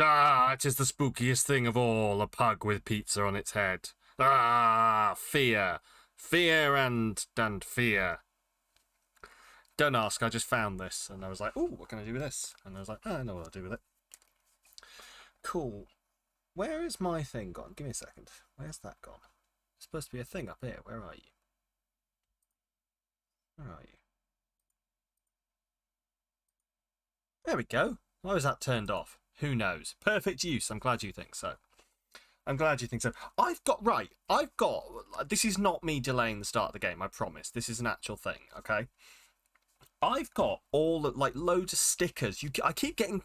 Ah, it is the spookiest thing of all, a pug with pizza on its head. Ah, fear. Fear and fear. Don't ask, I just found this, and I was like, ooh, what can I do with this? And I was like, oh, I know what I'll do with it. Cool. Where is my thing gone? Give me a second. Where's that gone? There's supposed to be a thing up here. Where are you? Where are you? There we go. Why was that turned off? Who knows? Perfect use. I'm glad you think so. I'm glad you think so. This is not me delaying the start of the game, I promise. This is an actual thing, okay? I've got loads of stickers. I keep getting,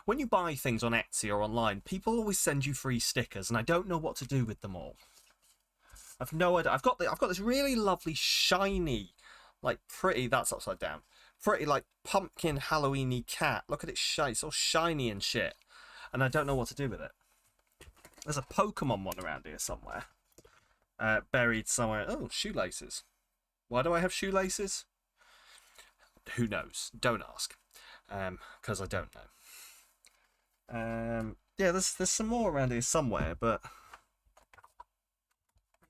when you buy things on Etsy or online, people always send you free stickers, and I don't know what to do with them all. I've no idea. I've got this really lovely, shiny, pretty, that's upside down, pretty, pumpkin Halloweeny cat. Look at it shiny. It's all shiny and shit. And I don't know what to do with it. There's a Pokemon one around here somewhere. Buried somewhere. Oh, shoelaces. Why do I have shoelaces? Who knows? Don't ask. Because I don't know. Yeah, there's some more around here somewhere, but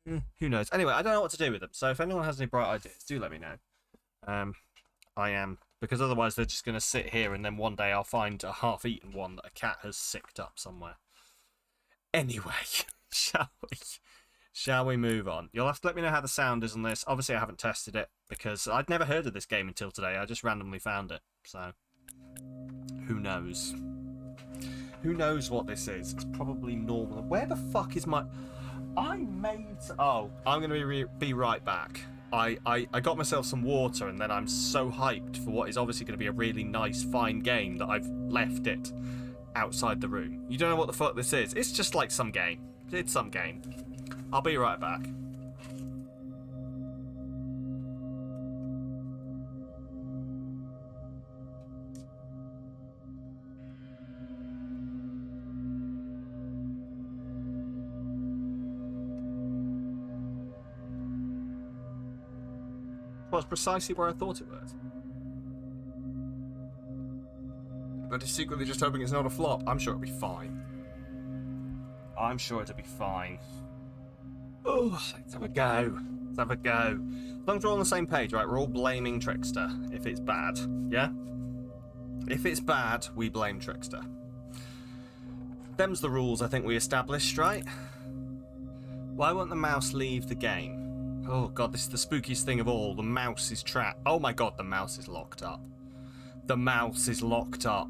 who knows? Anyway, I don't know what to do with them. So if anyone has any bright ideas, do let me know. Because otherwise they're just going to sit here, and then one day I'll find a half-eaten one that a cat has sicked up somewhere. Anyway, shall we move on? You'll have to let me know how the sound is on this. Obviously, I haven't tested it because I'd never heard of this game until today. I just randomly found it. So, who knows? Who knows what this is? It's probably normal. Where the fuck is my... Oh, I'm going to be right back. I got myself some water, and then I'm so hyped for what is obviously going to be a really nice, fine game that I've left it outside the room. You don't know what the fuck this is. It's just like some game. It's some game. I'll be right back. Well, it's precisely where I thought it was. But he's secretly just hoping it's not a flop. I'm sure it'll be fine. I'm sure it'll be fine. Oh, let's have a go. Let's have a go. As long as we're all on the same page, right? We're all blaming Trickster if it's bad. Yeah? If it's bad, we blame Trickster. Them's the rules I think we established, right? Why won't the mouse leave the game? Oh god, this is the spookiest thing of all. The mouse is trapped. Oh my god, the mouse is locked up. The mouse is locked up.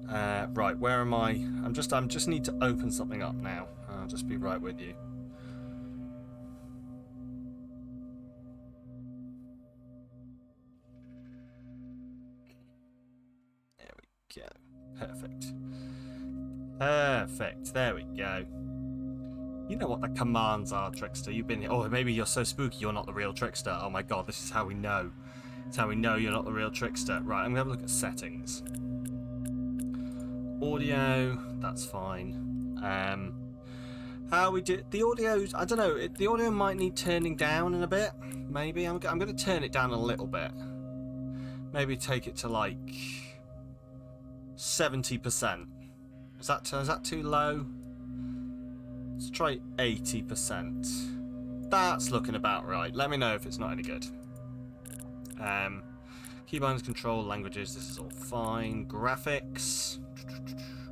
Right, where am I? I just need to open something up now. I'll just be right with you. There we go. Perfect. Perfect. There we go. You know what the commands are, Trickster. You've been... Oh, maybe you're so spooky you're not the real Trickster. Oh my god, this is how we know. It's how we know you're not the real Trickster. Right, I'm going to have a look at settings. Audio, that's fine. How we do... The audio's... I don't know. The audio might need turning down in a bit. Maybe. I'm going to turn it down a little bit. Maybe take it to, 70%. Is that too low? Let's try 80%. That's looking about right. Let me know if it's not any good. Keybinds, control, languages, this is all fine. Graphics.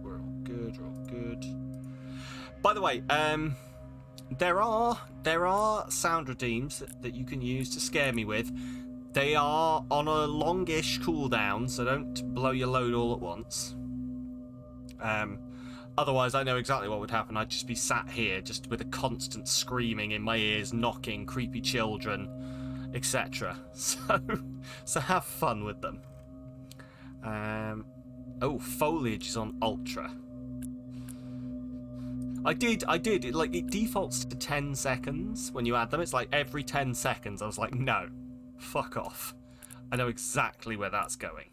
We're all good, we're all good. By the way, there are sound redeems that you can use to scare me with. They are on a longish cooldown, so don't blow your load all at once. Otherwise, I know exactly what would happen. I'd just be sat here, just with a constant screaming in my ears, knocking, creepy children, etc. So have fun with them. Oh, foliage is on ultra. I did. It defaults to 10 seconds when you add them. It's like every 10 seconds. I was like, no, fuck off. I know exactly where that's going.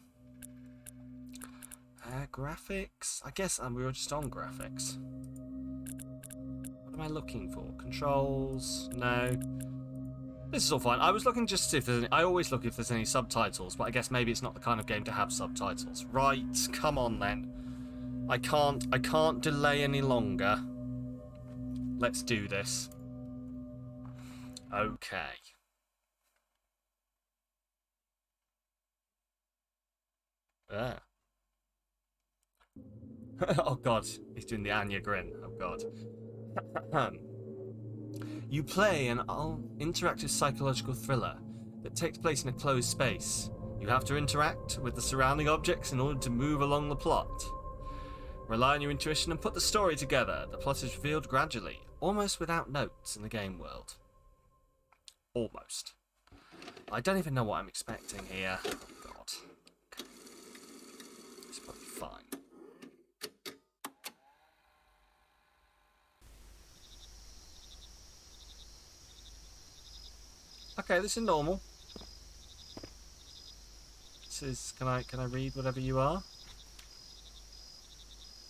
Graphics? I guess we were just on graphics. What am I looking for? Controls? No. This is all fine. I was looking just to see if there's any... I always look if there's any subtitles, but I guess maybe it's not the kind of game to have subtitles. Right, come on then. I can't delay any longer. Let's do this. Okay. Ah. Oh god, he's doing the Anya grin. Oh god. You play an interactive psychological thriller that takes place in a closed space. You have to interact with the surrounding objects in order to move along the plot. Rely on your intuition and put the story together. The plot is revealed gradually, almost without notes in the game world. Almost. I don't even know what I'm expecting here. Oh god. Okay. It's probably fine. Okay, this is normal. This is can I read whatever you are?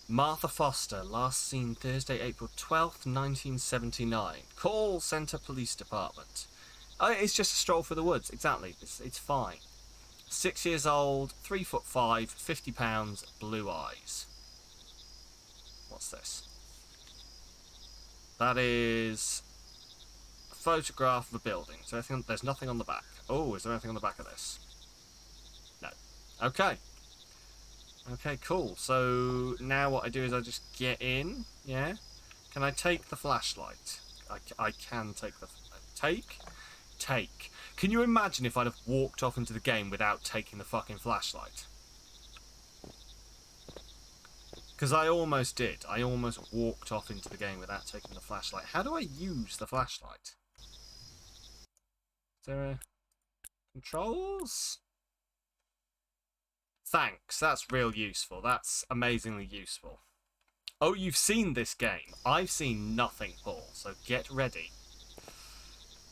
Martha Foster, last seen Thursday, April 12th, 1979. Call Centre Police Department. Oh, it's just a stroll through the woods. Exactly. It's fine. 6 years old, 3'5", 50 pounds, blue eyes. What's this? That is a photograph of a building. So there's nothing on the back. Oh, is there anything on the back of this? No. Okay. Okay, cool. So now what I do is I just get in. Yeah. Can I take the flashlight? I can take the... Take. Can you imagine if I'd have walked off into the game without taking the fucking flashlight? Because I almost did. I almost walked off into the game without taking the flashlight. How do I use the flashlight? Is there a... controls? Thanks. That's real useful. That's amazingly useful. Oh, you've seen this game. I've seen nothing, Paul. So get ready.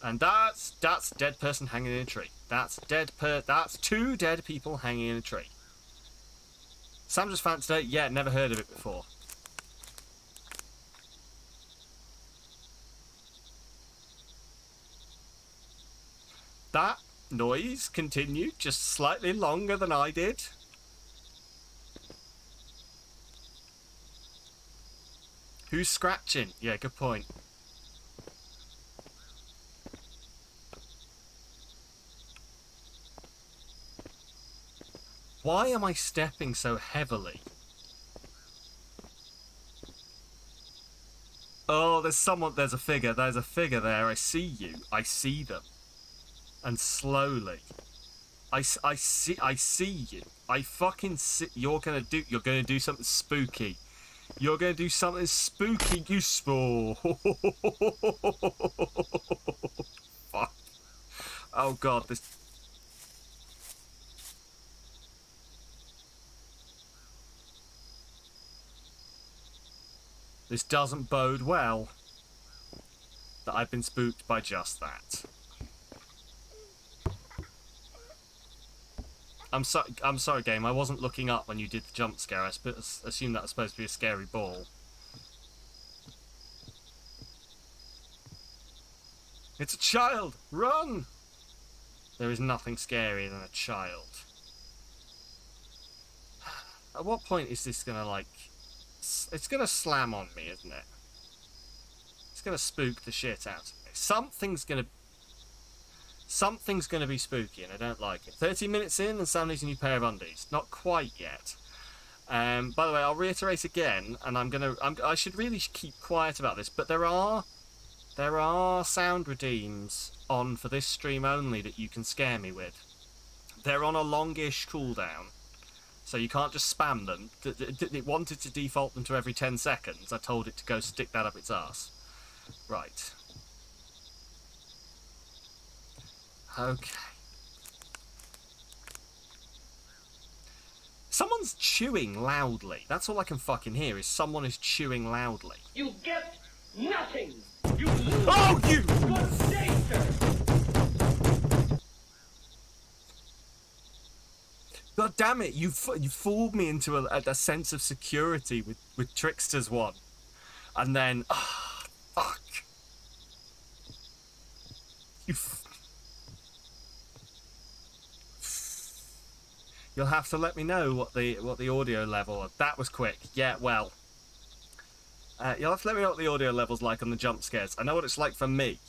And that's dead person hanging in a tree. That's two dead people hanging in a tree. Sam just found today. Yeah, never heard of it before. That noise continued just slightly longer than I did. Who's scratching? Yeah, good point. Why am I stepping so heavily? Oh, there's a figure. There's a figure there. I see you. I see them. And slowly. I see you. I fucking see. You're gonna do something spooky. You're gonna do something spooky, you spool. Fuck. Oh god, this doesn't bode well. That I've been spooked by just that. I'm sorry, game. I wasn't looking up when you did the jump scare. I assumed that was supposed to be a scary ball. It's a child! Run! There is nothing scarier than a child. At what point is this gonna, like... It's gonna slam on me, isn't it? It's gonna spook the shit out of me. Something's gonna be spooky, and I don't like it. 30 minutes in, and Sam needs a new pair of undies. Not quite yet. By the way, I'll reiterate again, and I should really keep quiet about this, but there are sound redeems on for this stream only that you can scare me with. They're on a longish cooldown, so you can't just spam them. It wanted to default them to every 10 seconds. I told it to go stick that up its arse. Right. Okay. Someone's chewing loudly. That's all I can fucking hear, is someone is chewing loudly. You get nothing! You Oh, you! Good day, sir! God damn it, you fooled me into a sense of security with Trickster's one. And then... fuck. You'll have to let me know what the audio level was. That was quick. Yeah, well. You'll have to let me know what the audio level's like on the jump scares. I know what it's like for me.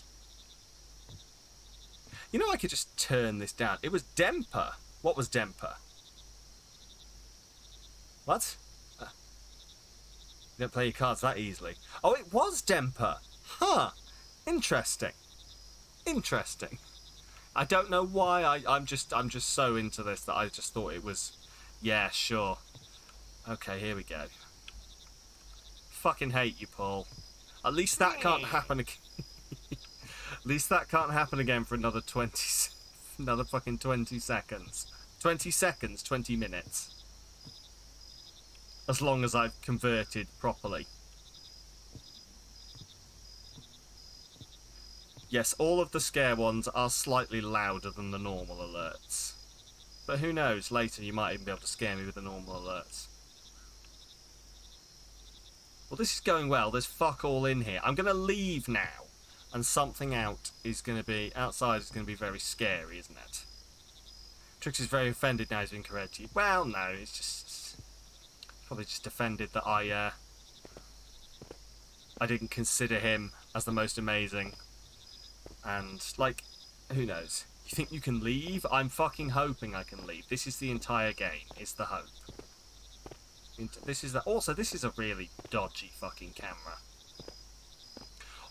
You know, I could just turn this down. It was Demper. What was Demper? What? You don't play your cards that easily. Oh, it was Demper. Huh. Interesting. Interesting. I don't know why I'm just so into this that I just thought it was. Yeah, sure. Okay, here we go. Fucking hate you, Paul. At least that can't happen again. At least that can't happen again for another 20... Another fucking 20 seconds. 20 seconds, 20 minutes. As long as I've converted properly. Yes, all of the scare ones are slightly louder than the normal alerts. But who knows, later you might even be able to scare me with the normal alerts. Well, this is going well. There's fuck all in here. I'm going to leave now. And something outside is going to be very scary, isn't it? Trix is very offended now he's been corrected. Well, no, it's just... Probably just offended that I didn't consider him as the most amazing. And, like, who knows? You think you can leave? I'm fucking hoping I can leave. This is the entire game. It's the hope. Also, this is a really dodgy fucking camera.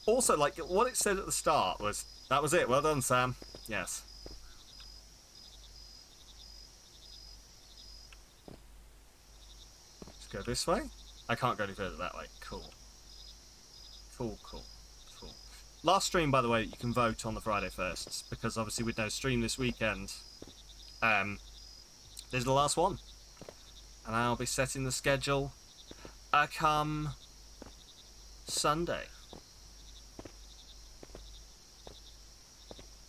Also, like, what it said at the start was, that was it, well done, Sam. Yes. Let's go this way. I can't go any further that way. Cool. Cool. Last stream, by the way, you can vote on the Friday first, because obviously with no stream this weekend, this is the last one. And I'll be setting the schedule come Sunday.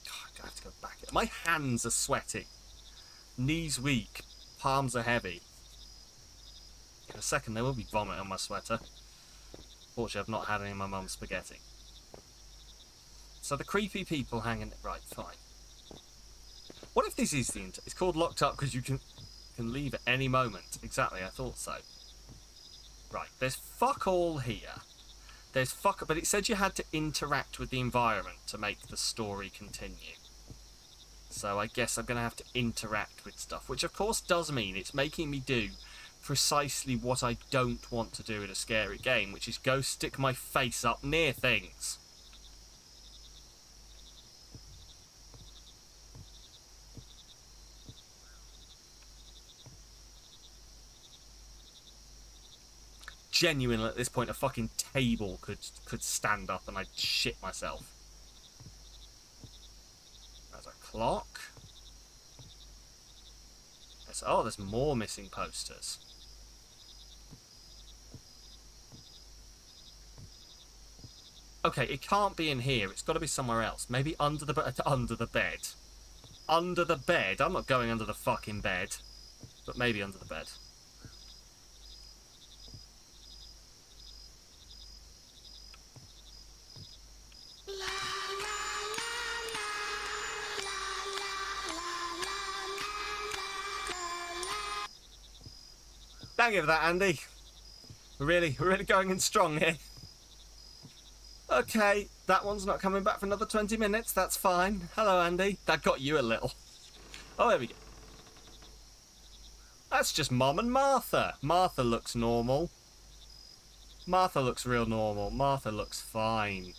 I have to go back. My hands are sweating. Knees weak. Palms are heavy. In a second there will be vomit on my sweater. Fortunately I've not had any of my mum's spaghetti. So the creepy people hanging... Right, fine. What if this is the... It's called Locked Up because you can leave at any moment. Exactly, I thought so. Right, there's fuck all here. There's fuck... But it said you had to interact with the environment to make the story continue. So I guess I'm going to have to interact with stuff. Which of course does mean it's making me do precisely what I don't want to do in a scary game. Which is go stick my face up near things. Genuinely, at this point, a fucking table could stand up and I'd shit myself. There's a clock. There's more missing posters. Okay, it can't be in here. It's got to be somewhere else. Maybe under the bed. Under the bed. Under the bed. I'm not going under the fucking bed. But maybe under the bed. Thank you for that, Andy. We're really going in strong here. Okay, that one's not coming back for another 20 minutes. That's fine. Hello, Andy. That got you a little. Oh, there we go. That's just Mom and Martha. Martha looks normal. Martha looks real normal. Martha looks fine.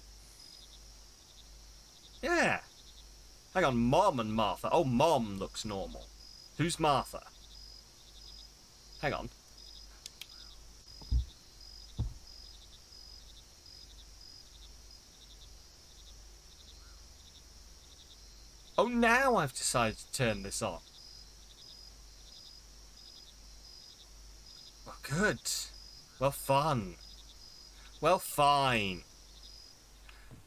Yeah. Hang on, Mom and Martha. Oh, Mom looks normal. Who's Martha? Hang on. Oh, now I've decided to turn this on. Well, good. Well, fun. Well, fine.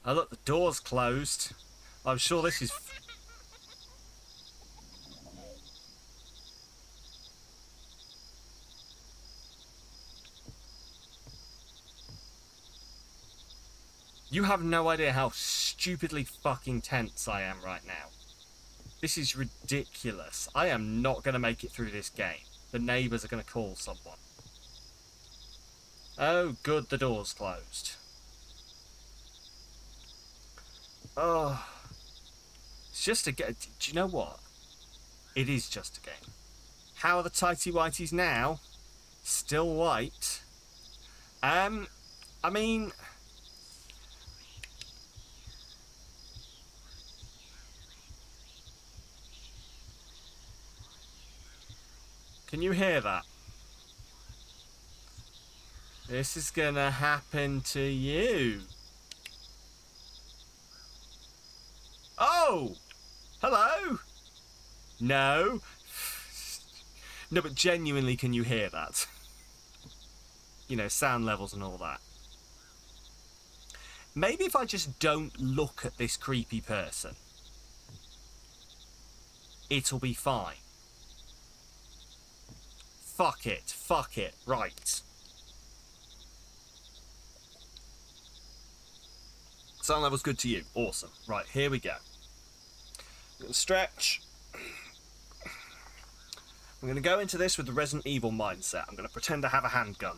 Oh, look, the door's closed. I'm sure this is... You have no idea how stupidly fucking tense I am right now. This is ridiculous. I am not going to make it through this game. The neighbours are going to call someone. Oh, good, the door's closed. Oh, it's just a game. Do you know what? It is just a game. How are the tighty whities now? Still white. I mean, can you hear that? This is gonna happen to you. Oh! Hello? No? No, but genuinely, can you hear that? You know, sound levels and all that. Maybe if I just don't look at this creepy person, it'll be fine. Fuck it. Fuck it. Right. Sound level's good to you. Awesome. Right, here we go. I'm going to stretch. I'm going to go into this with the Resident Evil mindset. I'm going to pretend I have a handgun.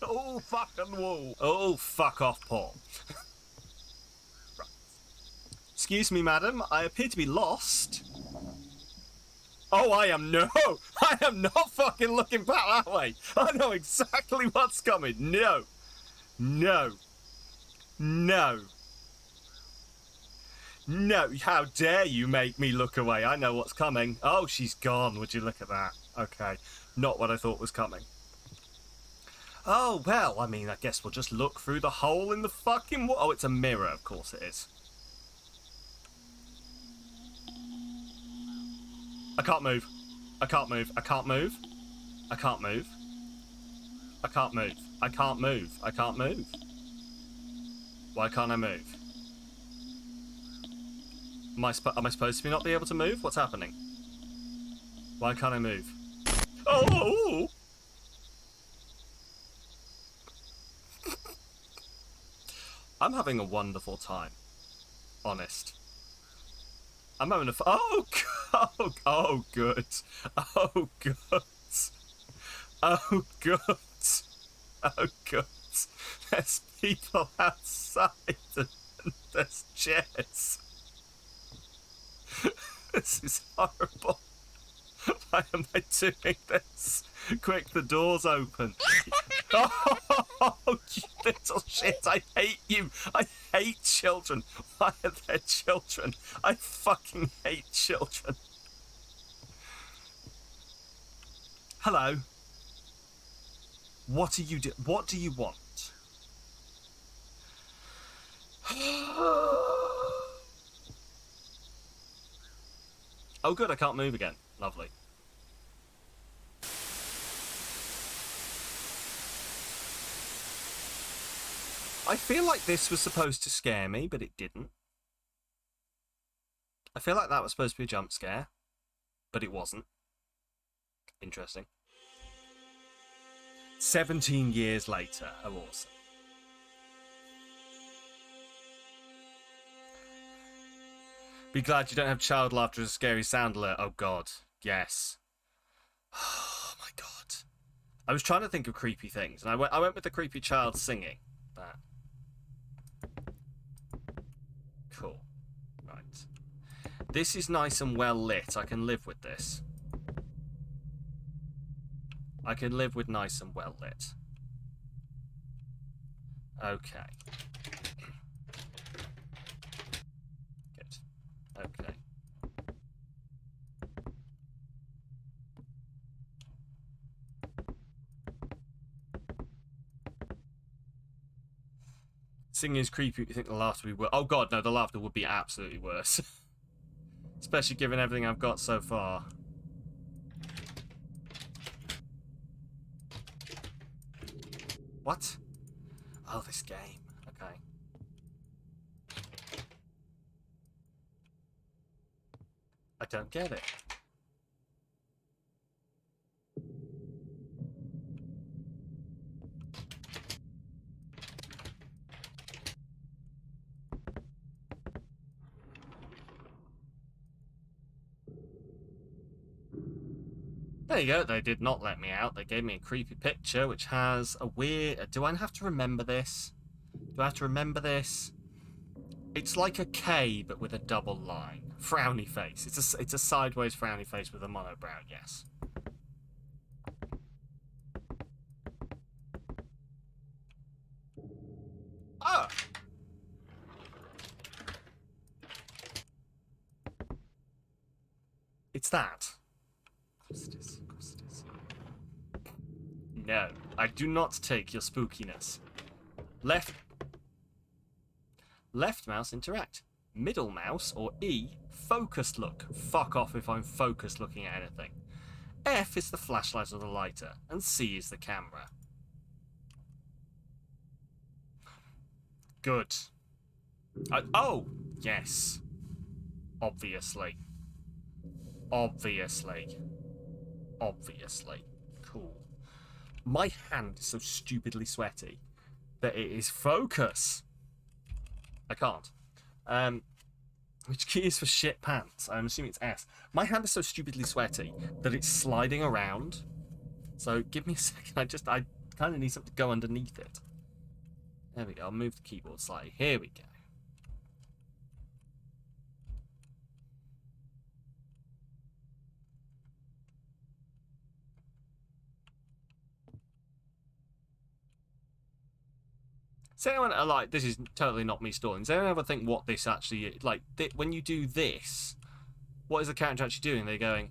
Oh, fucking whoa. Oh, fuck off, Paul. Right. Excuse me, madam. I appear to be lost. Oh, I am not fucking looking back that way. I know exactly what's coming. No. No. No. No, how dare you make me look away? I know what's coming. Oh, she's gone. Would you look at that? Okay. Not what I thought was coming. Oh, well, I mean, I guess we'll just look through the hole in the fucking wall. Oh, it's a mirror. Of course it is. I can't move. I can't move. I can't move. I can't move. I can't move. I can't move. I can't move. Why can't I move? Am I supposed to not be able to move? What's happening? Why can't I move? Oh! I'm having a wonderful time. Honest. I'm having a oh, oh, oh, good. Oh, good. Oh, good. Oh, good. There's people outside and there's chairs. This is horrible. Why am I doing this? Quick, the door's open. Oh, you little shit. I hate you. I hate children. Why are there children? I fucking hate children. Hello. What are you do? What do you want? Oh, good. I can't move again. Lovely. I feel like this was supposed to scare me, but it didn't. I feel like that was supposed to be a jump scare, but it wasn't. Interesting. 17 years later. Oh, awesome. Be glad you don't have child laughter as a scary sound alert. Oh, God. Yes. Oh, my God. I was trying to think of creepy things, and I went with the creepy child singing. That. Cool. Right. This is nice and well lit. I can live with this. I can live with nice and well lit. Okay. Good. Okay. Singing is creepy. You think the laughter would be worse? Oh God, no! The laughter would be absolutely worse, especially given everything I've got so far. What? Oh, this game. Okay. I don't get it. There you go, they did not let me out. They gave me a creepy picture which has a weird... Do I have to remember this? Do I have to remember this? It's like a K, but with a double line. Frowny face. It's a sideways frowny face with a monobrow, yes. Oh! It's that. Of course it is. Of course it is. No, I do not take your spookiness. Left mouse interact. Middle mouse or E focused look. Fuck off if I'm focused looking at anything. F is the flashlight or the lighter, and C is the camera. Good. Oh, yes. Obviously. Obviously. Obviously. Cool. My hand is so stupidly sweaty that it is focus. I can't. Which key is for shit pants? I'm assuming it's S. My hand is so stupidly sweaty that it's sliding around. So give me a second. I kind of need something to go underneath it. There we go. I'll move the keyboard slightly. Here we go. Does anyone, like, this is totally not me stalling. Does anyone ever think what this actually is? Like, when you do this, what is the character actually doing? They're going...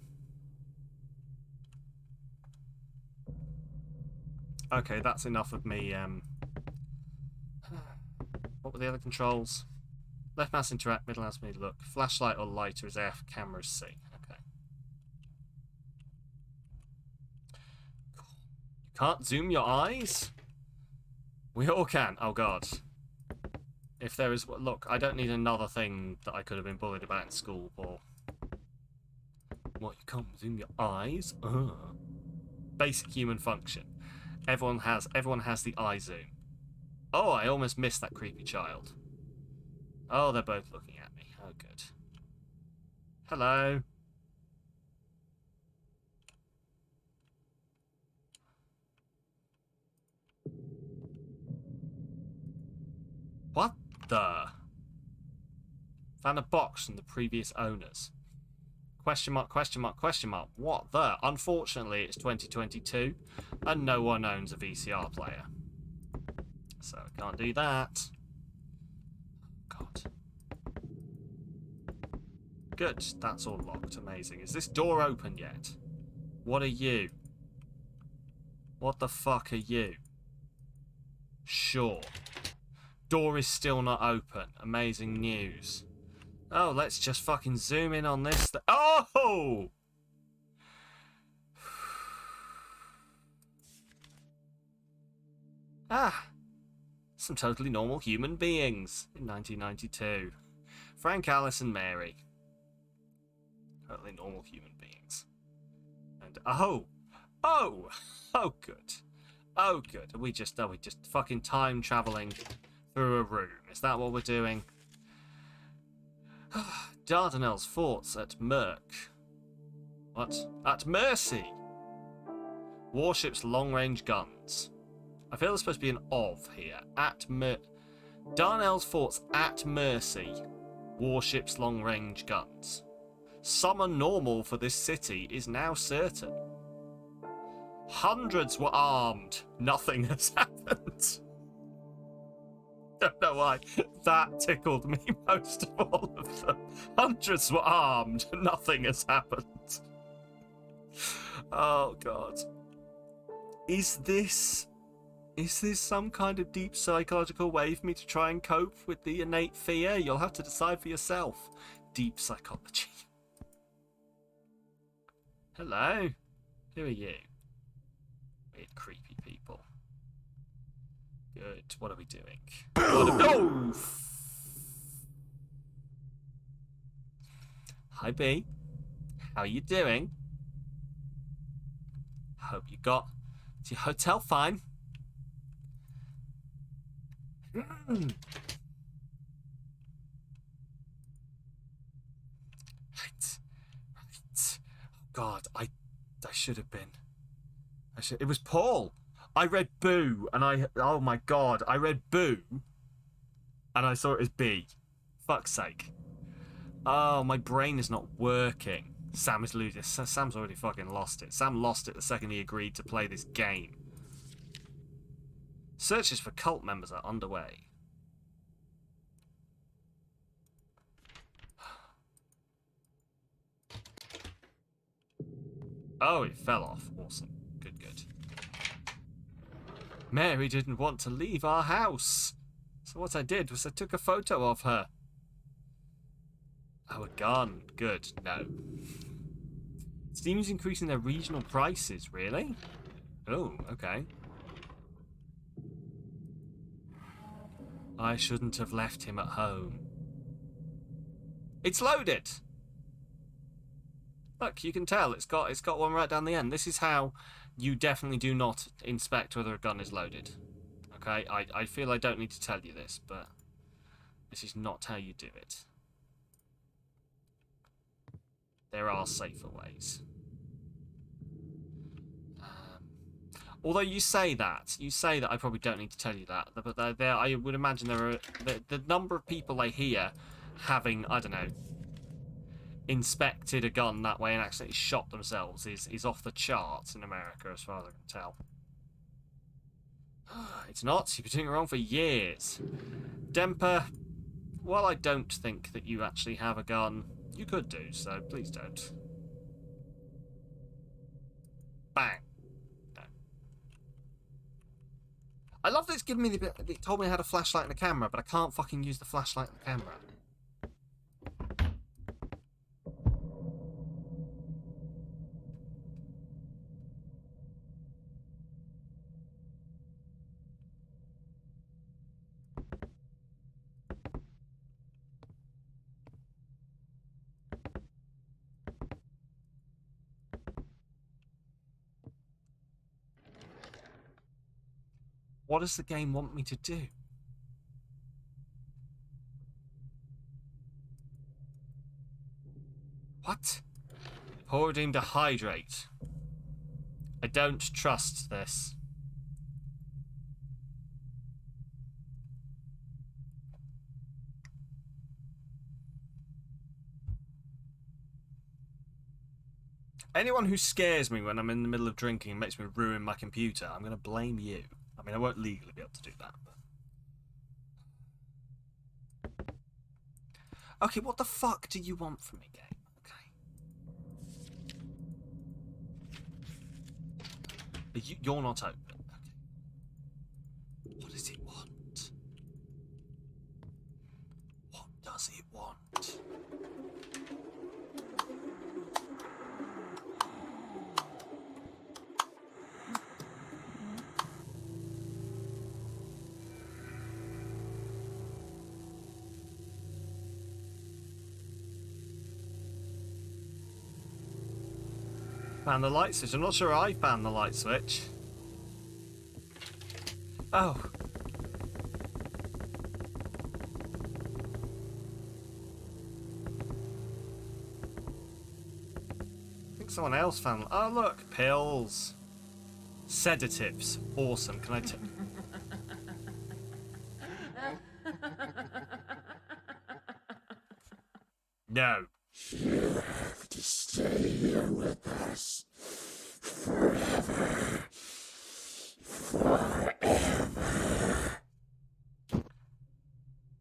Okay, that's enough of me, What were the other controls? Left mouse interact, middle mouse move look. Flashlight or lighter is F, camera is C. Okay. You can't zoom your eyes? We all can. Oh god. If there is... Look, I don't need another thing that I could have been bullied about in school, Paul. What, you can't zoom your eyes? Basic human function. Everyone has the eye zoom. Oh, I almost missed that creepy child. Oh, they're both looking at me. Oh, good. Hello. What the? Found a box from the previous owners. Question mark, question mark, question mark. What the? Unfortunately, it's 2022, and no one owns a VCR player. So I can't do that. God. Good, that's all locked. Amazing. Is this door open yet? What are you? What the fuck are you? Sure. Door is still not open. Amazing news. Oh, let's just fucking zoom in on this. Oh! Ah. Some totally normal human beings in 1992. Frank, Alice, and Mary. Totally normal human beings. And oh, good. Oh, good. Are we just fucking time traveling through a room? Is that what we're doing? Dardanelles forts at Merc. What? At Mercy. Warships, long-range guns. I feel there's supposed to be an of here. At Dardanelles forts at Mercy. Warships, long-range guns. Summer normal for this city is now certain. Hundreds were armed. Nothing has happened. Don't know why. That tickled me most of all of them. Hundreds were armed. Nothing has happened. Oh, God. Is this some kind of deep psychological way for me to try and cope with the innate fear? You'll have to decide for yourself. Deep psychology. Hello? Who are you? Weird, creepy people. Good. What are we doing? Oh! Hi, B. How are you doing? Hope you got to your hotel fine. Right. Right. Oh, God, I should have been. It was Paul. I read boo, and oh my god, I read boo, and I saw it as B. Fuck's sake. Oh, my brain is not working. Sam is losing. Sam's already fucking lost it. Sam lost it the second he agreed to play this game. Searches for cult members are underway. Oh, it fell off. Awesome. Good, good. Mary didn't want to leave our house. So what I did was I took a photo of her. Oh, a gun. Good. No. Steam's increasing their regional prices, really? Oh, okay. I shouldn't have left him at home. It's loaded! Look, you can tell it's got one right down the end. This is how you definitely do not inspect whether a gun is loaded. Okay? I feel I don't need to tell you this, but this is not how you do it. There are safer ways. Although you say that I probably don't need to tell you that, but I would imagine there are the number of people I hear having, I don't know, inspected a gun that way and actually shot themselves is off the charts in America, as far as I can tell. It's not. You've been doing it wrong for years. Demper, while I don't think that you actually have a gun, you could do, so please don't. Bang. No. I love that it's given me it told me I had a flashlight and a camera, but I can't fucking use the flashlight and the camera. What does the game want me to do? What? Pouring to hydrate. I don't trust this. Anyone who scares me when I'm in the middle of drinking and makes me ruin my computer, I'm going to blame you. I mean, I won't legally be able to do that, but... Okay, what the fuck do you want from me, game? Okay. You're not open. Okay. What does it want? What does it want? Found the light switch. I'm not sure I found the light switch. Oh. I think someone else found... Oh, look. Pills. Sedatives. Awesome. Can I take... No. You have to stay here with us forever. Forever.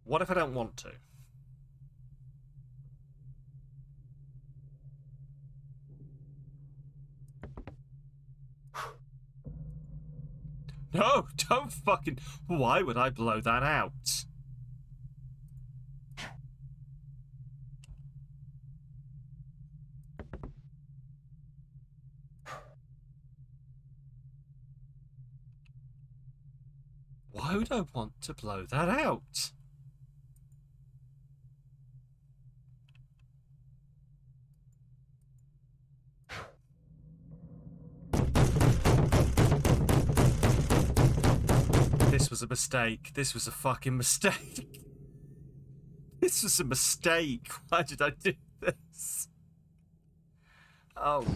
What if I don't want to? No, don't fucking... Why would I blow that out? Why would I want to blow that out? This was a mistake. This was a fucking mistake. This was a mistake. Why did I do this? Oh.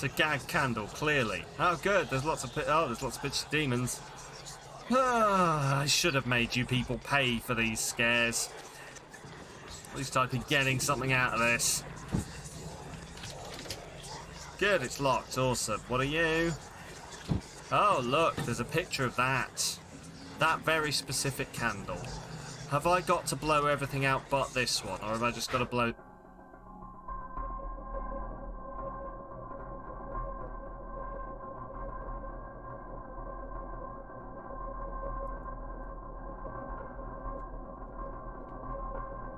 It's a gag candle, clearly. Oh, good. There's lots of bitch demons. I should have made you people pay for these scares. At least I'd be getting something out of this. Good, it's locked. Awesome. What are you? Oh, look, there's a picture of that. That very specific candle. Have I got to blow everything out but this one? Or have I just got to blow...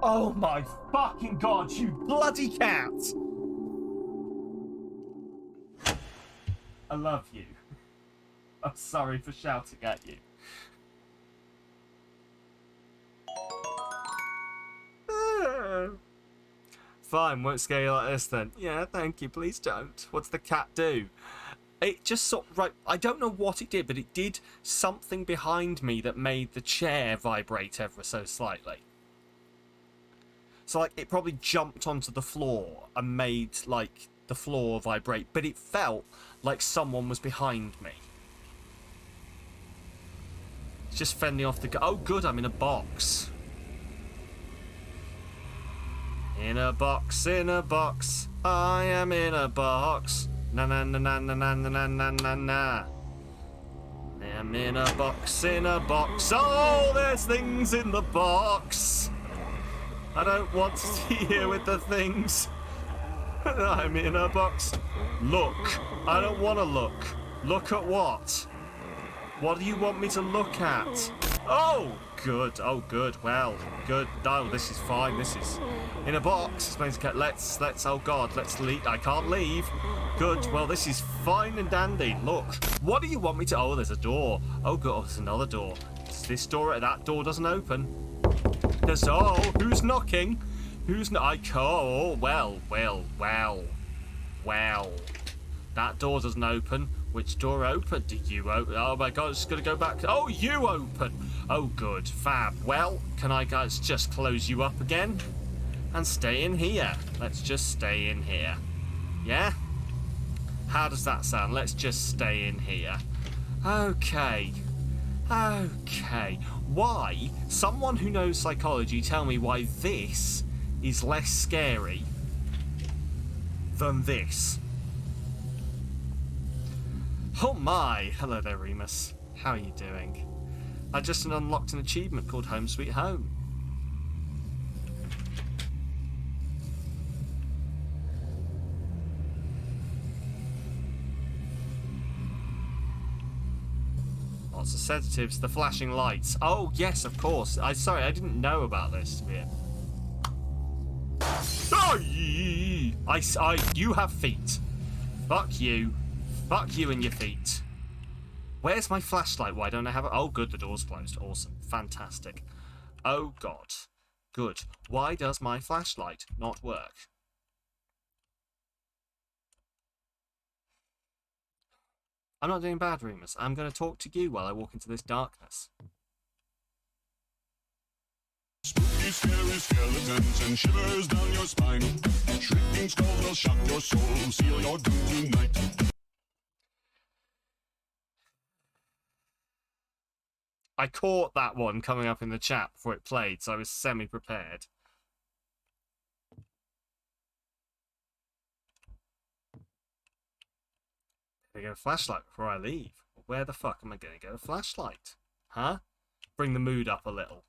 Oh my fucking god, you bloody cat! I love you. I'm sorry for shouting at you. Fine, won't scare you like this then. Yeah, thank you, please don't. What's the cat do? It just sort of, right, I don't know what it did, but it did something behind me that made the chair vibrate ever so slightly. So, like, it probably jumped onto the floor and made, like, the floor vibrate, but it felt like someone was behind me. It's just fending off the... Oh, good, I'm in a box. In a box, I am in a box. Na na na na na na na na na na. I'm in a box, oh, there's things in the box. I don't want to be here with the things. I'm in a box. Look. I don't want to look. Look at what? What do you want me to look at? Oh, good. Oh, good. Well, good. Oh, this is fine. This is in a box. Let's, oh God, let's leave. I can't leave. Good. Well, this is fine and dandy. Look. What do you want me to... Oh, there's a door. Oh, good. Oh, there's another door. This door, that door doesn't open. Oh, who's knocking? Oh, well. That door doesn't open. Which door opened? Do you open? Oh my god, it's gonna go back. Oh, you open. Oh, good. Fab. Well, can I guys just close you up again? And stay in here. Let's just stay in here. Yeah? How does that sound? Let's just stay in here. Okay. Why? Someone who knows psychology, tell me why this is less scary than this. Oh my! Hello there, Remus. How are you doing? I just unlocked an achievement called Home Sweet Home. Lots of sedatives, the flashing lights. Oh, yes, of course. Sorry, I didn't know about this bit. You have feet. Fuck you. Fuck you and your feet. Where's my flashlight? Why don't I have it? Oh, good, the door's closed. Awesome. Fantastic. Oh, God. Good. Why does my flashlight not work? I'm not doing bad, Remus. I'm going to talk to you while I walk into this darkness. Spooky, scary skeletons and shivers down your spine. Shrieking skulls will shock your soul, seal your doom tonight. I caught that one coming up in the chat before it played, so I was semi-prepared. I get a flashlight before I leave. Where the fuck am I going to get a flashlight? Huh? Bring the mood up a little.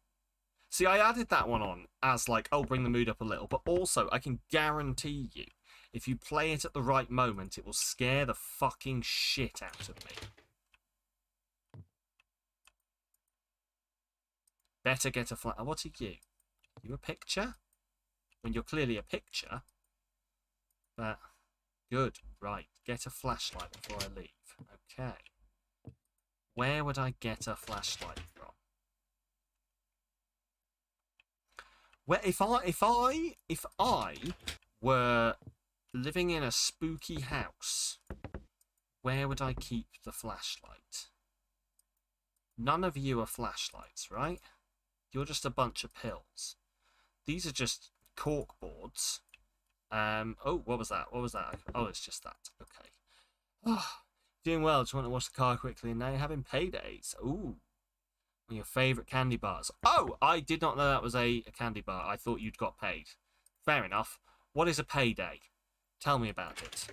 See, I added that one on as like, oh, bring the mood up a little, but also I can guarantee you, if you play it at the right moment, it will scare the fucking shit out of me. Better get a flash. What are you? You a picture? When you're clearly a picture. But good, right. Get a flashlight before I leave. Okay. Where would I get a flashlight from? Where if I were living in a spooky house, where would I keep the flashlight? None of you are flashlights, right? You're just a bunch of pills. These are just cork boards. Oh, what was that? What was that? Oh, it's just that. Okay. Doing well. Just want to wash the car quickly, and now you're having paydays. Ooh. Your favourite candy bars. Oh, I did not know that was a candy bar. I thought you'd got paid. Fair enough. What is a payday? Tell me about it.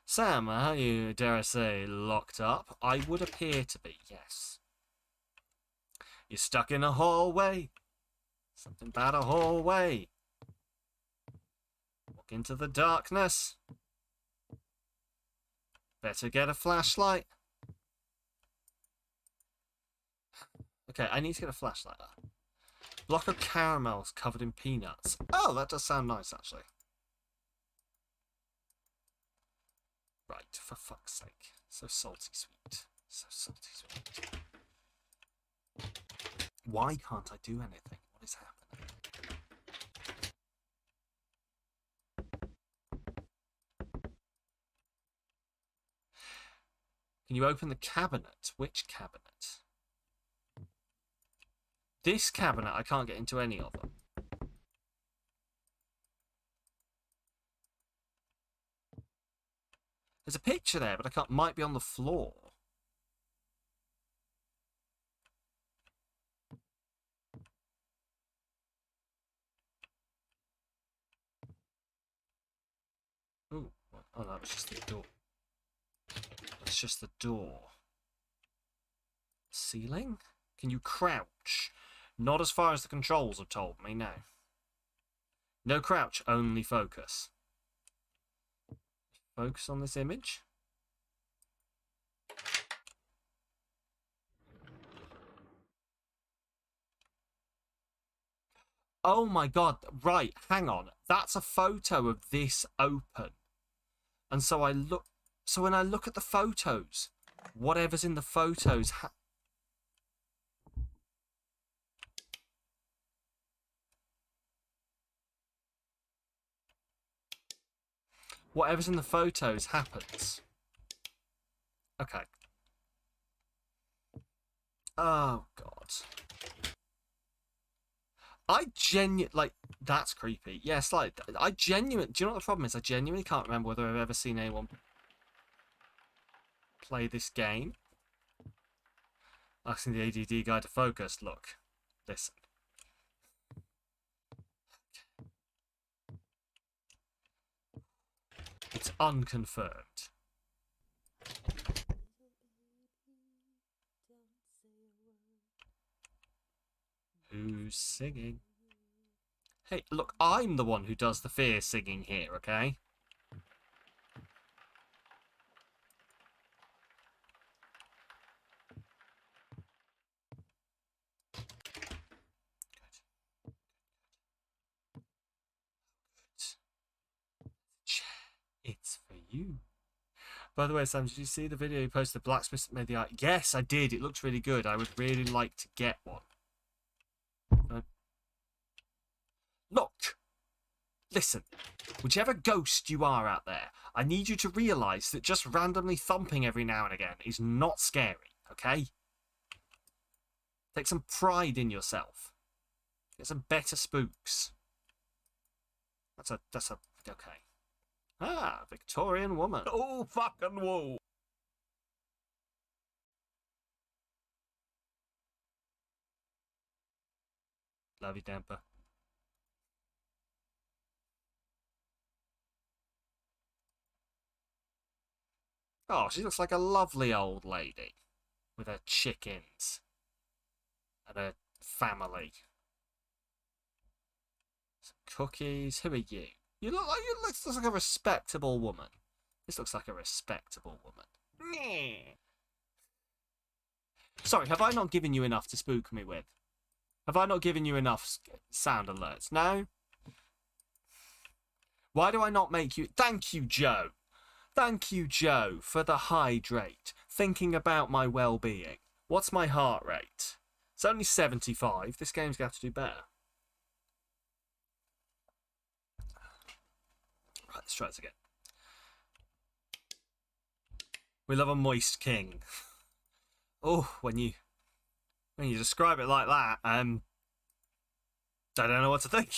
Sam, are you, dare I say, locked up? I would appear to be, yes. You're stuck in a hallway. Something about a hallway. Walk into the darkness. Better get a flashlight. Okay, I need to get a flashlight. Block of caramels covered in peanuts. Oh, that does sound nice, actually. Right, for fuck's sake. So salty sweet. So salty sweet. Why can't I do anything? What is happening? Can you open the cabinet? Which cabinet? This cabinet, I can't get into any of them. There's a picture there, but I can't. Might be on the floor. Ooh, oh, that was just the door. That's just the door. Ceiling? Can you crouch? Not as far as the controls have told me, no. No crouch, only focus. Focus on this image. Oh my god, right, hang on. That's a photo of this open. And so when I look at the photos, whatever's in the photos whatever's in the photos happens. Okay. Oh god. That's creepy. Yes, do you know what the problem is? I genuinely can't remember whether I've ever seen anyone play this game. Asking the ADD guy to focus. Look. Listen. It's unconfirmed. Who's singing? Hey, look, I'm the one who does the fear singing here, okay? It's for you. By the way, Sam, did you see the video you posted? The blacksmith made the art. Yes, I did. It looks really good. I would really like to get one. Look! Listen, whichever ghost you are out there, I need you to realise that just randomly thumping every now and again is not scary, okay? Take some pride in yourself. Get some better spooks. That's a, okay. Ah, Victorian woman. Oh, fucking whoa. Love you, Damper. Oh, she looks like a lovely old lady with her chickens and her family. Some cookies. Who are you? You look like a respectable woman. This looks like a respectable woman. Sorry, have I not given you enough to spook me with? Have I not given you enough sound alerts? No? Why do I not make you... Thank you, Joe. Thank you, Joe, for the hydrate. Thinking about my well-being. What's my heart rate? It's only 75. This game's going to have to do better. Right, let's try this again. We love a moist king. Oh, when you describe it like that, I don't know what to think.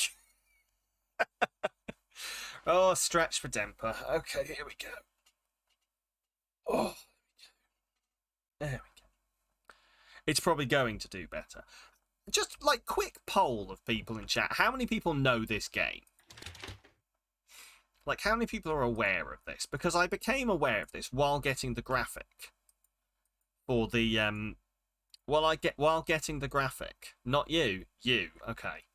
Oh, stretch for Demper. Okay, here we go. Oh, there we go. It's probably going to do better. Just like quick poll of people in chat. How many people know this game? Like, how many people are aware of this? Because I became aware of this while getting the graphic for the while getting the graphic. Not you, okay.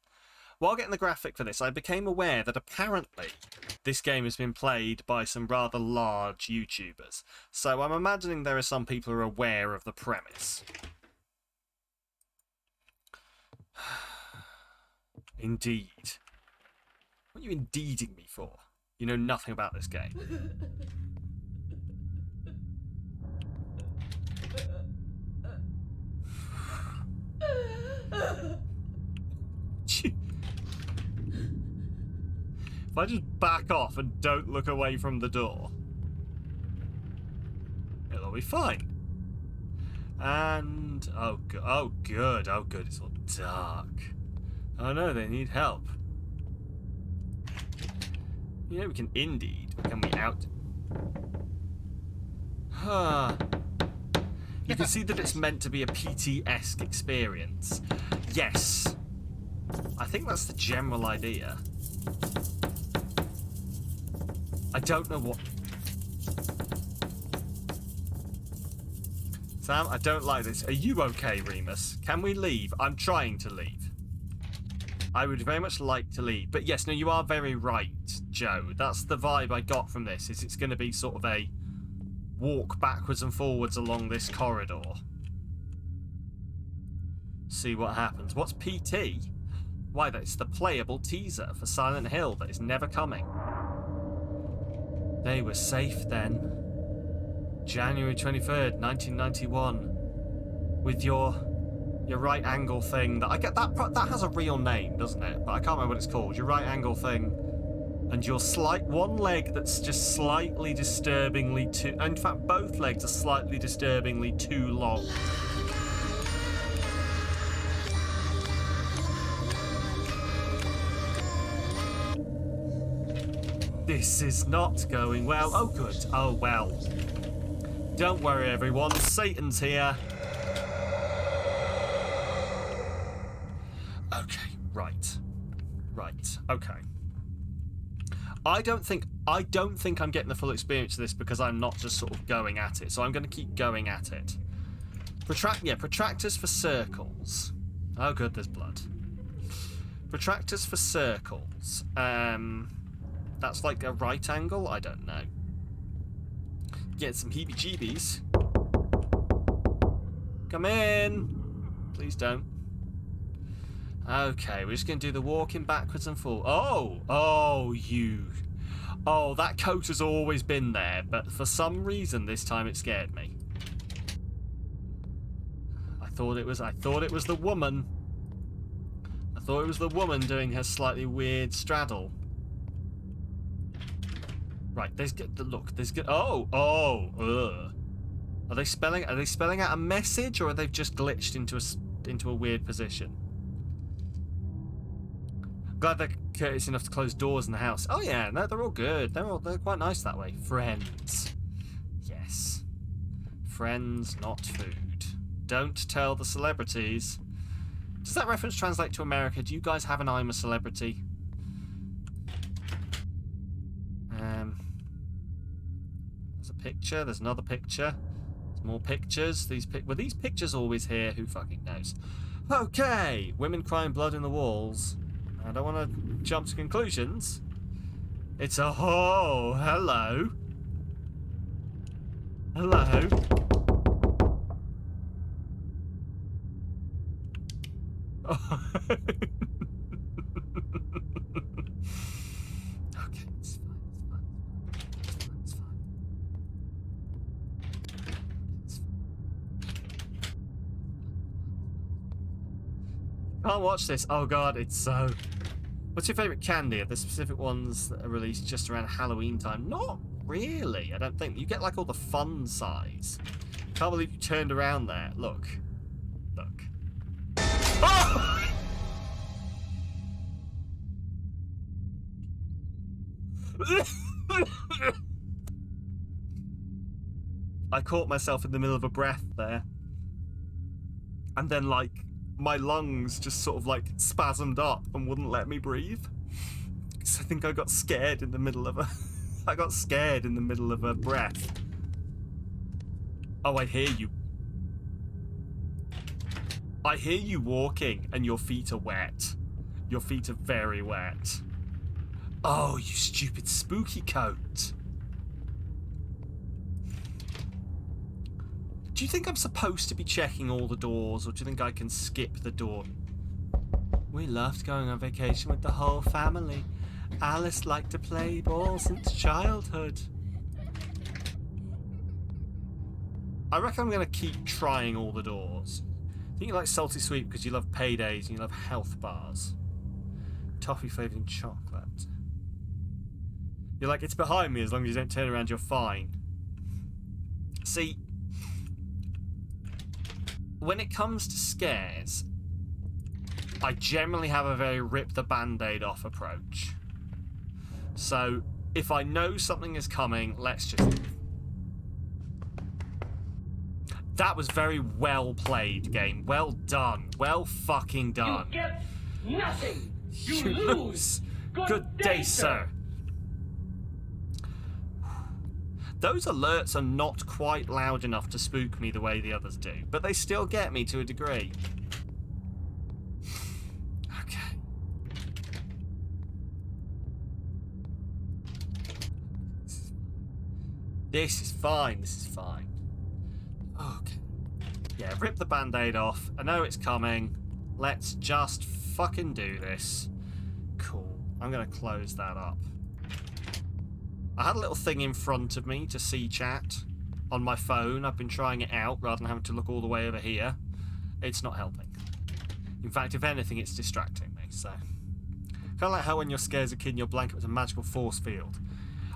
While getting the graphic for this, I became aware that apparently this game has been played by some rather large YouTubers. So I'm imagining there are some people who are aware of the premise. Indeed. What are you indeeding me for? You know nothing about this game. If I just back off and don't look away from the door, it'll be fine. And oh good, it's all dark. Oh no, they need help. You know we can indeed become the out. You can see that it's meant to be a PT-esque experience. Yes. I think that's the general idea. I don't know what... Sam, I don't like this. Are you okay, Remus? Can we leave? I'm trying to leave. I would very much like to leave. But yes, no, you are very right, Joe. That's the vibe I got from this, is it's going to be sort of a walk backwards and forwards along this corridor. See what happens. What's PT? Why, that's the playable teaser for Silent Hill that is never coming. They were safe then. January 23rd, 1991. With your right angle thing that I get that has a real name, doesn't it? But I can't remember what it's called. Your right angle thing, and your one leg that's just slightly disturbingly too. In fact, both legs are slightly disturbingly too long. This is not going well. Oh, good. Oh, well. Don't worry, everyone. Satan's here. Okay, right. Okay. I don't think I'm getting the full experience of this because I'm not just sort of going at it. So I'm going to keep going at it. Protractors for circles. Oh, good. There's blood. Protractors for circles. That's like a right angle? I don't know. Get some heebie-jeebies. Come in. Please don't. Okay, we're just going to do the walking backwards and forwards. Oh, that coat has always been there, but for some reason this time it scared me. I thought it was the woman. I thought it was the woman doing her slightly weird straddle. Right, there's good. Are they spelling out a message, or are they just glitched into a weird position? Glad they're courteous enough to close doors in the house. Oh yeah, no, they're all good. They're quite nice that way. Friends, yes, friends, not food. Don't tell the celebrities. Does that reference translate to America? Do you guys have an I'm a celebrity? There's a picture. There's another picture. There's more pictures. Were these pictures always here? Who fucking knows? Okay, women crying blood in the walls. I don't want to jump to conclusions. It's a hello. Hello. Oh. Okay, it's fine. Can't watch this. Oh god, it's so... What's your favourite candy? Are there specific ones that are released just around Halloween time? Not really, I don't think. You get like all the fun size. Can't believe you turned around there. Look. Oh! I caught myself in the middle of a breath there. And then, like, my lungs just sort of, like, spasmed up and wouldn't let me breathe. So I think I got scared in the middle of a... I got scared in the middle of a breath. Oh, I hear you. I hear you walking and your feet are wet. Your feet are very wet. Oh, you stupid spooky coat. Do you think I'm supposed to be checking all the doors, or do you think I can skip the door? We loved going on vacation with the whole family. Alice liked to play ball since childhood. I reckon I'm going to keep trying all the doors. I think you like salty sweet because you love paydays and you love health bars. Toffee flavoured chocolate. You're like, it's behind me, as long as you don't turn around, you're fine. See, when it comes to scares, I generally have a very rip the band-aid off approach. So, if I know something is coming, let's just... That was very well played, game. Well done. Well fucking done. You get nothing. You lose. Good day, sir. Those alerts are not quite loud enough to spook me the way the others do, but they still get me to a degree. Okay. This is fine. This is fine. Okay. Yeah, rip the band-aid off. I know it's coming. Let's just fucking do this. Cool. I'm going to close that up. I had a little thing in front of me to see chat on my phone. I've been trying it out rather than having to look all the way over here. It's not helping. In fact, if anything, it's distracting me, so... Kind of like how when you're scared as a kid and your blanket was a magical force field.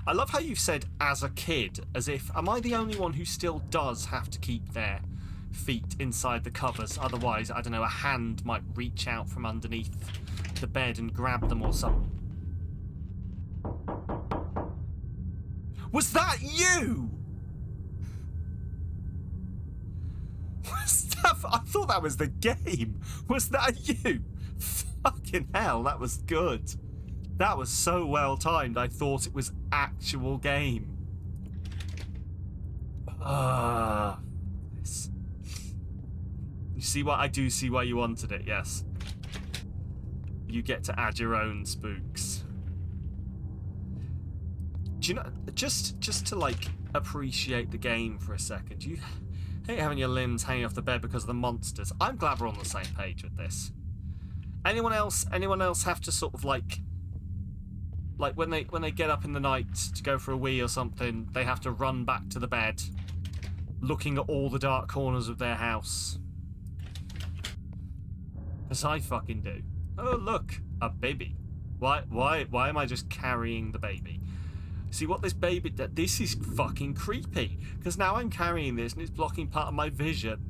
I love how you've said as a kid, as if, am I the only one who still does have to keep their feet inside the covers? Otherwise, I don't know, a hand might reach out from underneath the bed and grab them or something. Was that you? Was that, I thought that was the game. Was that you? Fucking hell, that was good. That was so well timed, I thought it was actual game. This. You see what I do see why you wanted it, yes. You get to add your own spooks. Do you know, just to like appreciate the game for a second, do you hate having your limbs hanging off the bed because of the monsters? I'm glad we're on the same page with this. Anyone else have to sort of like when they get up in the night to go for a wee or something, they have to run back to the bed, looking at all the dark corners of their house. As I fucking do. Oh look, a baby. Why am I just carrying the baby? See what this baby... This is fucking creepy. Because now I'm carrying this and it's blocking part of my vision.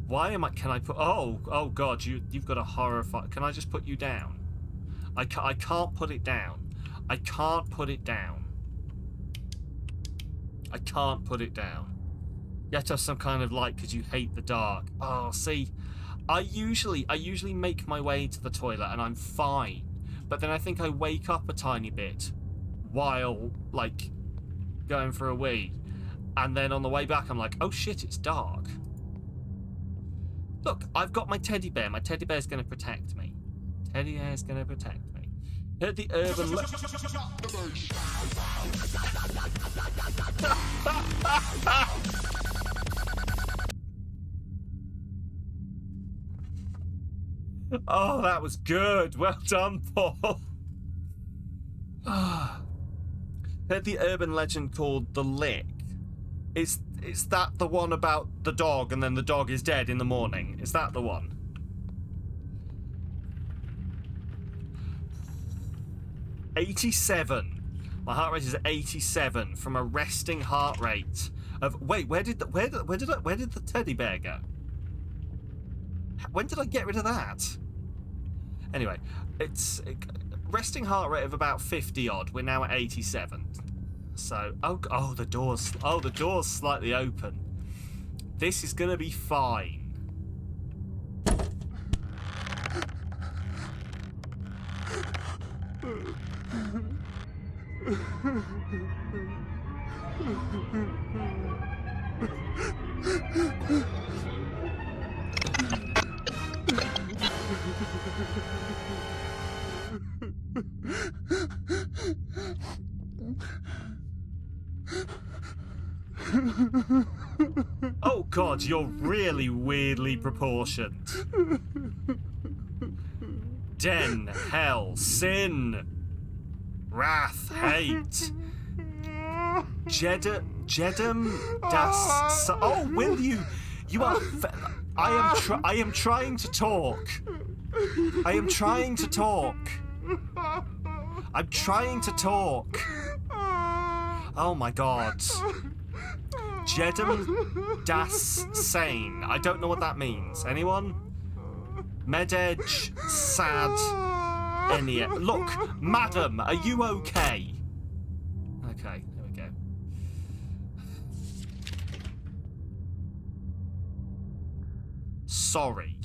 Why am I... Can I put... Oh God, you've got a horrifying... Can I just put you down? I can't put it down. I can't put it down. I can't put it down. You have to have some kind of light because you hate the dark. Oh, see... I usually make my way to the toilet and I'm fine. But then I think I wake up a tiny bit while, like, going for a wee. And then on the way back, I'm like, oh shit, it's dark. Look, I've got my teddy bear. My teddy bear's going to protect me. Teddy bear's going to protect me. Heard the urban... Oh, that was good. Well done, Paul. Heard the urban legend called the Lick. Is that the one about the dog and then the dog is dead in the morning? Is that the one? $87. My heart rate is 87 from a resting heart rate of... Wait, where did the teddy bear go? When did I get rid of that? Anyway, it's resting heart rate of about 50 odd. We're now at 87. So, oh, the door's slightly open. This is gonna be fine. Oh god, you're really weirdly proportioned. Den, hell, sin, wrath, hate. Jedem, das. Oh, will you? You are. I am trying to talk. I am trying to talk. I'm trying to talk. Oh my god. Jedem das Sane. I don't know what that means. Anyone? Mededge sad Enya. Look, madam, are you okay? Okay, there we go. Sorry.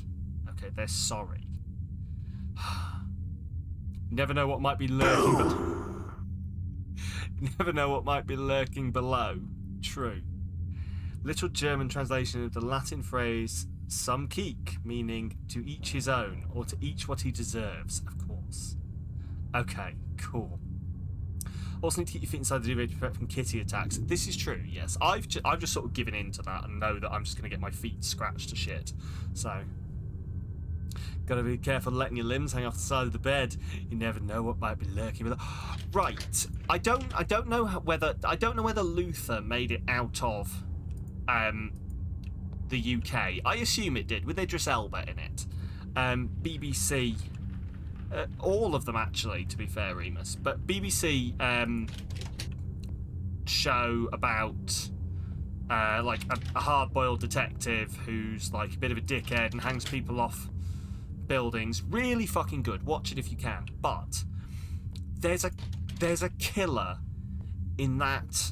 Okay, they're sorry. Never know what might be lurking. Never know what might be lurking below. True. Literal German translation of the Latin phrase "some keek," meaning to each his own, or to each what he deserves, of course. Okay, cool. Also need to keep your feet inside the duvet to protect from kitty attacks. This is true, yes. I've just sort of given in to that and know that I'm just going to get my feet scratched to shit. So, gotta be careful letting your limbs hang off the side of the bed. You never know what might be lurking below. Right, I don't know whether Luther made it out of the UK. I assume it did, with Idris Elba in it. BBC, all of them actually, to be fair, Remus. But BBC show about like a hard-boiled detective who's like a bit of a dickhead and hangs people off buildings. Really fucking good. Watch it if you can. But there's a killer in that.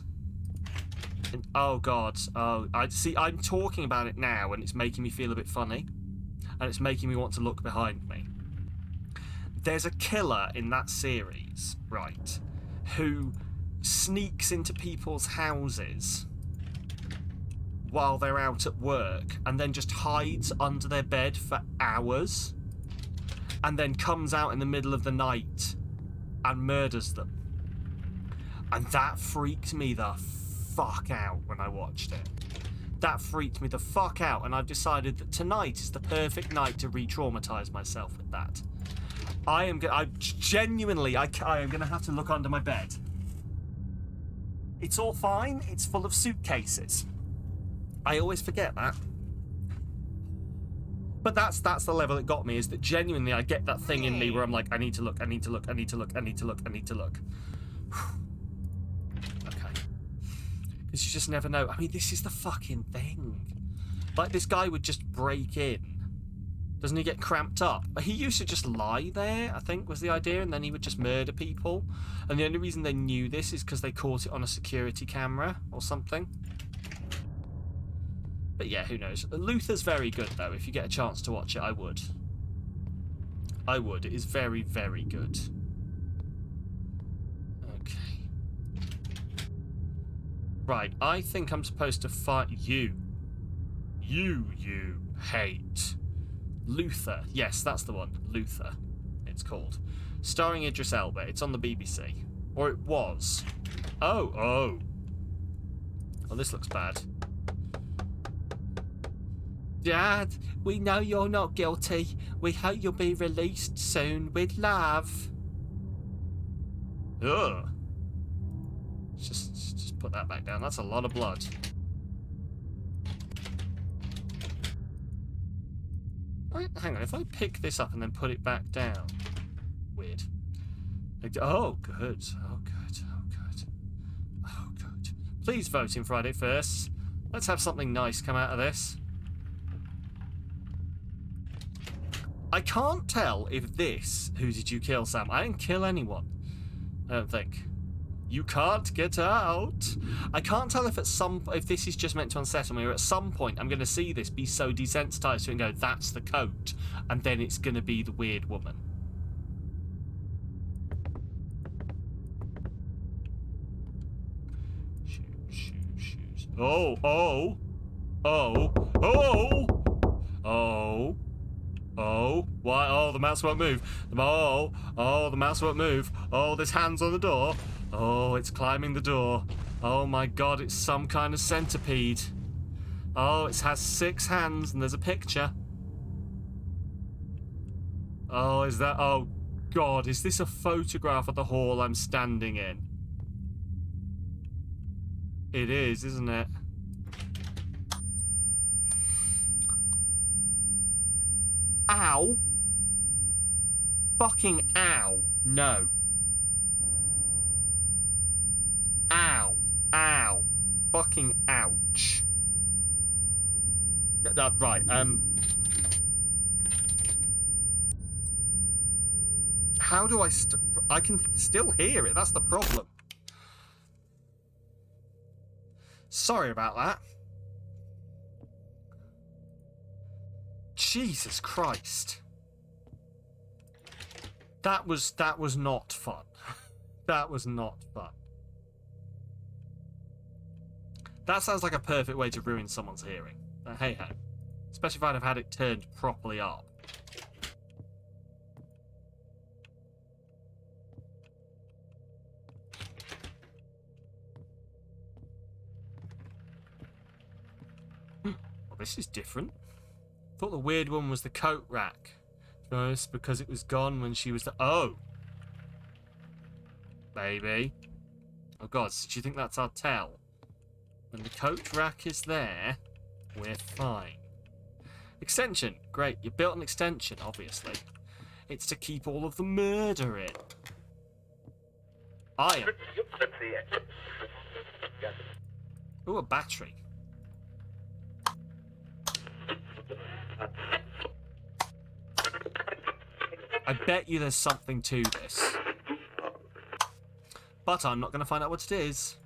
Oh god. Oh, I see. I'm talking about it now, and it's making me feel a bit funny, and it's making me want to look behind me. There's a killer in that series, right, who sneaks into people's houses while they're out at work, and then just hides under their bed for hours, and then comes out in the middle of the night and murders them. And that freaked me the fuck out when I watched it. That freaked me the fuck out, and I've decided that tonight is the perfect night to re-traumatize myself with that. I am going to have to look under my bed. It's all fine. It's full of suitcases. I always forget that. But that's the level it got me, is that genuinely I get that thing in me where I'm like, I need to look, I need to look, I need to look, I need to look, I need to look. Okay. Because you just never know. I mean, this is the fucking thing. Like, this guy would just break in. Doesn't he get cramped up? He used to just lie there, I think, was the idea, and then he would just murder people. And the only reason they knew this is because they caught it on a security camera or something. But yeah, who knows. Luther's very good, though. If you get a chance to watch it, I would. I would. It is very, very good. Okay. Right, I think I'm supposed to fight you. You hate. Luther. Yes, that's the one. Luther, it's called. Starring Idris Elba. It's on the BBC. Or it was. Oh, this looks bad. Dad, we know you're not guilty. We hope you'll be released soon with love. Ugh. Just put that back down. That's a lot of blood. Hang on, if I pick this up and then put it back down. Weird. Oh, good. Oh, good. Oh, good. Oh, good. Please vote in Friday first. Let's have something nice come out of this. I can't tell if this... Who did you kill, Sam? I didn't kill anyone. I don't think. You can't get out. I can't tell if if this is just meant to unsettle me, or at some point I'm going to see this, be so desensitized to it and go, that's the coat, and then it's going to be the weird woman. Shoes. Oh. Why? Oh, the mouse won't move. Oh, the mouse won't move. Oh, there's hands on the door. Oh, it's climbing the door. Oh my god, it's some kind of centipede. Oh, it has 6 hands and there's a picture. Oh, is that... Oh, god, is this a photograph of the hall I'm standing in? It is, isn't it? Ow. Fucking ow. No. Ow. Ow. Fucking ouch. Right, how do I can still hear it, that's the problem. Sorry about that. Jesus Christ. That was not fun. That was not fun. That sounds like a perfect way to ruin someone's hearing. But hey ho. Especially if I'd have had it turned properly up. Well, this is different. Thought the weird one was the coat rack. First, because it was gone when she was Oh! Baby. Oh god, so do you think that's our tell? When the coat rack is there, we're fine. Extension. Great, you built an extension, obviously. It's to keep all of the murder in. Iron. Ooh, a battery. I bet you there's something to this. But I'm not going to find out what it is.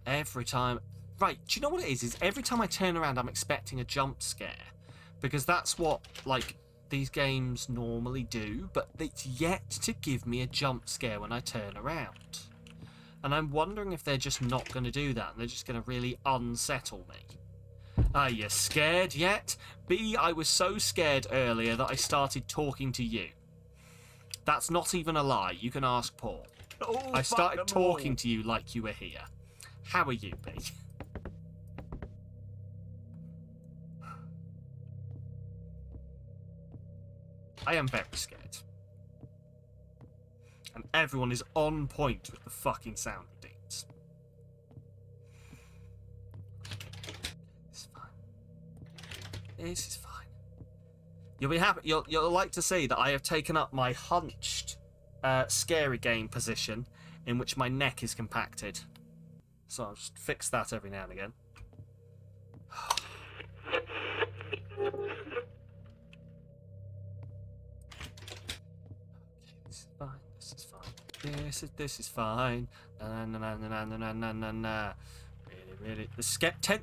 Every time... Right, do you know what it is? Is every time I turn around, I'm expecting a jump scare. Because that's what, like, these games normally do. But it's yet to give me a jump scare when I turn around. And I'm wondering if they're just not going to do that. And they're just going to really unsettle me. Are you scared yet? B, I was so scared earlier that I started talking to you. That's not even a lie. You can ask Paul. Oh, I started talking to you like you were here. How are you, B? I am very scared. And everyone is on point with the fucking sound routines. It's fine. This is fine. You'll be happy. You'll like to see that I have taken up my hunched, scary game position, in which my neck is compacted. So I'll just fix that every now and again. This is fine. This is fine. This is fine. Na. Really.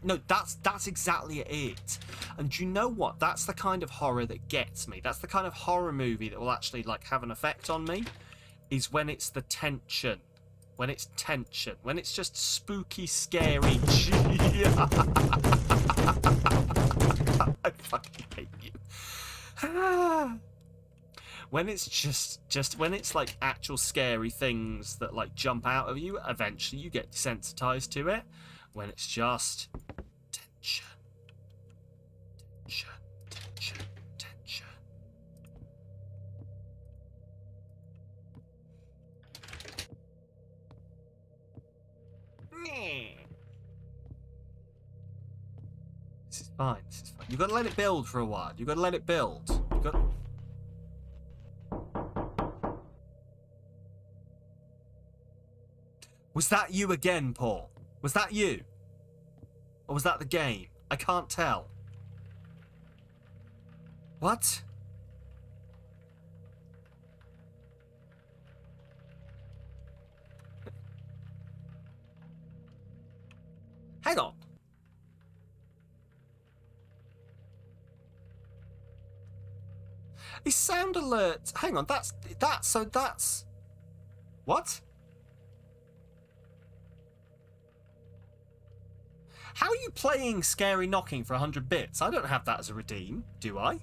No, that's exactly it. And do you know what? That's the kind of horror that gets me. That's the kind of horror movie that will actually like have an effect on me. Is when it's the tension. When it's tension. When it's just spooky, scary. I fucking hate you. When it's just when it's like actual scary things that like jump out of you, eventually you get desensitized to it. When it's just tension. This is fine. You've got to let it build for a while. You've got to let it build. Was that you again, Paul? Was that you? Or was that the game? I can't tell. What? Is sound alert? Hang on, that's what? How are you playing Scary Knocking for 100 bits? I don't have that as a redeem, do I?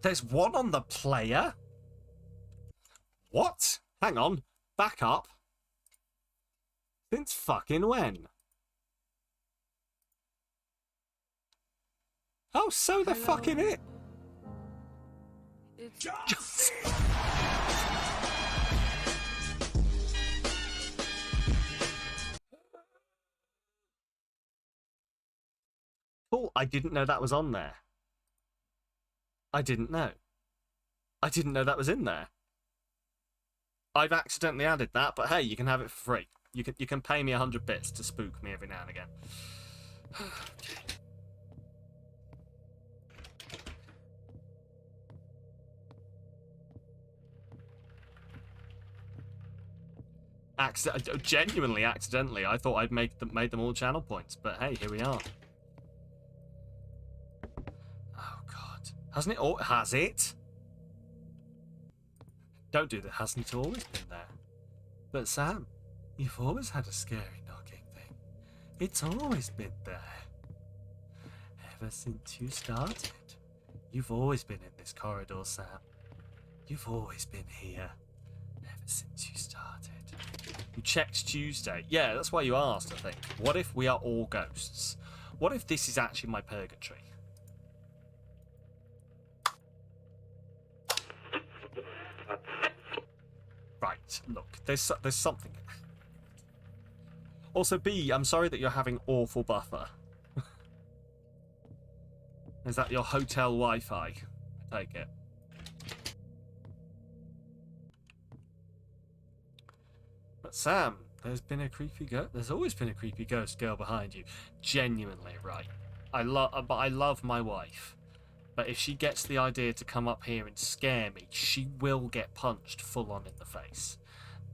There's one on the player? What? Hang on. Back up. Since fucking when? Oh, so they're fucking it. Cool. I didn't know that was on there. I didn't know. I didn't know that was in there. I've accidentally added that, but hey, you can have it for free. You can pay me 100 bits to spook me every now and again. Genuinely accidentally, I thought I'd made them all channel points, but hey, here we are. Oh god, hasn't it? Has it? Don't do that. Hasn't it always been there? But Sam, you've always had a scary knocking thing. It's always been there. Ever since you started. You've always been in this corridor, Sam. You've always been here. Ever since you started. You checked Tuesday. Yeah, that's why you asked, I think. What if we are all ghosts? What if this is actually my purgatory? Right, look, there's something. Also, B, I'm sorry that you're having awful buffer. Is that your hotel Wi-Fi? I take it. But Sam, there's always been a creepy ghost girl behind you. Genuinely, right? I love my wife. But if she gets the idea to come up here and scare me, she will get punched full on in the face.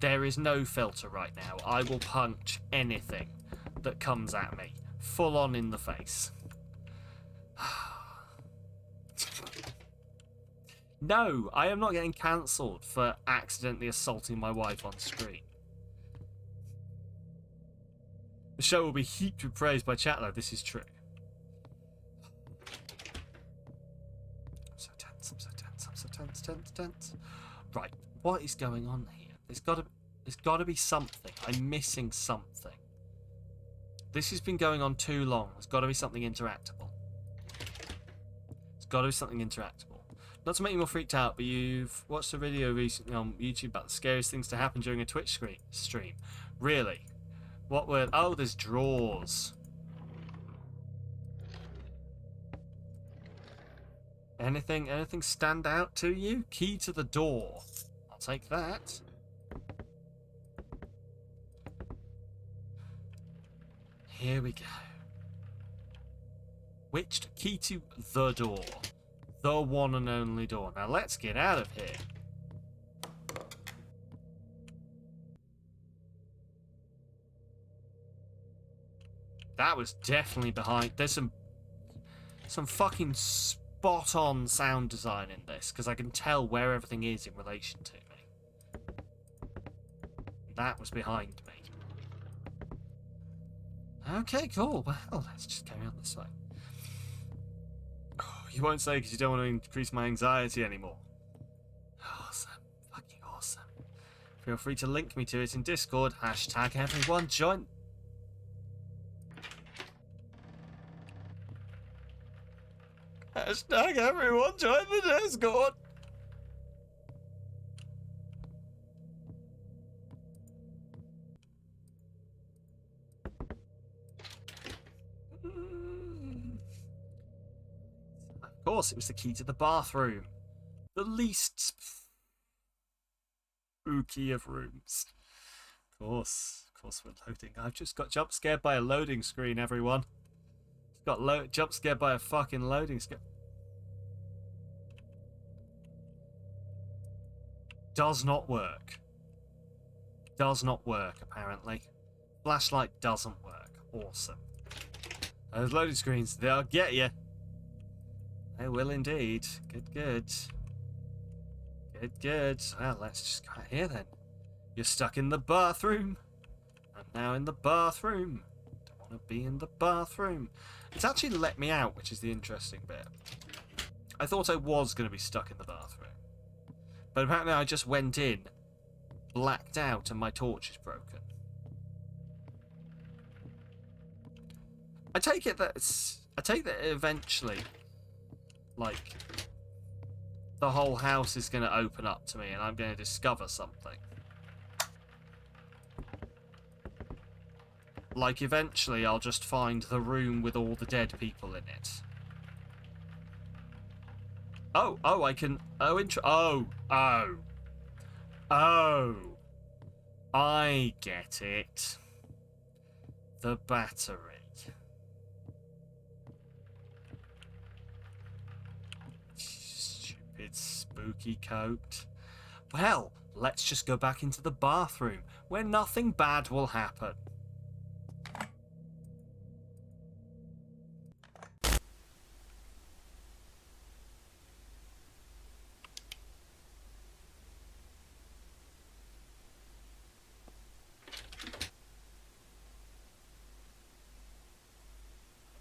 There is no filter right now. I will punch anything that comes at me. Full on in the face. No, I am not getting cancelled for accidentally assaulting my wife on screen. The show will be heaped with praise by chat though, this is true. I'm so tense. Right, what is going on here? There's gotta be something. I'm missing something. This has been going on too long. There's gotta be something interactable. There's gotta be something interactable. Not to make you more freaked out, but you've watched a video recently on YouTube about the scariest things to happen during a Twitch stream. Really? What were... Oh, there's drawers. Anything stand out to you? Key to the door. I'll take that. Here we go. Which key to the door? The one and only door. Now let's get out of here. That was definitely behind. There's some fucking spot on sound design in this because I can tell where everything is in relation to me. That was behind me. Okay, cool. Well, let's just carry on this way. Oh, you won't say because you don't want to increase my anxiety anymore. Awesome. Fucking awesome. Feel free to link me to it in Discord. Hashtag everyone join. Hashtag everyone join the Discord. Of course, it was the key to the bathroom. The least spooky of rooms. Of course we're loading. I've just got jump scared by a loading screen, everyone. Got jump scared by a fucking loading screen. Does not work. Does not work, apparently. Flashlight doesn't work. Awesome. Those loading screens, they'll get you. They will indeed. Good, good. Good, good. Well, let's just go out here then. You're stuck in the bathroom. I'm now in the bathroom. Don't want to be in the bathroom. It's actually let me out, which is the interesting bit. I thought I was going to be stuck in the bathroom. But apparently I just went in, blacked out, and my torch is broken. I take it that eventually, like, the whole house is going to open up to me and I'm going to discover something. Like, eventually I'll just find the room with all the dead people in it. Oh, I can... Oh, I get it. The battery. Stupid spooky coat. Well, let's just go back into the bathroom, where nothing bad will happen.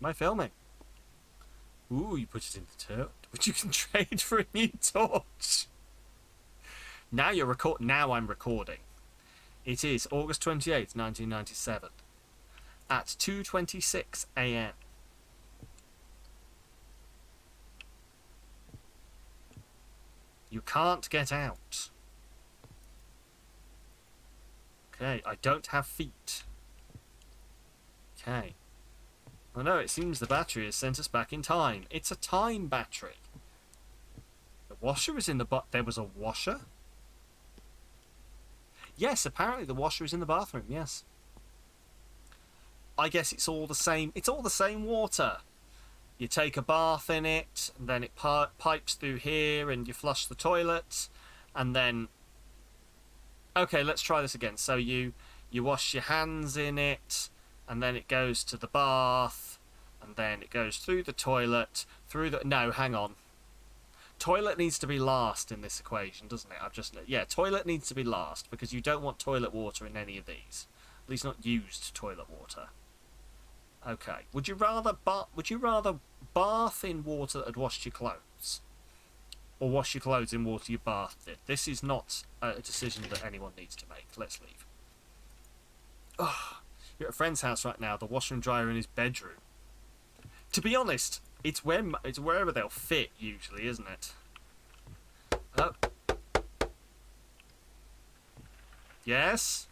Am I filming? Ooh, you put it in the turret, which you can trade for a new torch. Now Now I'm recording. It is August 28th, 1997, at 2:26 a.m. You can't get out. Okay, I don't have feet. Okay. Oh no, it seems the battery has sent us back in time. It's a time battery. The washer is in the there was a washer? Yes, apparently the washer is in the bathroom, yes. I guess it's all the same. It's all the same water. You take a bath in it, and then it pipes through here, and you flush the toilet, and then... Okay, let's try this again. So you wash your hands in it, and then it goes to the bath, and then it goes through the toilet, No, hang on. Toilet needs to be last in this equation, doesn't it? Yeah, toilet needs to be last, because you don't want toilet water in any of these. At least not used toilet water. Okay. Would you rather bath in water that had washed your clothes? Or wash your clothes in water you bathed in? This is not a decision that anyone needs to make. Let's leave. Ugh. You're at a friend's house right now. The washer and dryer in his bedroom. To be honest, it's wherever they'll fit usually, isn't it? Oh. Yes.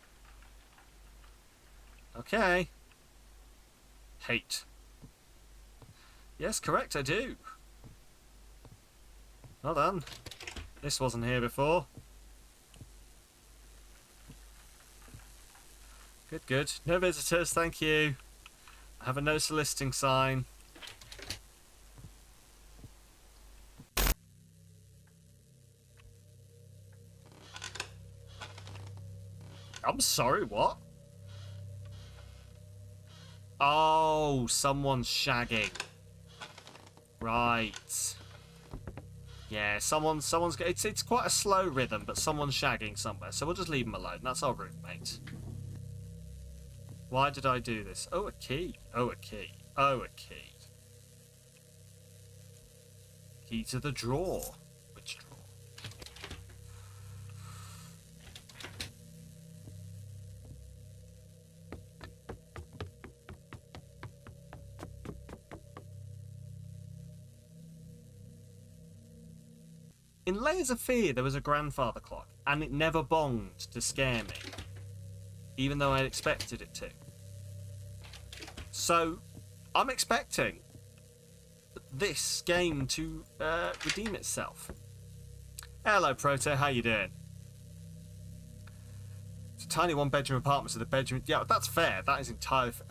Okay. Hate. Yes, correct. I do. Well done. This wasn't here before. Good, good. No visitors, thank you. I have a no soliciting sign. I'm sorry, what? Oh, someone's shagging. Right. Yeah, someone's it's quite a slow rhythm, but someone's shagging somewhere, so we'll just leave them alone. That's our roommate. Why did I do this? Oh, a key. Oh, a key. Oh, a key. Key to the drawer. Which drawer? In Layers of Fear, there was a grandfather clock, and it never bonged to scare me, even though I expected it to. So, I'm expecting this game to redeem itself. Hello, Proto, how you doing? It's a tiny one-bedroom apartment, so the bedroom... Yeah, that's fair. That is entirely fair.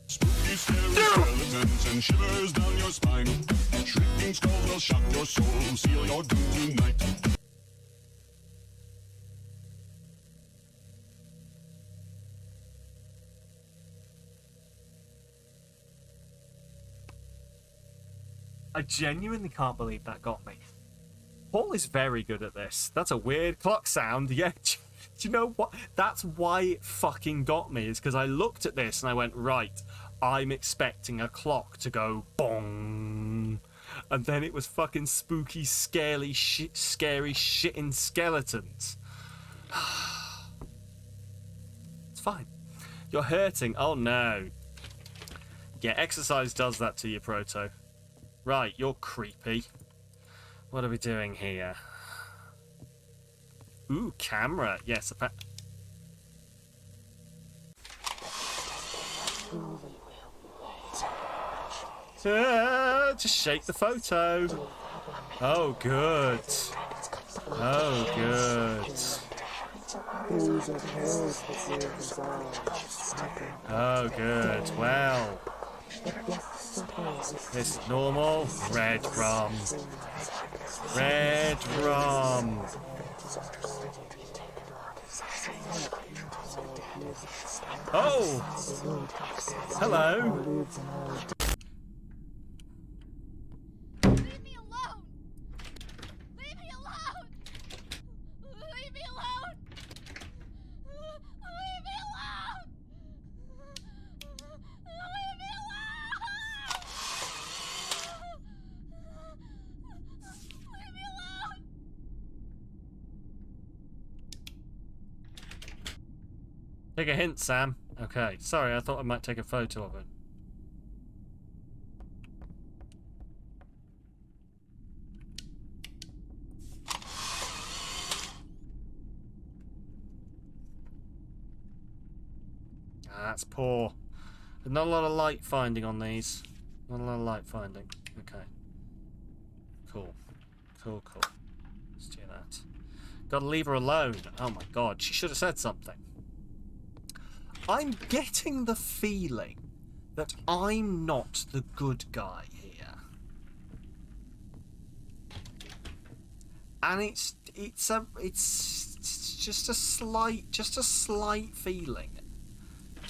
Spooky, scary skeletons and shivers down your spine. Shrieking skulls will shock your soul, seal your doom tonight. I genuinely can't believe that got me. Paul is very good at this. That's a weird clock sound. Yeah. Do you know what? That's why it fucking got me, is because I looked at this and I went, right, I'm expecting a clock to go bong. And then it was fucking spooky, scary shitting skeletons. It's fine. You're hurting. Oh no. Yeah, exercise does that to you, Proto. Right, you're creepy. What are we doing here? Ooh, camera. Yes, just shake the photo. Oh, good. Oh, good. Oh, good. Well, this is normal. Red rum. Red rum. Oh! Hello! Leave me alone! Leave me alone! Leave me alone! Leave me alone! Leave me alone! Leave me alone! Take a hint, Sam. Okay, sorry, I thought I might take a photo of it. That's poor. There's not a lot of light finding on these. Not a lot of light finding. Okay. Cool. Cool, cool. Let's do that. Gotta leave her alone. Oh my god, she should have said something. I'm getting the feeling that I'm not the good guy here. And it's just a slight feeling.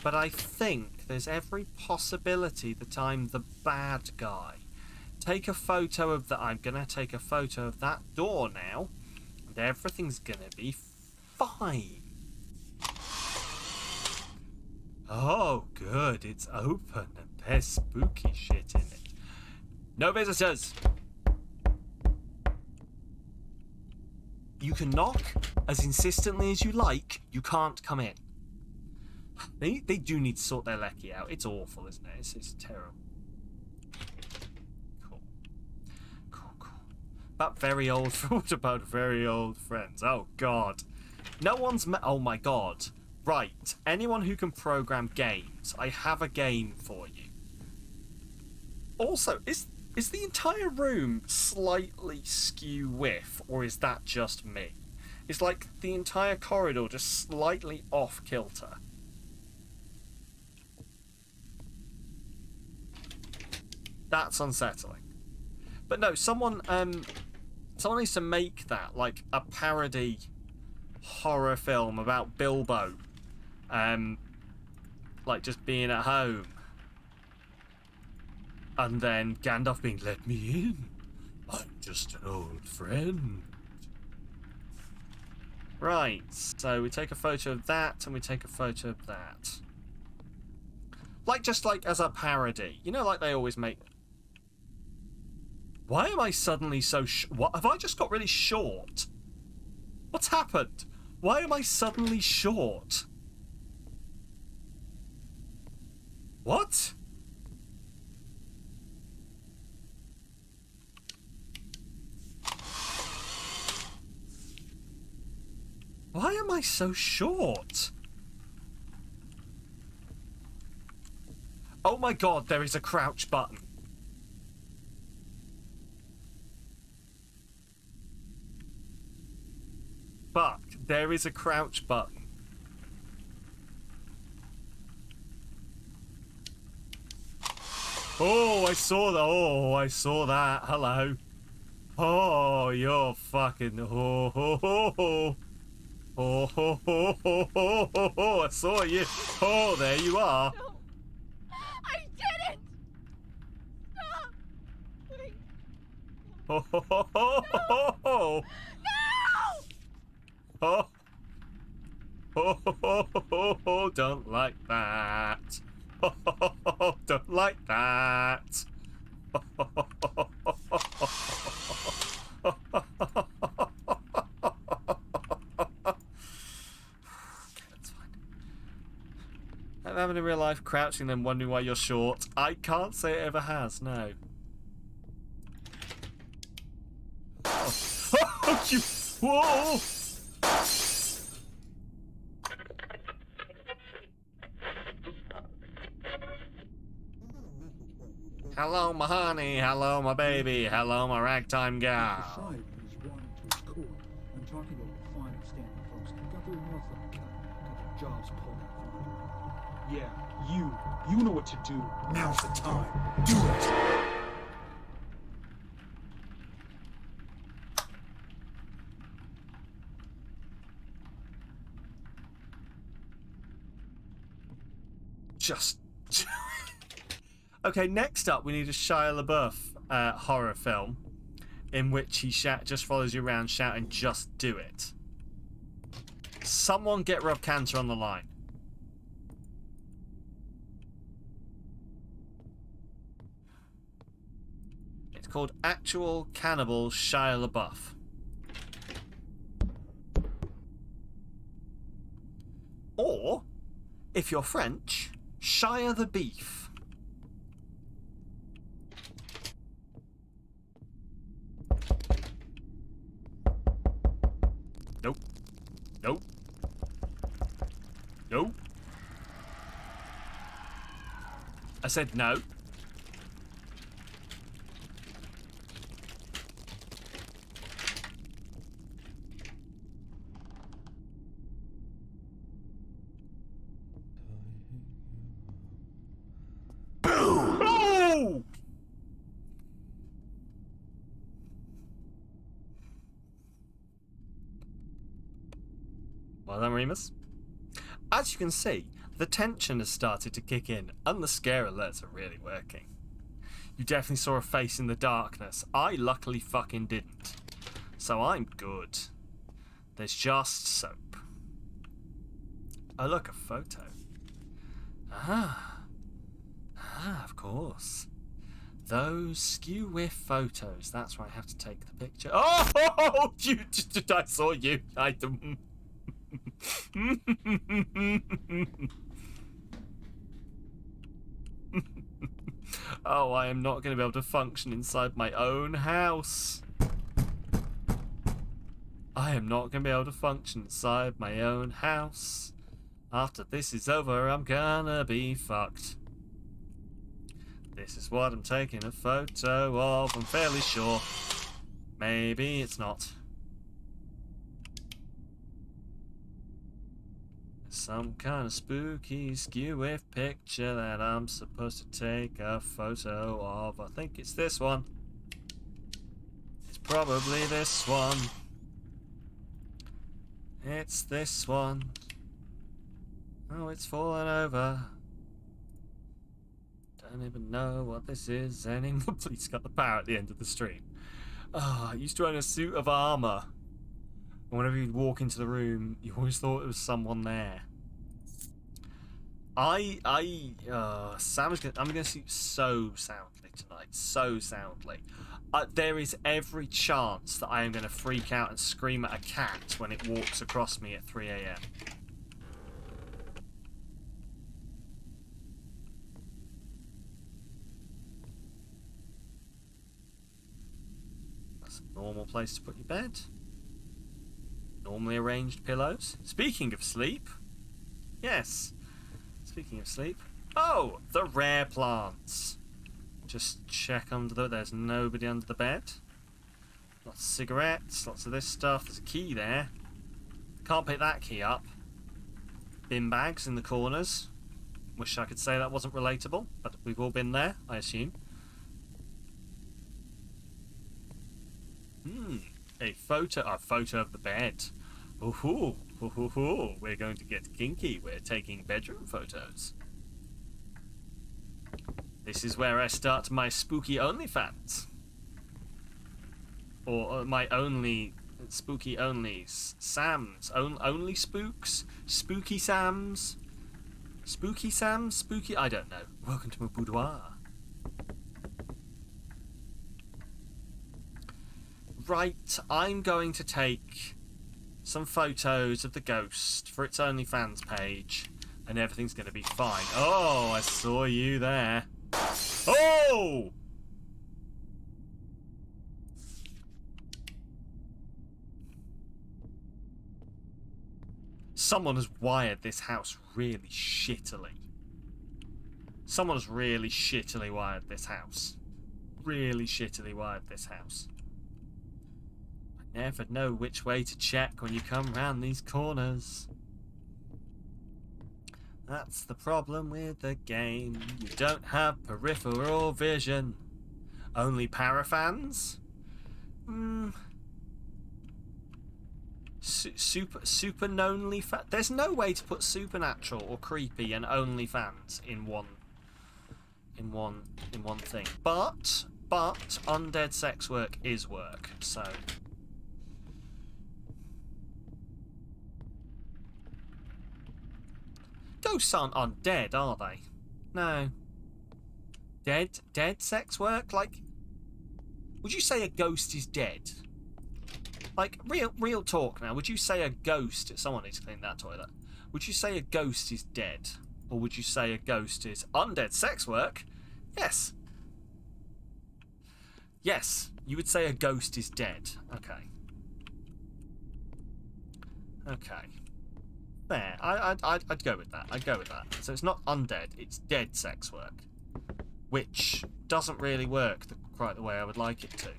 But I think there's every possibility that I'm the bad guy. Take a photo of that. I'm gonna take a photo of that door now, and everything's gonna be fine. Oh, good. It's open and there's spooky shit in it. No visitors. You can knock as insistently as you like. You can't come in. They do need to sort their lecky out. It's awful, isn't it? It's terrible. Cool. Cool, cool. About very old... What about very old friends? Oh, God. No one's... Oh, my God. Right. Anyone who can program games, I have a game for you. Also, is the entire room slightly skew with, or is that just me? It's like the entire corridor just slightly off kilter. That's unsettling. But no, someone needs to make that like a parody horror film about Bilbo, like just being at home, and then Gandalf being, "Let me in. I'm just an old friend." Right. So we take a photo of that, and we take a photo of that. Like just like as a parody, you know, like they always make. Why am I suddenly so what? Have I just got really short? What's happened? Why am I suddenly short? What? Why am I so short? Oh my god, there is a crouch button. Fuck, there is a crouch button. Oh, I saw that. Oh, I saw that. Hello. Oh, you're fucking. Oh, oh, oh, oh. Oh, oh, oh, oh, oh, oh, oh, I saw you. Oh, there you are. No, I didn't. Stop. Please. ho, ho, ho, ho, ho, ho. Oh, oh, oh, oh, oh, don't like that. Oh, oh, oh, don't like that. That's fine. I'm having in real life crouching then wondering why you're short. I can't say it ever has, no. Oh, oh you. Whoa! Hello, my honey. Hello, my baby. Hello, my ragtime gal. Side is wanting to his core. I'm talking about the fine upstanding folks. Got their mouth up, got their jobs pulled out from under. Yeah, you know what to do. Now's the time. Do it. Just. Okay, next up we need a Shia LaBeouf horror film in which he just follows you around shouting, "Just do it." Someone get Rob Cantor on the line. It's called Actual Cannibal Shia LaBeouf. Or, if you're French, Shia the Beef. Nope. Nope. Nope. I said no. Boom! Oh! Well done, Remus. As you can see, the tension has started to kick in, and the scare alerts are really working. You definitely saw a face in the darkness. I luckily fucking didn't. So I'm good. There's just soap. Oh look, a photo. Ah, of course. Those skew whiff photos. That's where I have to take the picture. Oh, I saw you. Oh, I am not going to be able to function inside my own house. I am not going to be able to function inside my own house. After this is over, I'm gonna be fucked. This is what I'm taking a photo of, I'm fairly sure. Maybe it's not. Some kind of spooky skew-whiff picture that I'm supposed to take a photo of. I think it's this one. It's probably this one. It's this one. Oh, it's fallen over. Don't even know what this is anymore. Please got the power at the end of the stream. Oh, he's wearing a suit of armor. And whenever you'd walk into the room, you always thought there was someone there. I'm gonna sleep so soundly tonight, so soundly. There is every chance that I am gonna freak out and scream at a cat when it walks across me at 3 AM. That's a normal place to put your bed. Normally arranged pillows. Speaking of sleep, yes. Speaking of sleep, oh, the rare plants. Just check under there's nobody under the bed. Lots of cigarettes, lots of this stuff. There's a key there. Can't pick that key up. Bin bags in the corners. Wish I could say that wasn't relatable, but we've all been there, I assume. A photo of the bed. Ooh, we're going to get kinky. We're taking bedroom photos. This is where I start my spooky OnlyFans. or my only spooky onlys. Sam's only spooks, spooky Sam's, spooky Sam's, spooky. I don't know. Welcome to my boudoir. Right, I'm going to take some photos of the ghost for its OnlyFans page, and everything's going to be fine. Oh, I saw you there. Oh! Someone has wired this house really shittily. Someone has really shittily wired this house. Really shittily wired this house. I never know which way to check when you come round these corners. That's the problem with the game. You don't have peripheral vision. Only parafans? Super nonly fa- There's no way to put supernatural or creepy and only fans in one thing. But undead sex work is work, so ghosts aren't undead, are they? No. Dead sex work? Like, would you say a ghost is dead? Like, real talk now. Would you say a ghost... Someone needs to clean that toilet. Would you say a ghost is dead? Or would you say a ghost is undead sex work? Yes. Yes, you would say a ghost is dead. Okay. Okay. Fair. I'd go with that. I'd go with that. So it's not undead, it's dead sex work. Which doesn't really work quite the way I would like it to.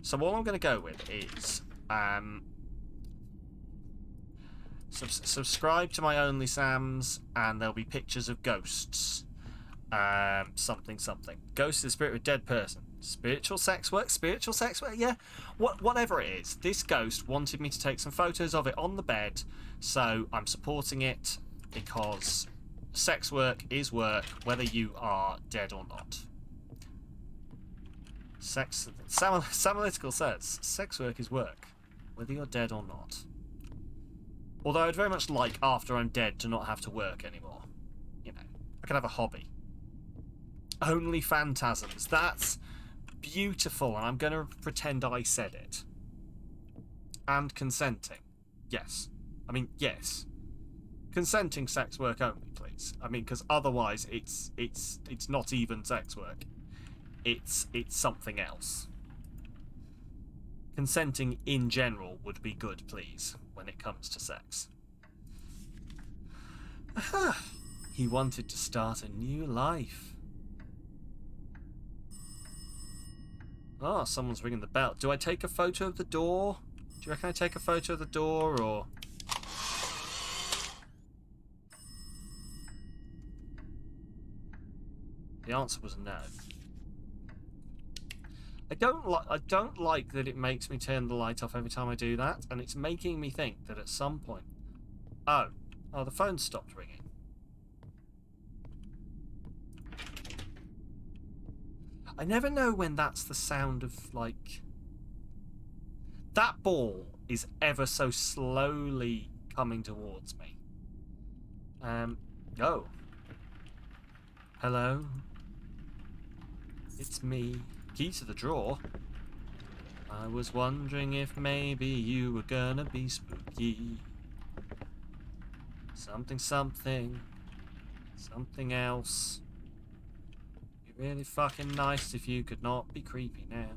So all I'm going to go with is subscribe to my Only Sams, and there'll be pictures of ghosts. Something. Ghost is the spirit of a dead person. Spiritual sex work, yeah. Whatever it is, this ghost wanted me to take some photos of it on the bed, so I'm supporting it because sex work is work, whether you are dead or not. Sam Analytical says, sex work is work, whether you're dead or not. Although I'd very much like, after I'm dead, to not have to work anymore. You know, I can have a hobby. Only phantasms. That's beautiful, and I'm going to pretend I said it. And consenting. Yes. I mean, yes. Consenting sex work only, please. I mean, because otherwise it's not even sex work. It's something else. Consenting in general would be good, please, when it comes to sex. Aha! He wanted to start a new life. Oh, someone's ringing the bell. Do I take a photo of the door? Do you reckon I take a photo of the door, or... The answer was no. I don't like that it makes me turn the light off every time I do that, and it's making me think that at some point... Oh, the phone stopped ringing. I never know when that's the sound of, like... That ball is ever so slowly coming towards me. Oh. Hello? It's me. Key to the drawer. I was wondering if maybe you were gonna be spooky. Something else. Be really fucking nice if you could not be creepy now.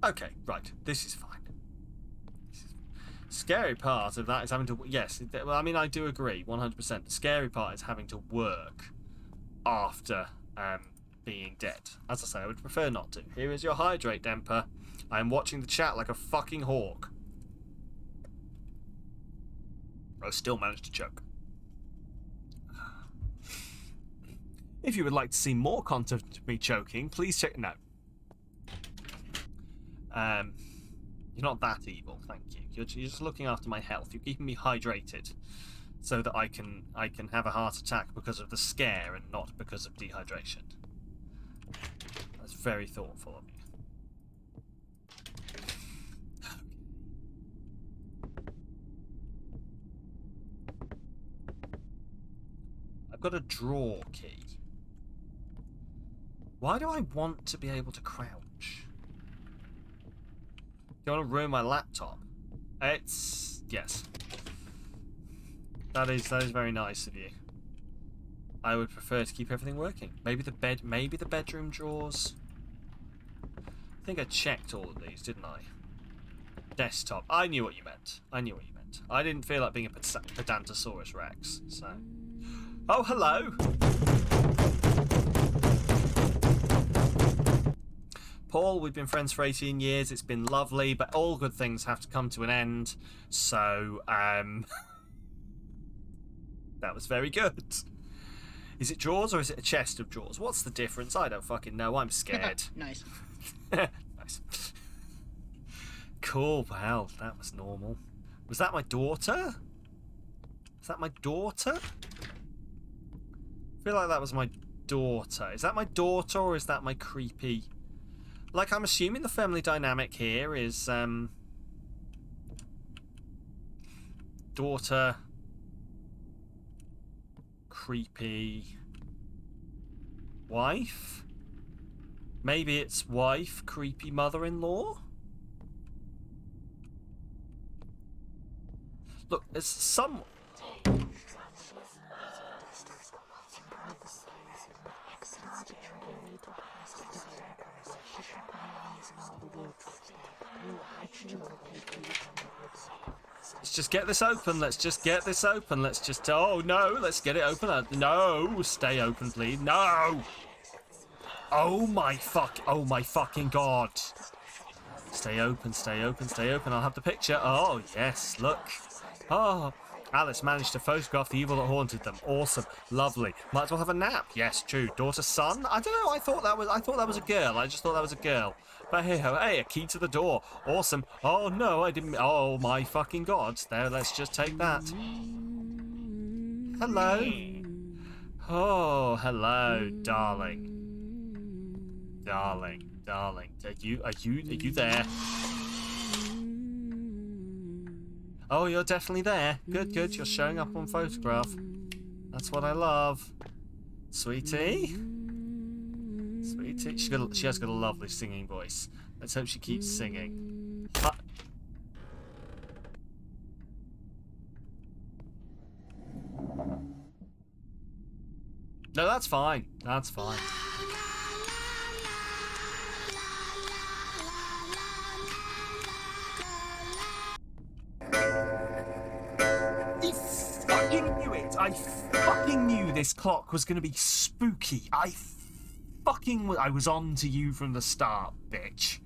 Okay, right. This is fine. Scary part of that is having to... Yes, well, I mean, I do agree, 100%. The scary part is having to work after being dead. As I say, I would prefer not to. Here is your hydrate, Demper. I am watching the chat like a fucking hawk. I still managed to choke. If you would like to see more content of me choking, please check... No. You're not that evil, thank you. You're just looking after my health. You're keeping me hydrated so that I can have a heart attack because of the scare and not because of dehydration. very thoughtful of you. I've got a drawer key. Why do I want to be able to crouch? Do you want to ruin my laptop? It's... yes. That is very nice of you. I would prefer to keep everything working. Maybe the bedroom drawers. I think I checked all of these, didn't I? Desktop. I knew what you meant. I didn't feel like being a pedantosaurus Rex, so... oh, hello! Paul, we've been friends for 18 years. It's been lovely, but all good things have to come to an end. So, that was very good. Is it drawers or is it a chest of drawers? What's the difference? I don't fucking know. I'm scared. Nice. Nice. Cool. Well, that was normal. Was that my daughter? Is that my daughter? I feel like that was my daughter. Is that my daughter or is that my creepy... like, I'm assuming the family dynamic here is, daughter, creepy, wife? Maybe it's wife, creepy mother-in-law? Look, there's some... let's just get this open. Let's just get this open. Let's just... oh, no. Let's get it open. No. Stay open, please. No. Oh, my fucking God. Stay open, stay open, stay open. I'll have the picture. Oh, yes. Look. Oh. Alice managed to photograph the evil that haunted them. Awesome. Lovely. Might as well have a nap. Yes, true. Daughter, son? I don't know. I thought that was a girl. I just thought that was a girl. But hey ho, hey, a key to the door. Awesome. Oh no, I didn't... oh my fucking God. There, let's just take that. Hello. Oh, hello, darling. Darling. Are you there? Oh, you're definitely there. Good. You're showing up on photograph. That's what I love. Sweetie? Sweetie? She has got a lovely singing voice. Let's hope she keeps singing. No, that's fine. That's fine. I fucking knew this clock was going to be spooky. I was on to you from the start, bitch.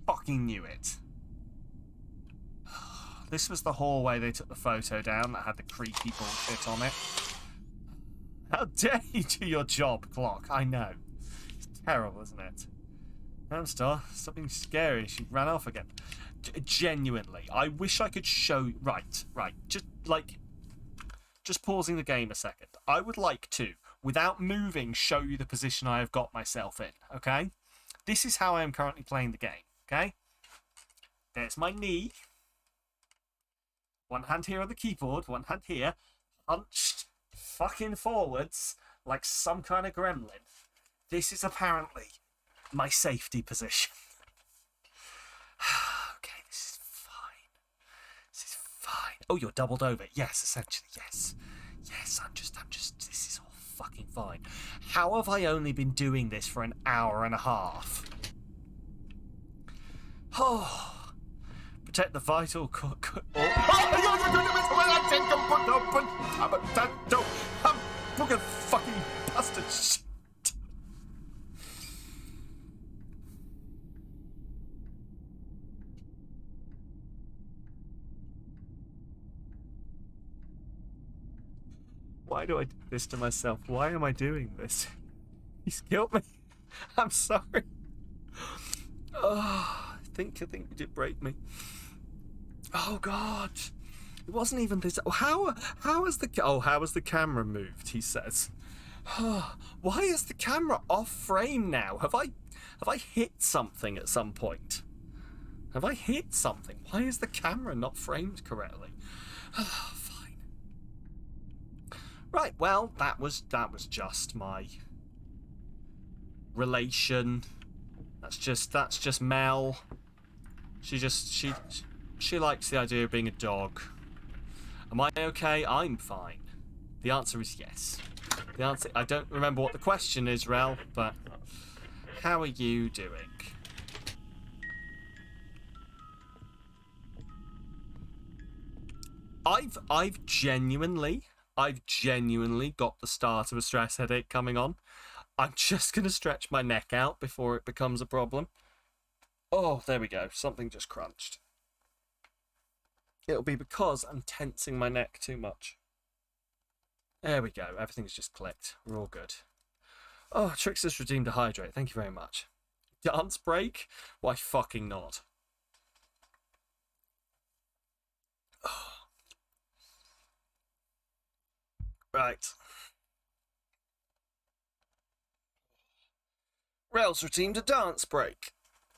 Fucking knew it. This was the hallway they took the photo down that had the creepy bullshit on it. How dare you do your job, clock? I know. It's terrible, isn't it? Hamster, stop being scary. She ran off again. Genuinely, I wish I could show... right. Just pausing the game a second. I would like to, without moving, show you the position I have got myself in, okay? This is how I am currently playing the game, okay? There's my knee. One hand here on the keyboard, one hand here. Hunched fucking forwards like some kind of gremlin. This is apparently my safety position. Oh, you're doubled over. Yes, essentially, yes. Yes, I'm just, this is all fucking fine. How have I only been doing this for an hour and a half? Oh. Protect the vital... fucking bastard shit. Why do I do this to myself? Why am I doing this? He's killed me. I'm sorry. Oh, I think you did break me. Oh God. It wasn't even this. How has the camera moved? He says. Why is the camera off frame now? Have I hit something at some point? Have I hit something? Why is the camera not framed correctly? Fine. Right, well, that was just my relation. That's just Mel. She likes the idea of being a dog. Am I okay? I'm fine. The answer is yes. The answer, I don't remember what the question is, Rel, but how are you doing? I've genuinely got the start of a stress headache coming on. I'm just gonna stretch my neck out before it becomes a problem. Oh, there we go. Something just crunched. It'll be because I'm tensing my neck too much. There we go. Everything's just clicked. We're all good. Oh, Trickster's redeemed a hydrate. Thank you very much. Dance break? Why fucking not? Oh. Right. Rel's redeemed a dance break.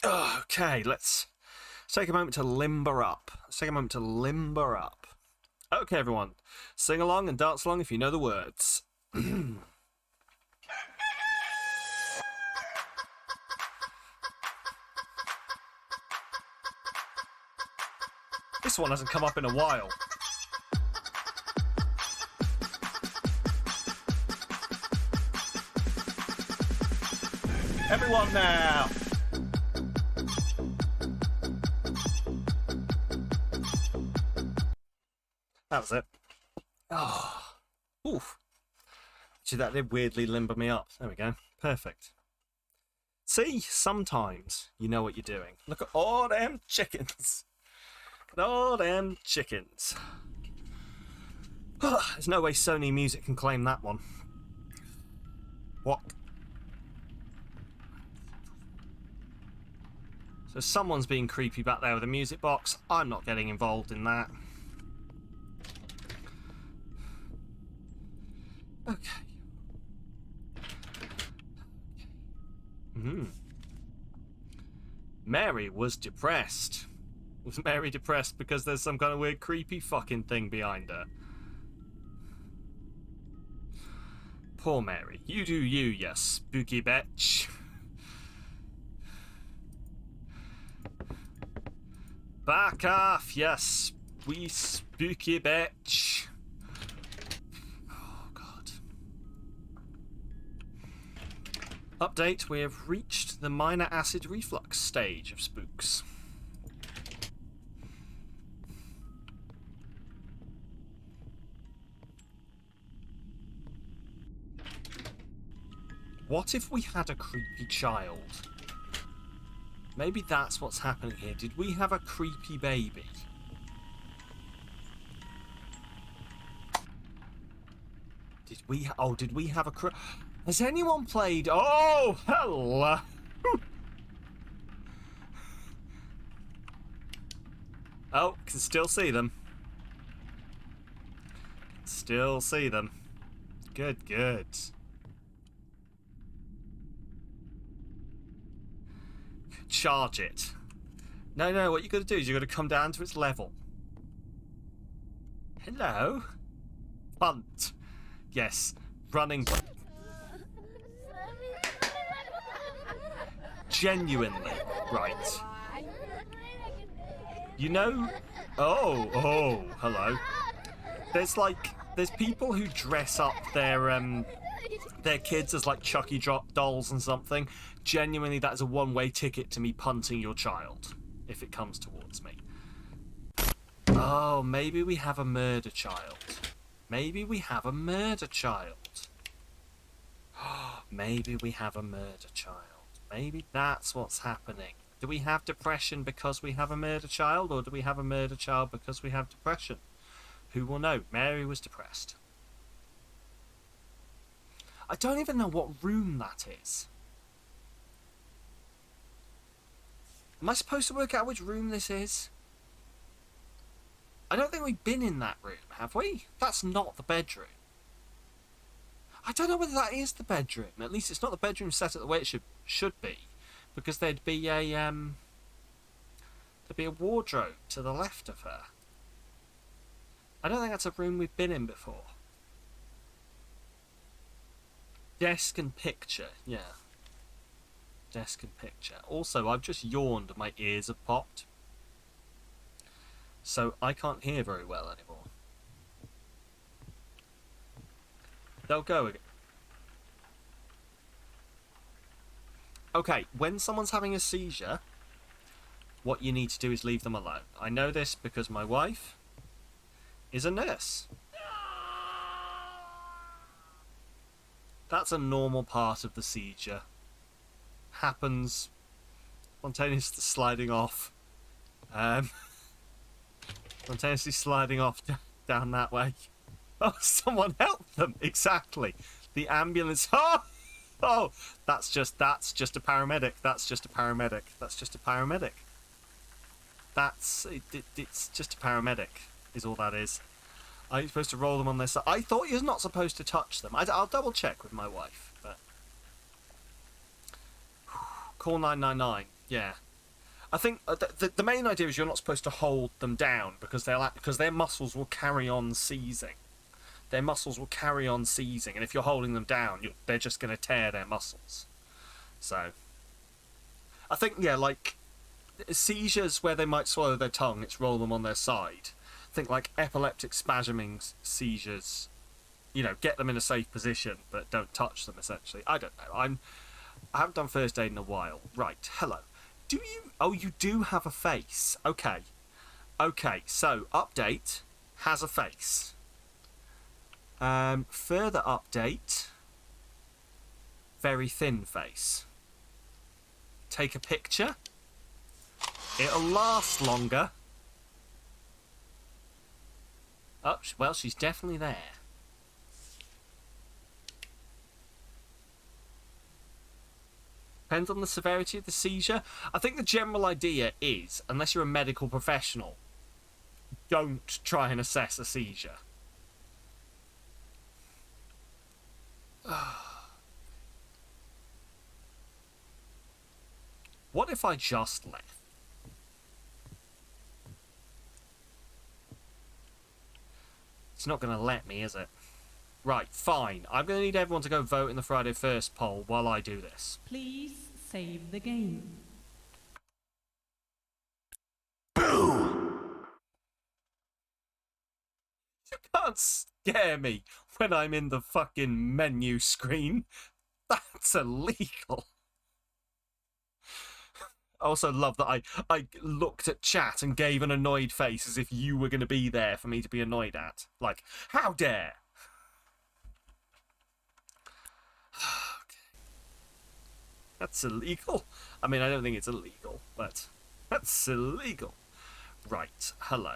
Oh, okay, let's take a moment to limber up. Okay, everyone. Sing along and dance along if you know the words. This one hasn't come up in a while. Everyone now! That was it. Oh. Oof. Actually, that did weirdly limber me up. There we go. Perfect. See? Sometimes you know what you're doing. Look at all them chickens. Look at all them chickens. There's no way Sony Music can claim that one. What? So someone's being creepy back there with a music box. I'm not getting involved in that. Okay. Mary was depressed. Was Mary depressed because there's some kind of weird creepy fucking thing behind her? Poor Mary. You do you, you spooky bitch. Back off, yes, wee spooky bitch. Oh, God. Update, we have reached the minor acid reflux stage of spooks. What if we had a creepy child? Maybe that's what's happening here. Did we have a creepy baby? Did we have a Has anyone played... Oh, hello! Oh, can still see them. Still see them. Good, good. Charge it. No, what you got to do is you got to come down to its level. Hello? Punt. Yes, running. Genuinely, right. You know... Oh, hello. There's people who dress up their kids as like Chucky dolls and something. Genuinely, that is a one-way ticket to me punting your child if it comes towards me. Oh, maybe we have a murder child. Maybe we have a murder child. Maybe we have a murder child. Maybe that's what's happening. Do we have depression because we have a murder child, or do we have a murder child because we have depression? Who will know? Mary was depressed. I don't even know what room that is. Am I supposed to work out which room this is? I don't think we've been in that room, have we? That's not the bedroom. I don't know whether that is the bedroom. At least it's not the bedroom set up the way it should be, because there'd be a wardrobe to the left of her. I don't think that's a room we've been in before. Desk and picture, yeah. Desk and picture. Also, I've just yawned and my ears have popped. So I can't hear very well anymore. They'll go again. Okay, when someone's having a seizure, what you need to do is leave them alone. I know this because my wife is a nurse. That's a normal part of the seizure. Happens. Spontaneously sliding off. Spontaneously sliding off down that way. Oh, someone help them! Exactly. The ambulance. Oh, oh, that's just a paramedic. That's just a paramedic. That's just a paramedic. It's just a paramedic. Is all that is. Are you supposed to roll them on their side? I thought you're not supposed to touch them. I'll double check with my wife. But call 999. Yeah. I think the main idea is you're not supposed to hold them down because their muscles will carry on seizing. Their muscles will carry on seizing, and if you're holding them down, they're just going to tear their muscles. So, I think, yeah, like, seizures where they might swallow their tongue, it's roll them on their side. I think, like, epileptic spasming seizures, you know, get them in a safe position, but don't touch them, essentially. I don't know. I haven't done first aid in a while. Right, hello. Do you... Oh, you do have a face. Okay. Okay, so, update has a face. Further update, very thin face. Take a picture. It'll last longer. Oh, well, she's definitely there. Depends on the severity of the seizure. I think the general idea is, unless you're a medical professional, don't try and assess a seizure. What if I just left? It's not going to let me, is it? Right, fine. I'm going to need everyone to go vote in the Friday First poll while I do this. Please save the game. You can't scare me when I'm in the fucking menu screen. That's illegal. I also love that I looked at chat and gave an annoyed face as if you were going to be there for me to be annoyed at. Like, how dare? Okay. That's illegal. I mean, I don't think it's illegal, but that's illegal. Right, hello.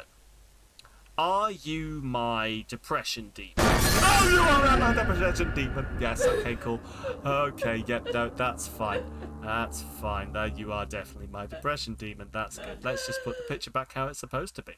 Are you my depression demon? Oh, you are my depression demon! Yes, okay, cool. Okay, yep, no, that's fine. That's fine. There, you are definitely my depression demon. That's good. Let's just put the picture back how it's supposed to be.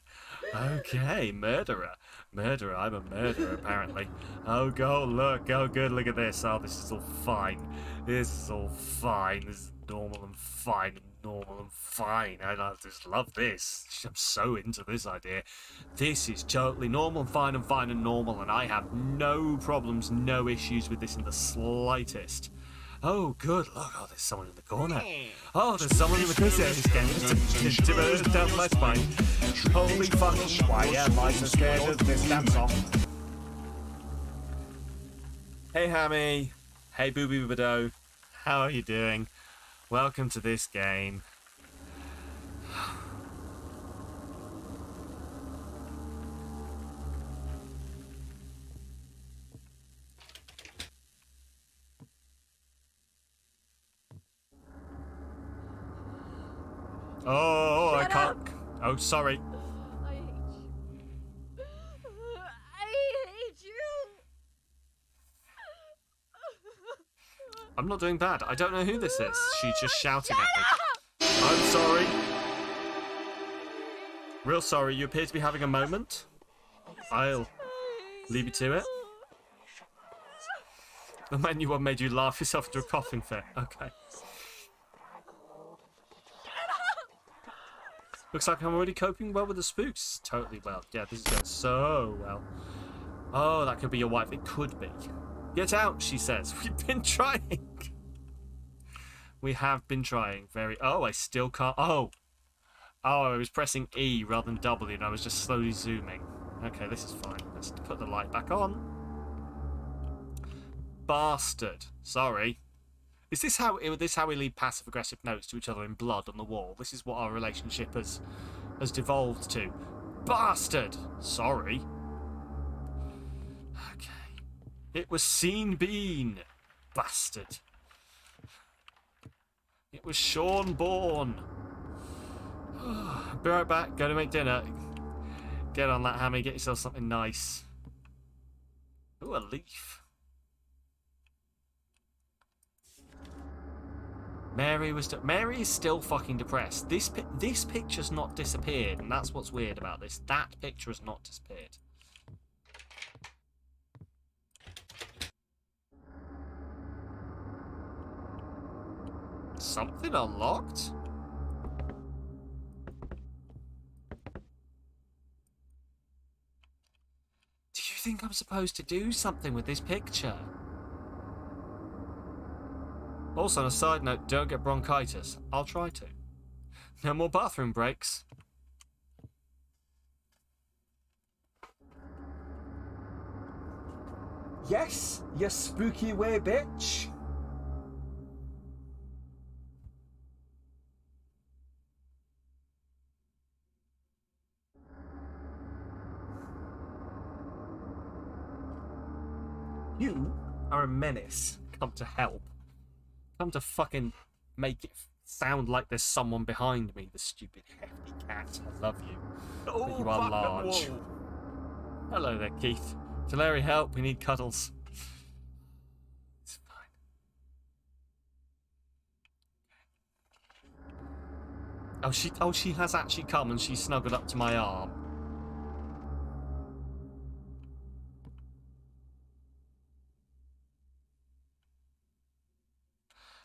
Okay, murderer. Murderer, I'm a murderer, apparently. Oh, go, look. Oh, good, look at this. Oh, this is all fine. This is all fine. This is normal and fine and normal and fine. I just love this. I'm so into this idea. This is totally normal and fine and normal, and I have no problems, no issues with this in the slightest. Oh, good. Look, oh, there's someone in the corner. Oh, there's someone in the corner. He's getting shivers down my spine. Holy fucking, why am I so scared of this damn song? Hey, Hammy. Hey, Booby Boobado. How are you doing? Welcome to this game. Oh, I can't. Oh, sorry. I hate you. I hate you. I'm not doing bad. I don't know who this is. She's just shouting at me. I'm sorry. Real sorry. You appear to be having a moment. I'll leave you to it. The menu one made you laugh yourself into a coughing fit. Okay. Looks like I'm already coping well with the spooks. Totally well. Yeah, this is going so well. Oh, that could be your wife. It could be. Get out, she says. We've been trying. We have been trying. Very... Oh, I still can't... Oh, I was pressing E rather than W, and I was just slowly zooming. Okay, this is fine. Let's put the light back on. Bastard. Sorry. Is this how we leave passive-aggressive notes to each other in blood on the wall? This is what our relationship has devolved to. Bastard. Sorry. Okay. It was Scene Bean. Bastard. It was Sean Bourne. Be right back. Go to make dinner. Get on that, Hammy. Get yourself something nice. Ooh, a leaf. Mary is still fucking depressed. This picture's not disappeared, and that's what's weird about this. That picture has not disappeared. Something unlocked? Do you think I'm supposed to do something with this picture? Also, on a side note, don't get bronchitis. I'll try to. No more bathroom breaks. Yes, you spooky way bitch. You are a menace. Come to help. Come to fucking make it sound like there's someone behind me, the stupid hefty cat. I love you. But you are large. Hello there, Keith. To Larry, help. We need cuddles. It's fine. Oh, she has actually come and she's snuggled up to my arm.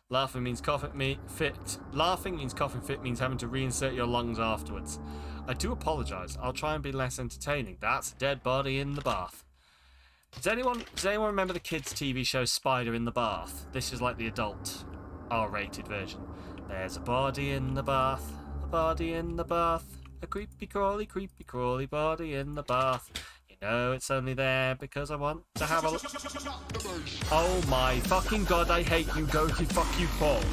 Laughing means coughing fit. Laughing means coughing fit means having to reinsert your lungs afterwards. I do apologise. I'll try and be less entertaining. That's a dead body in the bath. Does anyone remember the kids' TV show Spider in the Bath? This is like the adult R-rated version. There's a body in the bath. A body in the bath. A creepy crawly body in the bath. You know it's only there because I want to have a look. Oh my fucking god, I hate you. Go to fuck you, Paul.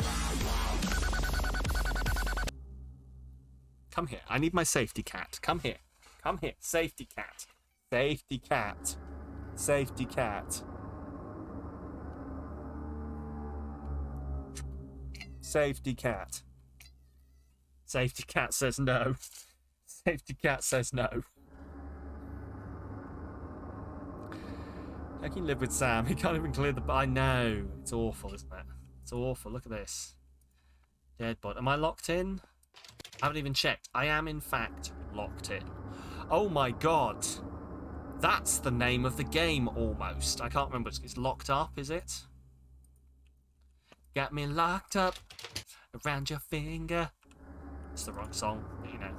Come here. I need my safety cat. Come here. Come here. Safety cat. Safety cat. Safety cat. Safety cat. Safety cat says no. Safety cat says no. I can live with Sam. He can't even clear the... I know. It's awful, isn't it? It's awful. Look at this. Dead body. Am I locked in? I haven't even checked. I am, in fact, locked in. Oh, my God. That's the name of the game, almost. I can't remember. It's locked up, is it? Got me locked up around your finger. It's the wrong song, but you know.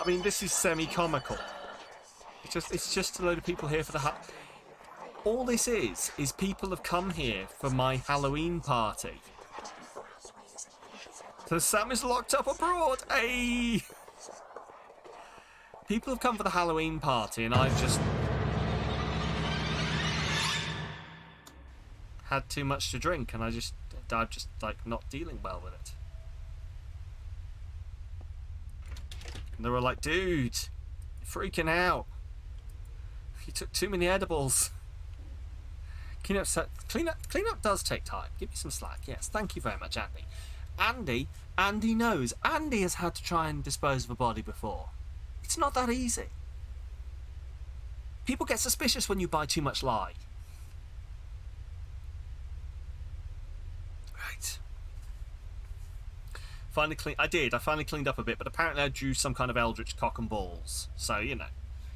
I mean, this is semi-comical. It's just a load of people here for the all this is people have come here for my Halloween party. So Sam is locked up abroad. Hey! People have come for the Halloween party, and I've just had too much to drink, and I'm just like not dealing well with it. And they were like, dude, you're freaking out. You took too many edibles. Cleanup does take time. Give me some slack. Yes, thank you very much, Andy. Andy knows. Andy has had to try and dispose of a body before. It's not that easy. People get suspicious when you buy too much lye. Right. Finally clean. I finally cleaned up a bit, but apparently I drew some kind of eldritch cock and balls. So, you know.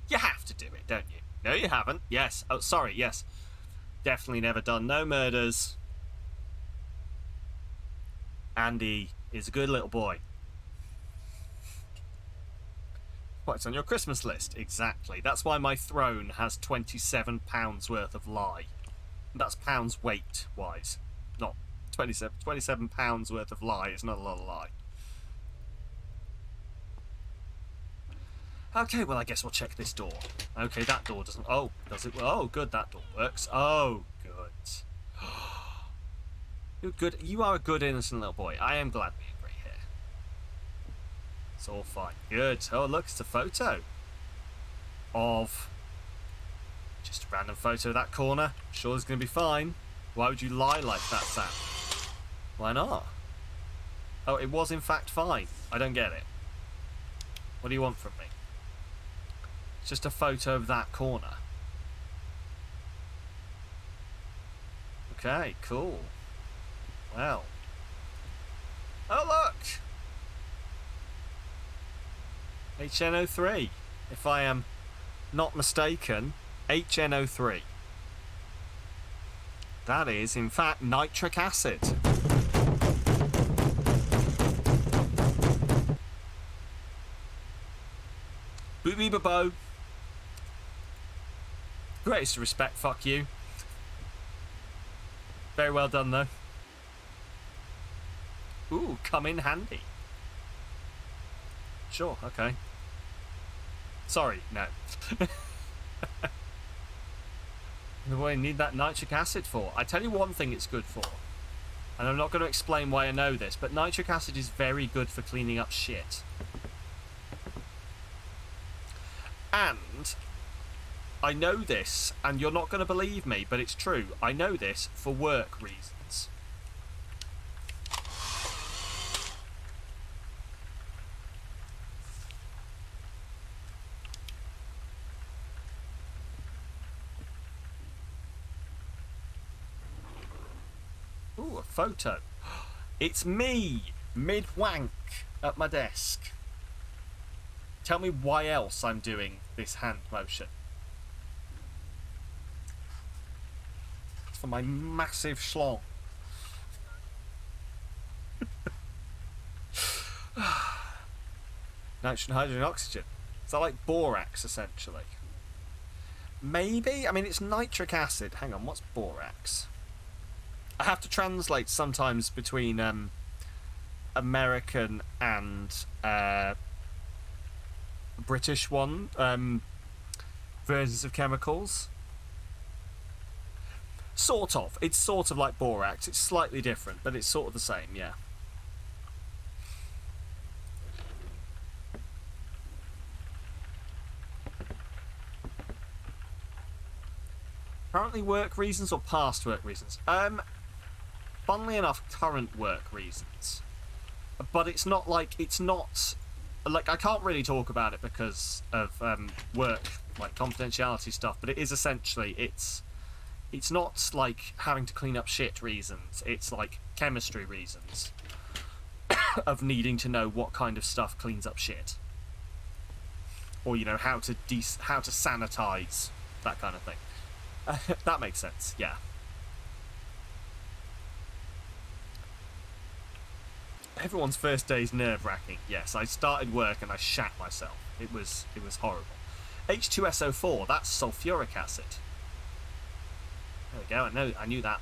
You have to do it, don't you? No, you haven't. Yes. Oh, sorry, yes. Definitely never done. No murders. Andy is a good little boy. What's on your Christmas list? Exactly. That's why my throne has £27 worth of lye. That's pounds weight wise. Not 27 pounds worth of lye. It's not a lot of lye. Okay, well, I guess we'll check this door. Okay, that door doesn't... Oh, does it? Oh, good, that door works. Oh, good. You're good. You are a good, innocent little boy. I am glad we agree here. It's all fine. Good. Oh, look, it's a photo of... Just a random photo of that corner. Sure it's going to be fine. Why would you lie like that, Sam? Why not? Oh, it was in fact fine. I don't get it. What do you want from me? It's just a photo of that corner. Okay, cool. Well. Oh, look! HNO3. If I am not mistaken, HNO3. That is, in fact, nitric acid. Boopy babo. Greatest respect, fuck you. Very well done, though. Ooh, come in handy. Sure, okay. Sorry, no. What do I need that nitric acid for? I tell you one thing it's good for. And I'm not going to explain why I know this, but nitric acid is very good for cleaning up shit. And I know this, and you're not going to believe me, but it's true. I know this for work reasons. Ooh, a photo. It's me, mid-wank, at my desk. Tell me why else I'm doing this hand motion. It's for my massive schlong. Nitrogen, hydrogen, oxygen. Is that like borax, essentially? Maybe? I mean, it's nitric acid. Hang on, what's borax? I have to translate sometimes between American and British versions of chemicals. Sort of. It's sort of like borax. It's slightly different, but it's sort of the same, yeah. Currently work reasons or past work reasons? Funnily enough, current work reasons. But it's not like I can't really talk about it because of work, like confidentiality stuff, but it is essentially, it's not like having to clean up shit reasons, it's like chemistry reasons of needing to know what kind of stuff cleans up shit. Or, you know, how to sanitize, that kind of thing. That makes sense, yeah. Everyone's first day is nerve-wracking. Yes, I started work and I shat myself. It was horrible. H2SO4, that's sulfuric acid. There we go, I knew that.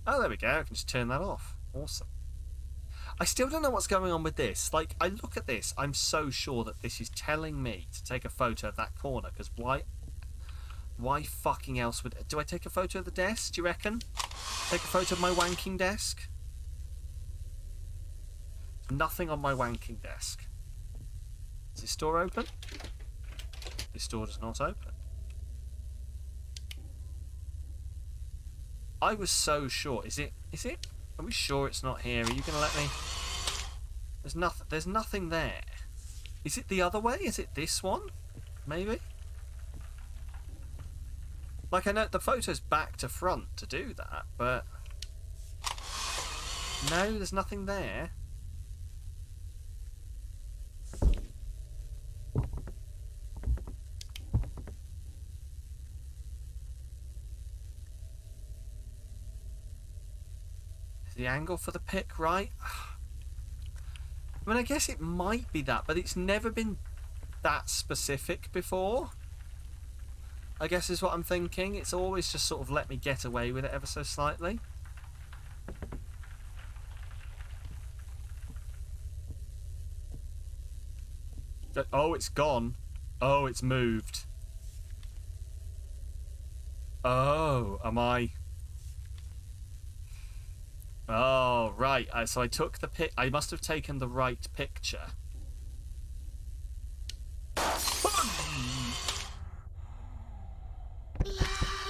Oh, there we go, I can just turn that off. Awesome. I still don't know what's going on with this. Like, I look at this, I'm so sure that this is telling me to take a photo of that corner, because why fucking else would... Do I take a photo of the desk, do you reckon? Take a photo of my wanking desk? Nothing on my wanking desk. Is this door open? This door does not open. I was so sure. Is it? Are we sure it's not here? Are you going to let me... There's nothing there. Is it the other way? Is it this one? Maybe? Like, I know the photo's back to front to do that, but... No, there's nothing there. Is the angle for the pick right? I mean, I guess it might be that, but it's never been that specific before. I guess is what I'm thinking. It's always just sort of let me get away with it ever so slightly. Oh, it's gone. Oh, it's moved. Oh, am I... Oh, right. So I took the pic... I must have taken the right picture.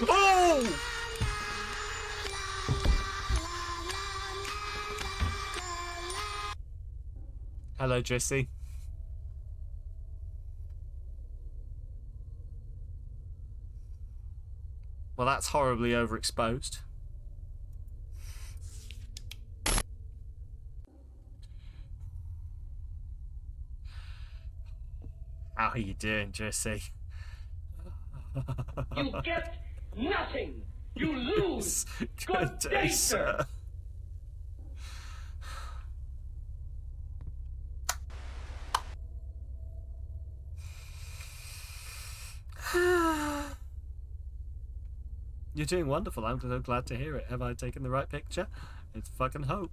Oh! Hello, Jesse. Well, that's horribly overexposed. How are you doing, Jesse? You get nothing. You lose. Good day, sir. You're doing wonderful. I'm so glad to hear it. Have I taken the right picture? It's fucking hope.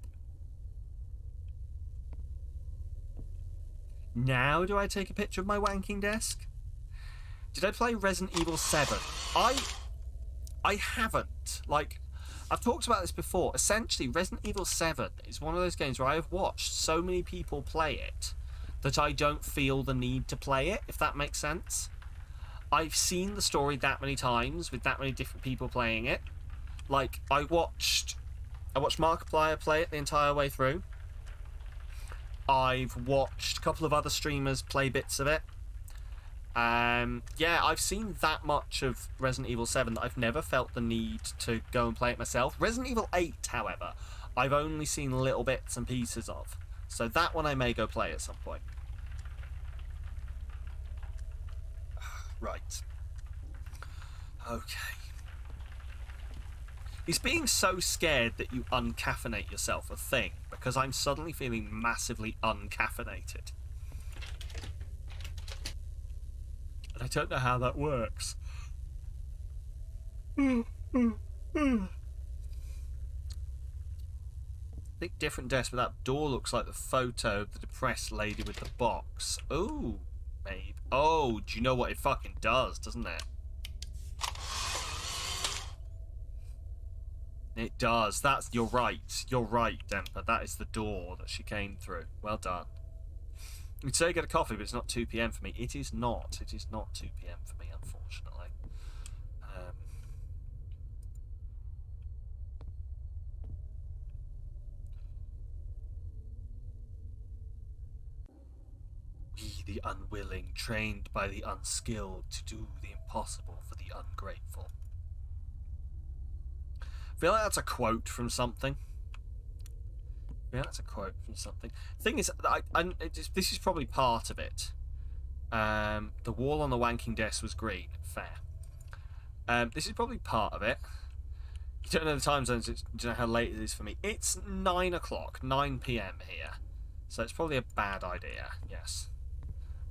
Now do I take a picture of my wanking desk? Did I play Resident Evil 7? I haven't. Like, I've talked about this before. Essentially, Resident Evil 7 is one of those games where I have watched so many people play it that I don't feel the need to play it, if that makes sense. I've seen the story that many times with that many different people playing it. Like, I watched Markiplier play it the entire way through. I've watched a couple of other streamers play bits of it. Yeah, I've seen that much of Resident Evil 7 that I've never felt the need to go and play it myself. Resident Evil 8, however, I've only seen little bits and pieces of. So that one I may go play at some point. Right. Okay. Is being so scared that you uncaffeinate yourself a thing? Because I'm suddenly feeling massively uncaffeinated. And I don't know how that works. I think different desk, but that door looks like the photo of the depressed lady with the box. Ooh, maybe. Oh, do you know what it fucking does, doesn't it? It does. You're right. You're right, Demper. That is the door that she came through. Well done. You'd say get a coffee, but it's not 2 p.m. for me. It is not. It is not 2 p.m. for me, unfortunately. We, the unwilling, trained by the unskilled to do the impossible for the ungrateful. I feel like that's a quote from something. Yeah, that's a quote from something. Thing is, this is probably part of it. The wall on the wanking desk was green. Fair. This is probably part of it. You don't know the time zones. Do you know how late it is for me? It's 9 o'clock, 9 p.m. here. So it's probably a bad idea, yes.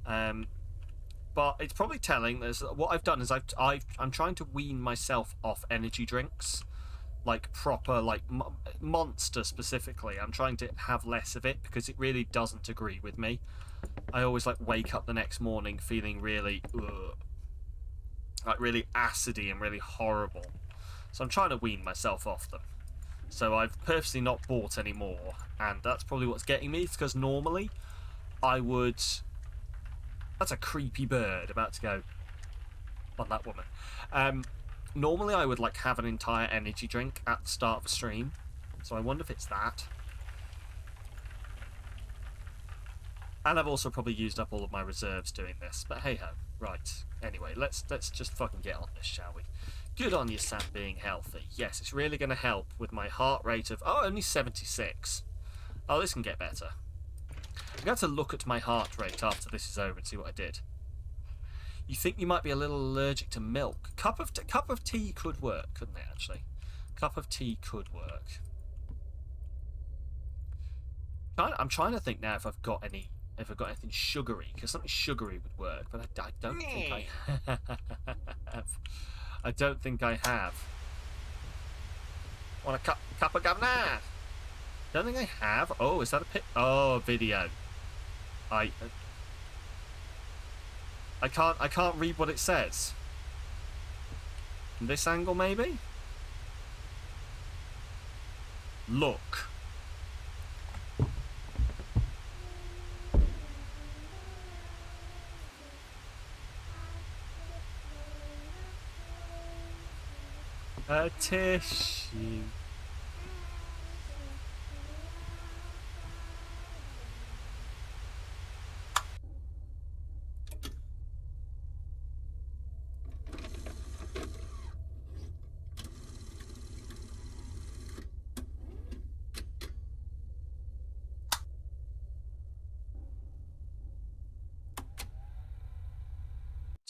But it's probably telling. What I've done is I'm trying to wean myself off energy drinks. Like proper, like Monster specifically. I'm trying to have less of it because it really doesn't agree with me. I always like wake up the next morning feeling really, like really acidy and really horrible. So I'm trying to wean myself off them. So I've purposely not bought any more, and that's probably what's getting me. It's because normally I would. That's a creepy bird about to go on that woman. Normally I would like have an entire energy drink at the start of a stream, so I wonder if it's that. And I've also probably used up all of my reserves doing this. But hey ho. Right. Anyway, let's just fucking get on this, shall we? Good on you, Sam, being healthy. Yes, it's really going to help with my heart rate of... Oh, only 76. Oh, this can get better. I'm going to look at my heart rate after this is over and see what I did. You think you might be a little allergic to milk. Cup of tea could work, couldn't it, actually? Cup of tea could work. I'm trying to think now if I've got anything sugary, because something sugary would work, but I don't think I have. I don't think I have. Want a cup of governor? Don't think I have. Oh, is that a pit? Oh, video. I can't read what it says. From this angle, maybe? Look. A tissue.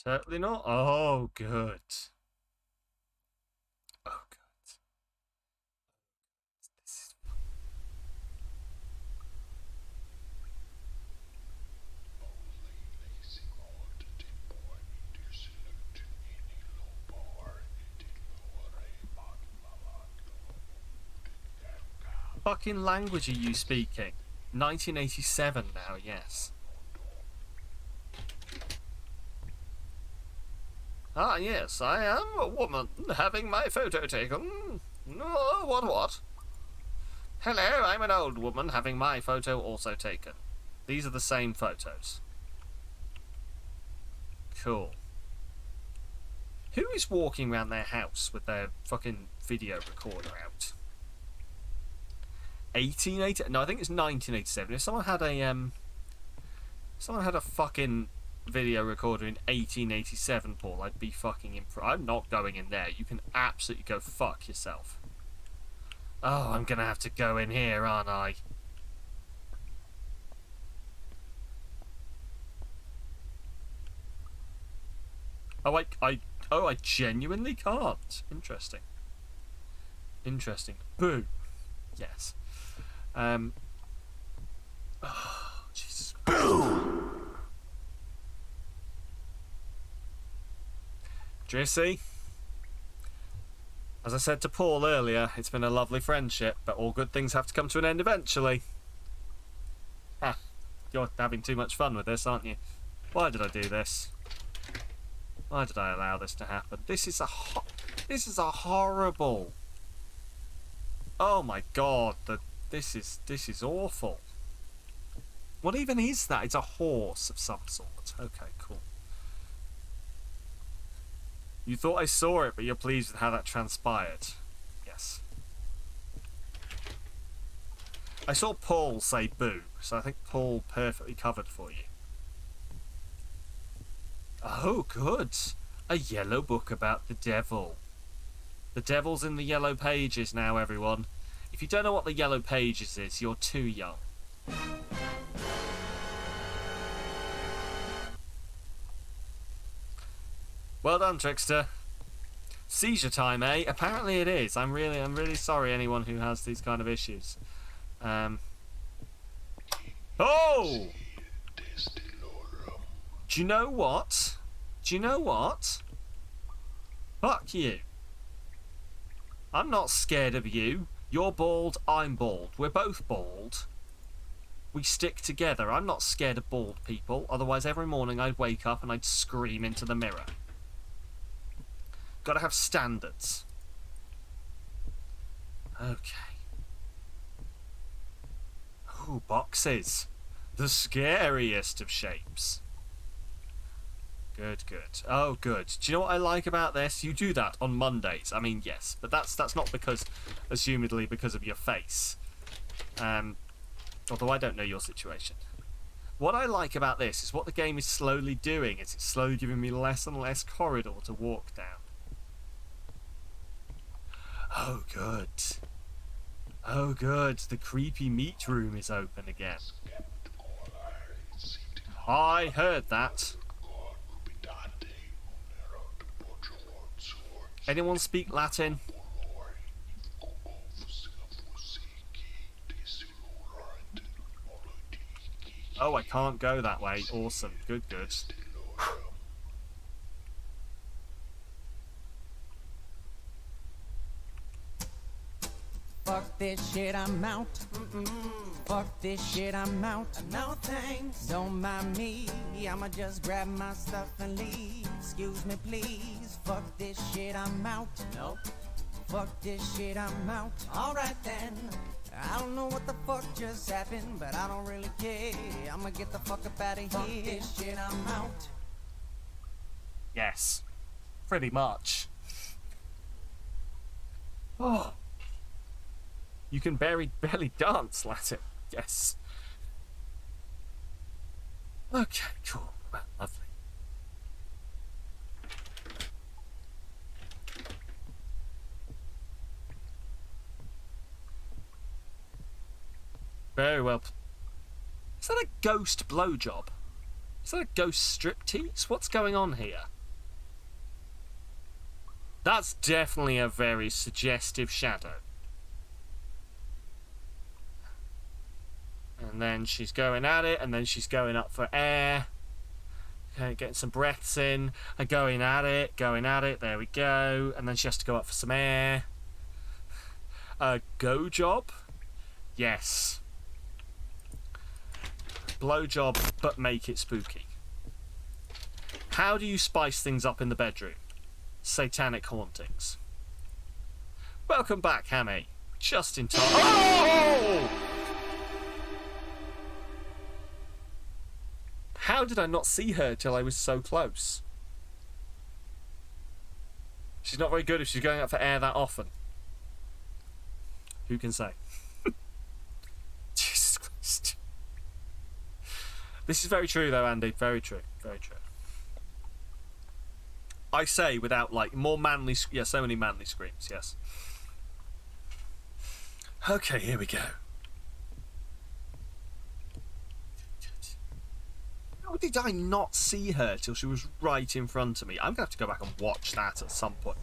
Totally not. Oh, good. Oh, good. This is... Fucking language are you speaking? 1987 now, yes. Ah, yes, I am a woman having my photo taken. No, what? Hello, I'm an old woman having my photo also taken. These are the same photos. Cool. Who is walking around their house with their fucking video recorder out? 1880? No, I think it's 1987. If someone had a fucking video recorder in 1887, Paul, I'd be fucking impressed. I'm not going in there. You can absolutely go fuck yourself. Oh, I'm gonna have to go in here, aren't I? Oh, I genuinely can't. Interesting. Boo. Yes. Oh, Jesus. Boo! Drissy, as I said to Paul earlier, it's been a lovely friendship, but all good things have to come to an end eventually. Ah, you're having too much fun with this, aren't you? Why did I do this? Why did I allow this to happen? This is a horrible. Oh my god, this is awful. What even is that? It's a horse of some sort. Okay, cool. You thought I saw it, but you're pleased with how that transpired. Yes. I saw Paul say boo, so I think Paul perfectly covered for you. Oh, good. A yellow book about the devil. The devil's in the yellow pages now, everyone. If you don't know what the yellow pages is, you're too young. Well done, Trickster. Seizure time, eh? Apparently it is. I'm really sorry, anyone who has these kind of issues. Oh! Do you know what? Fuck you. I'm not scared of you. You're bald, I'm bald. We're both bald. We stick together. I'm not scared of bald people. Otherwise, every morning I'd wake up and I'd scream into the mirror. Gotta have standards. Okay. Ooh, boxes. The scariest of shapes. Good. Oh, good. Do you know what I like about this? You do that on Mondays. I mean, yes, but that's not because, assumedly, because of your face. Although I don't know your situation. What I like about this is what the game is slowly doing is it's slowly giving me less and less corridor to walk down. Oh, good. Oh, good. The creepy meat room is open again. I heard that. Anyone speak Latin? Oh, I can't go that way. Awesome. Good, good. Fuck this shit, I'm out. Fuck this shit, I'm out. No thanks. Don't mind me. I'ma just grab my stuff and leave. Excuse me, please. Fuck this shit, I'm out. Nope. Fuck this shit, I'm out. Alright then. I don't know what the fuck just happened, but I don't really care. I'ma get the fuck up out of here. Fuck this shit, I'm out. Yes. Pretty much. Oh. You can barely dance, Latin. Yes. Okay, cool. Well, lovely. Very well. Is that a ghost blowjob? Is that a ghost striptease? What's going on here? That's definitely a very suggestive shadow. And then she's going at it, and then she's going up for air. Okay, getting some breaths in, and going at it, there we go. And then she has to go up for some air. Go job? Yes. Blowjob, but make it spooky. How do you spice things up in the bedroom? Satanic hauntings. Welcome back, Hammy. Just in time. Oh! How did I not see her till I was so close? She's not very good if she's going up for air that often. Who can say? Jesus Christ. This is very true though, Andy. Very true. Very true. I say without like more manly... Yeah, so many manly screams, yes. Okay, here we go. How did I not see her till she was right in front of me? I'm going to have to go back and watch that at some point.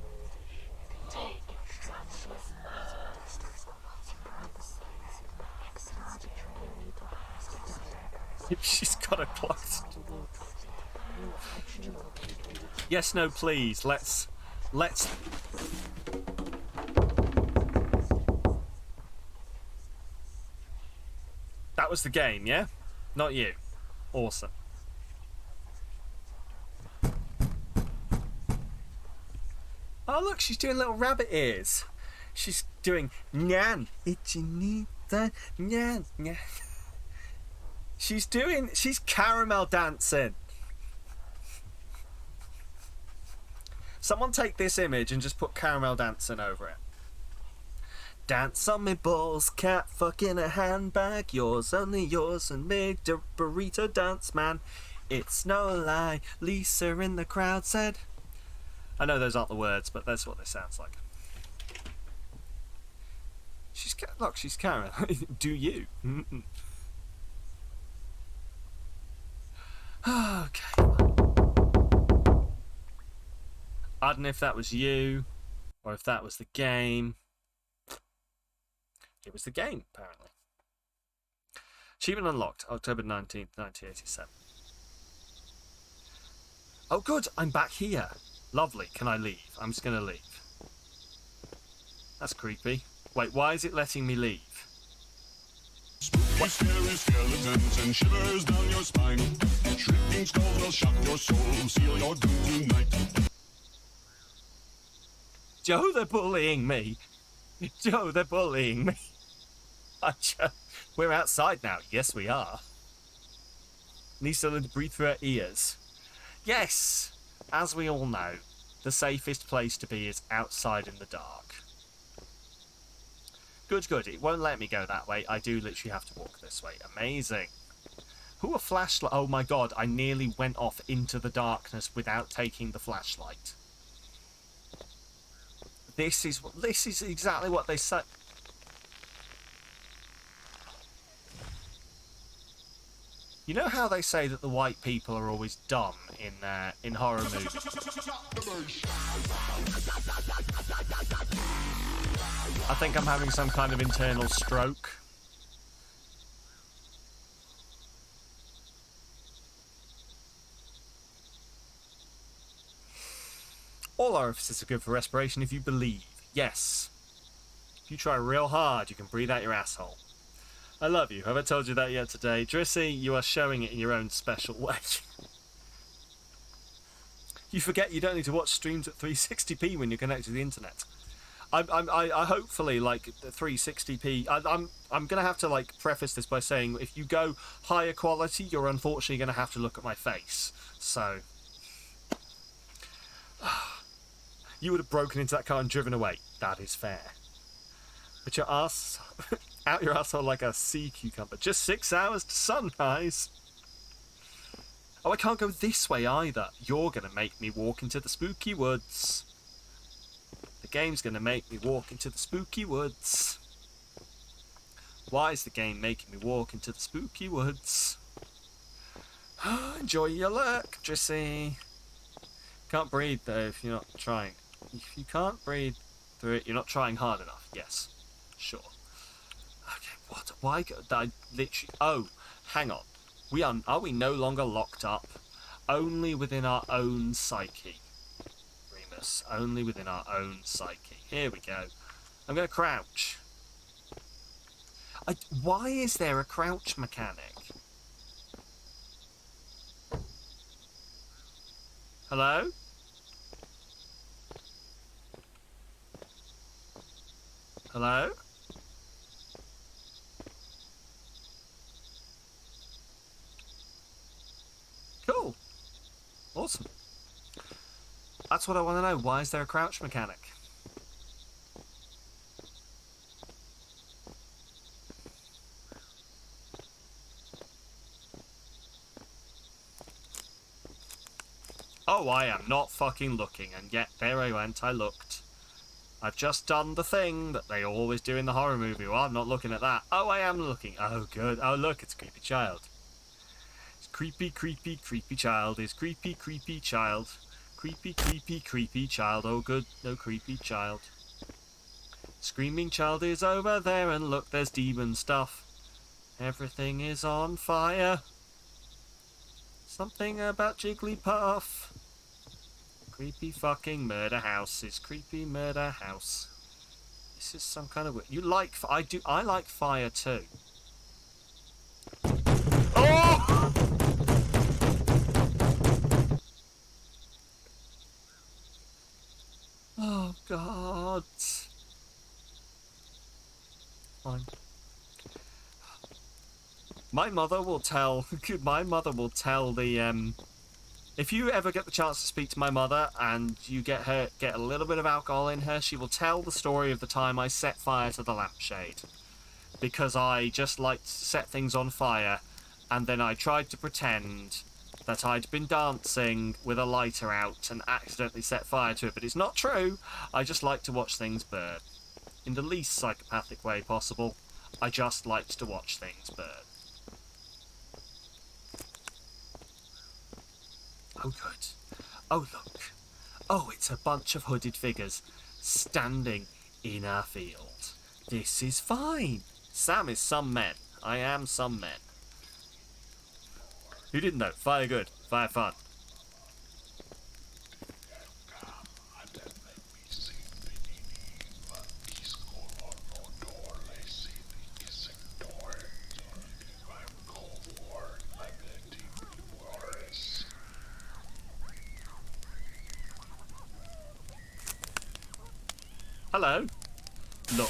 She's got a close. Yes, no, please. Let's... That was the game, yeah? Not you. Awesome. Oh, look, she's doing little rabbit ears. She's doing nyan. Itchy need that nyan, nyan. She's caramel dancing. Someone take this image and just put caramel dancing over it. Dance on me balls, cat fuck in a handbag. Yours, only yours, and make the burrito dance, man. It's no lie, Lisa in the crowd said. I know those aren't the words, but that's what this sounds like. Look, she's caramel. Do you? Okay. I don't know if that was you, or if that was the game. It was the game, apparently. Achievement unlocked, October 19th, 1987. Oh good, I'm back here. Lovely, can I leave? I'm just going to leave. That's creepy. Wait, why is it letting me leave? Spooky, scary skeletons and shivers down your spine. Shrieking skulls will shock your soul, seal your doom tonight. Joe, they're bullying me. Joe, they're bullying me. We're outside now. Yes, we are. Needs to breathe through her ears. Yes, as we all know, the safest place to be is outside in the dark. Good, good. It won't let me go that way. I do literally have to walk this way. Amazing. Who a flashlight? Oh my god, I nearly went off into the darkness without taking the flashlight. This is exactly what they say. You know how they say that the white people are always dumb in horror movies? I think I'm having some kind of internal stroke. All orifices are good for respiration if you believe. Yes. If you try real hard, you can breathe out your asshole. I love you. Have I told you that yet today? Drissy, you are showing it in your own special way. You forget you don't need to watch streams at 360p when you're connected to the internet. I hopefully like the 360p. I'm gonna have to like preface this by saying if you go higher quality, you're unfortunately gonna have to look at my face. So you would have broken into that car and driven away. That is fair. But your ass out your asshole like a sea cucumber. Just 6 hours to sunrise. Oh, I can't go this way either. You're gonna make me walk into the spooky woods. The game's gonna make me walk into the spooky woods. Why is the game making me walk into the spooky woods? Enjoy your lurk, Drissy. Can't breathe though if you're not trying. If you can't breathe through it, you're not trying hard enough. Yes, sure. Okay, what? Why? I literally. Oh, hang on. Are we no longer locked up? Only within our own psyche. Remus, only within our own psyche. Here we go. I'm going to crouch. Why is there a crouch mechanic? Hello? Hello? Cool. Awesome. That's what I want to know. Why is there a crouch mechanic? Oh, I am not fucking looking, and yet there I went, I looked. I've just done the thing that they always do in the horror movie. Well, I'm not looking at that. Oh, I am looking. Oh, good. Oh, look, it's a creepy child. It's creepy, creepy, creepy child. Is creepy, creepy child. Creepy, creepy, creepy child. Oh, good. No creepy child. Screaming child is over there, and look, there's demon stuff. Everything is on fire. Something about Jigglypuff. Creepy fucking murder house is creepy murder house. This is some kind of... You like... I like fire too. Oh! Oh, God. Fine. My mother will tell... My mother will tell the... If you ever get the chance to speak to my mother and you get a little bit of alcohol in her, she will tell the story of the time I set fire to the lampshade. Because I just liked to set things on fire, and then I tried to pretend that I'd been dancing with a lighter out and accidentally set fire to it. But it's not true. I just like to watch things burn. In the least psychopathic way possible, I just liked to watch things burn. Oh, good. Oh, look. Oh, it's a bunch of hooded figures standing in a field. This is fine. Sam is some men. I am some men. Who didn't know? Fire good. Fire fun. Hello. Look.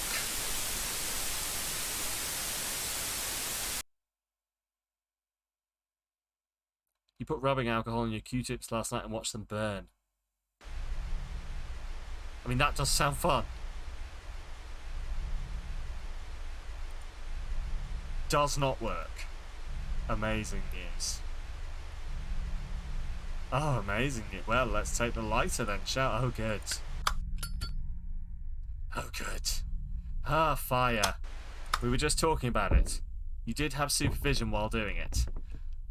You put rubbing alcohol in your Q-tips last night and watched them burn. I mean, that does sound fun. Does not work. Amazing news. Oh, amazing news. Well, let's take the lighter then, shall we? Oh, good. Oh, good. Ah, fire. We were just talking about it. You did have supervision while doing it.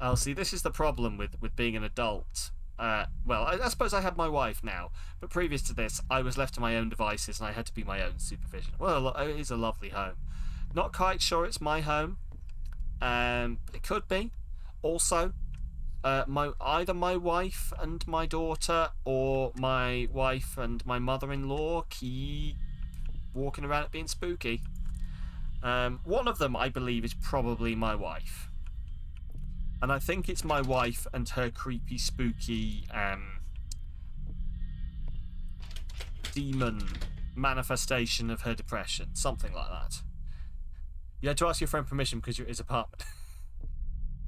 Oh, see, this is the problem with being an adult. Well, I suppose I have my wife now, but previous to this, I was left to my own devices and I had to be my own supervision. Well, it is a lovely home. Not quite sure it's my home. It could be. Also, either my wife and my daughter or my wife and my mother-in-law keep walking around it being spooky. One of them, I believe, is probably my wife. And I think it's my wife and her creepy, spooky, demon manifestation of her depression. Something like that. You had to ask your friend permission because you're at his apartment.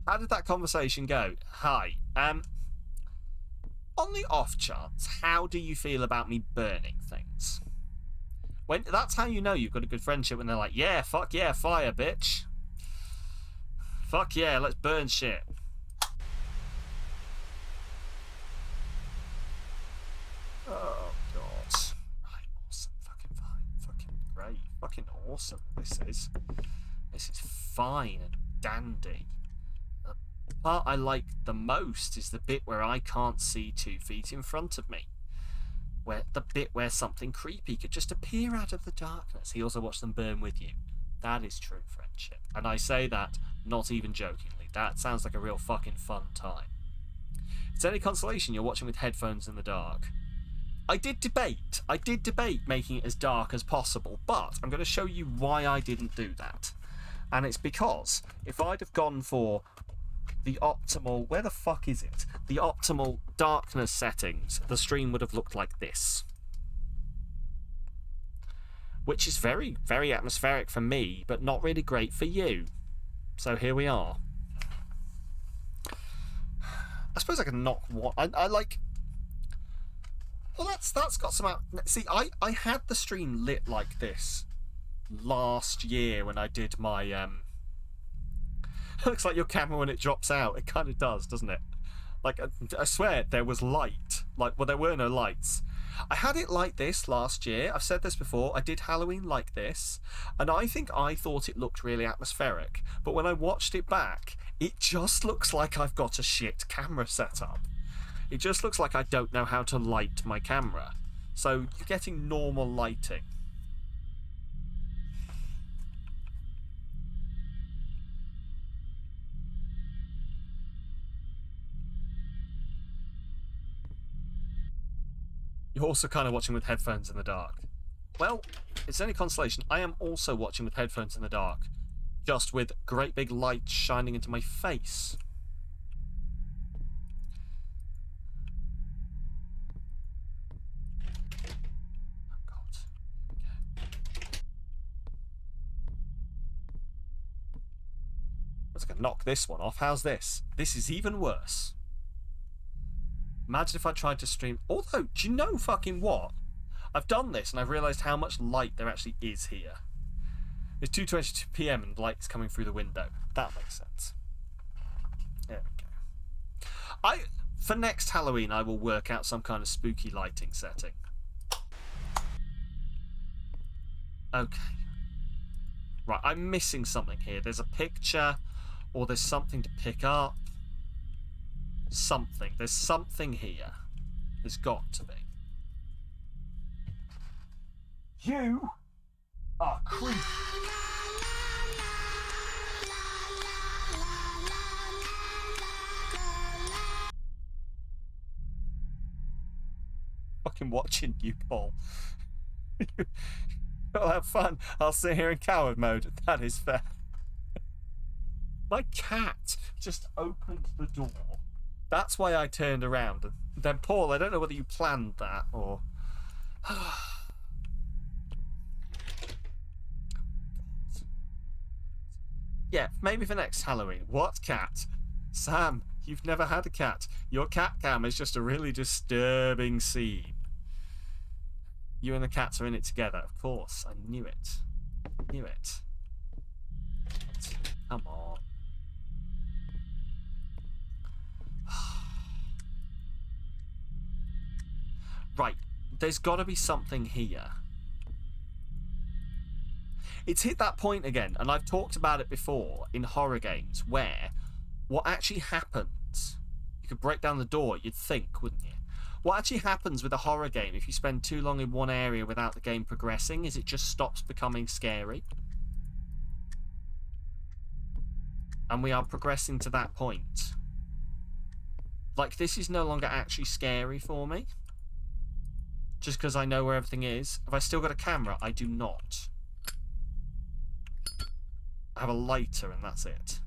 How did that conversation go? Hi. On the off chance, how do you feel about me burning things? That's how you know you've got a good friendship, when they're like, yeah, fuck yeah, fire, bitch. Fuck yeah, let's burn shit. Oh, God. Right, awesome. Fucking fine. Fucking great. Fucking awesome. This is fine and dandy. The part I like the most is the bit where I can't see 2 feet in front of me. The bit where something creepy could just appear out of the darkness. He also watched them burn with you. That is true friendship. And I say that not even jokingly. That sounds like a real fucking fun time. If it's any consolation, you're watching with headphones in the dark. I did debate making it as dark as possible, but I'm going to show you why I didn't do that. And it's because if I'd have gone for the optimal, where the fuck is it? The optimal darkness settings, the stream would have looked like this. Which is very, very atmospheric for me, but not really great for you. So here we are. I suppose I can knock one. I like. Well, that's got some. See, I had the stream lit like this last year when I did my. It looks like your camera when it drops out. It kind of does, doesn't it? Like, I swear there was light. Like, well, there were no lights. I had it like this last year. I've said this before. I did Halloween like this, and I thought it looked really atmospheric. But when I watched it back, it just looks like I've got a shit camera setup. It just looks like I don't know how to light my camera. So you're getting normal lighting. You're also kind of watching with headphones in the dark. Well, it's any consolation, I am also watching with headphones in the dark. Just with great big lights shining into my face. Oh, God. Okay. I was going to knock this one off. How's this? This is even worse. Imagine if I tried to stream. Although, do you know fucking what? I've done this and I've realised how much light there actually is here. It's 2:22 PM and light's coming through the window. That makes sense. There we go. For next Halloween, I will work out some kind of spooky lighting setting. Okay. Right, I'm missing something here. There's a picture, or there's something to pick up. Something. There's something here. There's got to be. You are creepy. Fucking watching you, Paul. I'll have fun. I'll sit here in coward mode. That is fair. My cat just opened the door. That's why I turned around. And then, Paul, I don't know whether you planned that or. Yeah, maybe for next Halloween. What cat? Sam, you've never had a cat. Your cat cam is just a really disturbing scene. You and the cats are in it together. Of course, I knew it. Knew it. Come on. Right, there's got to be something here. It's hit that point again, and I've talked about it before in horror games, where what actually happens, you could break down the door, you'd think, wouldn't you? What actually happens with a horror game if you spend too long in one area without the game progressing is it just stops becoming scary. And we are progressing to that point. Like, this is no longer actually scary for me. Just because I know where everything is. Have I still got a camera? I do not. I have a lighter and that's it.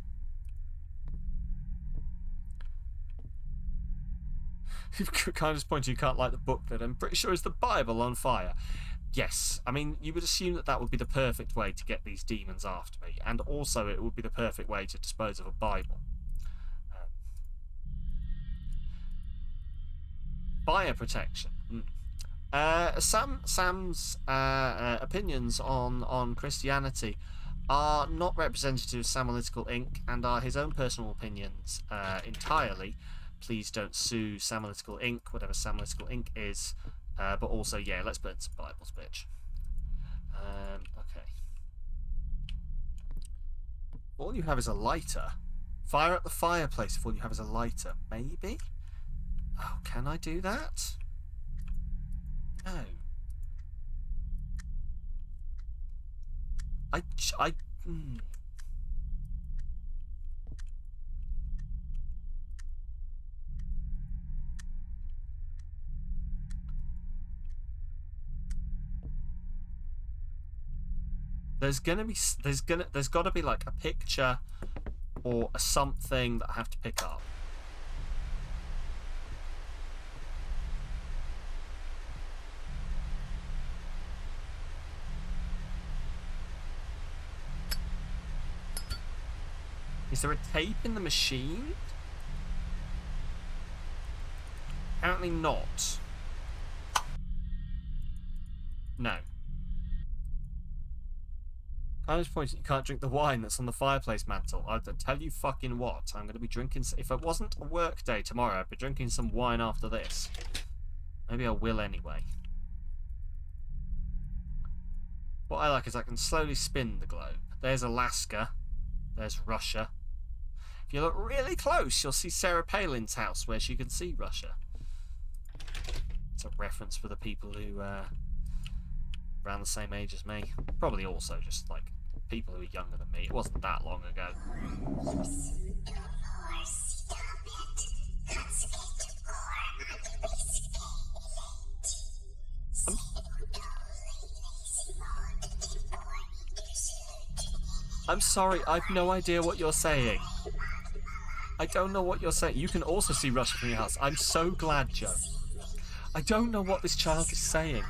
You've kind of just pointed you can't light the book that I'm pretty sure is the Bible on fire. Yes, I mean, you would assume that that would be the perfect way to get these demons after me. And also it would be the perfect way to dispose of a Bible. Fire protection. Sam's opinions on Christianity are not representative of Samalytical Inc. and are his own personal opinions entirely. Please don't sue Samalytical Inc., whatever Samalytical Inc. is. But also, yeah, let's burn some Bibles, bitch. Okay. All you have is a lighter. Fire at the fireplace if all you have is a lighter. Maybe? Oh, can I do that? No. Hmm. There's got to be like a picture or a something that I have to pick up. Is there a tape in the machine? Apparently not. No. I was pointing, you can't drink the wine that's on the fireplace mantle. I'll tell you fucking what, I'm going to be drinking... If it wasn't a work day tomorrow, I'd be drinking some wine after this. Maybe I will anyway. What I like is I can slowly spin the globe. There's Alaska. There's Russia. If you look really close, you'll see Sarah Palin's house where she can see Russia. It's a reference for the people who around the same age as me. Probably also just like people who are younger than me. It wasn't that long ago. I'm sorry, I've no idea what you're saying. I don't know what you're saying. You can also see Russia from your house. I'm so glad, Joe. I don't know what this child is saying.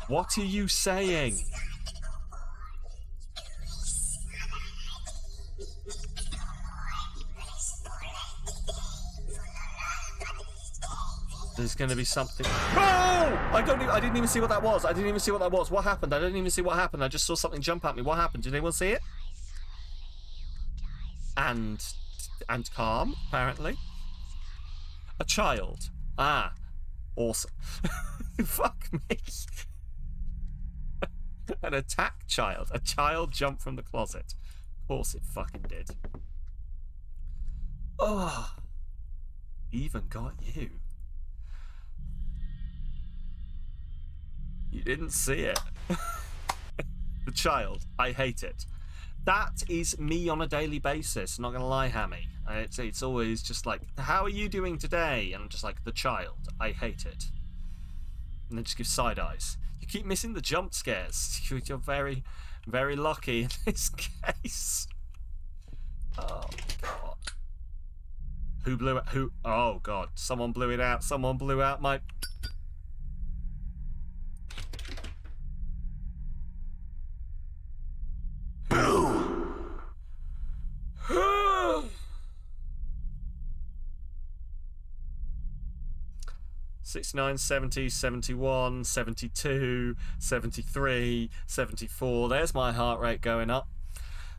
What are you saying? There's going to be something. Oh! I didn't even see what that was. I didn't even see what that was. What happened? I didn't even see what happened. I just saw something jump at me. What happened? Did anyone see it? And calm, apparently. A child. Ah. Awesome. Fuck me. An attack child. A child jumped from the closet. Of course it fucking did. Oh. Even got you. You didn't see it. The child. I hate it. That is me on a daily basis. Not gonna lie, Hammy. It's always just like, how are you doing today? And I'm just like, the child. I hate it. And then just give side eyes. You keep missing the jump scares. You're very, very lucky in this case. Oh god. Who blew it? Who? Oh god. Someone blew it out. Someone blew out my... 69, 70, 71, 72, 73, 74. There's my heart rate going up.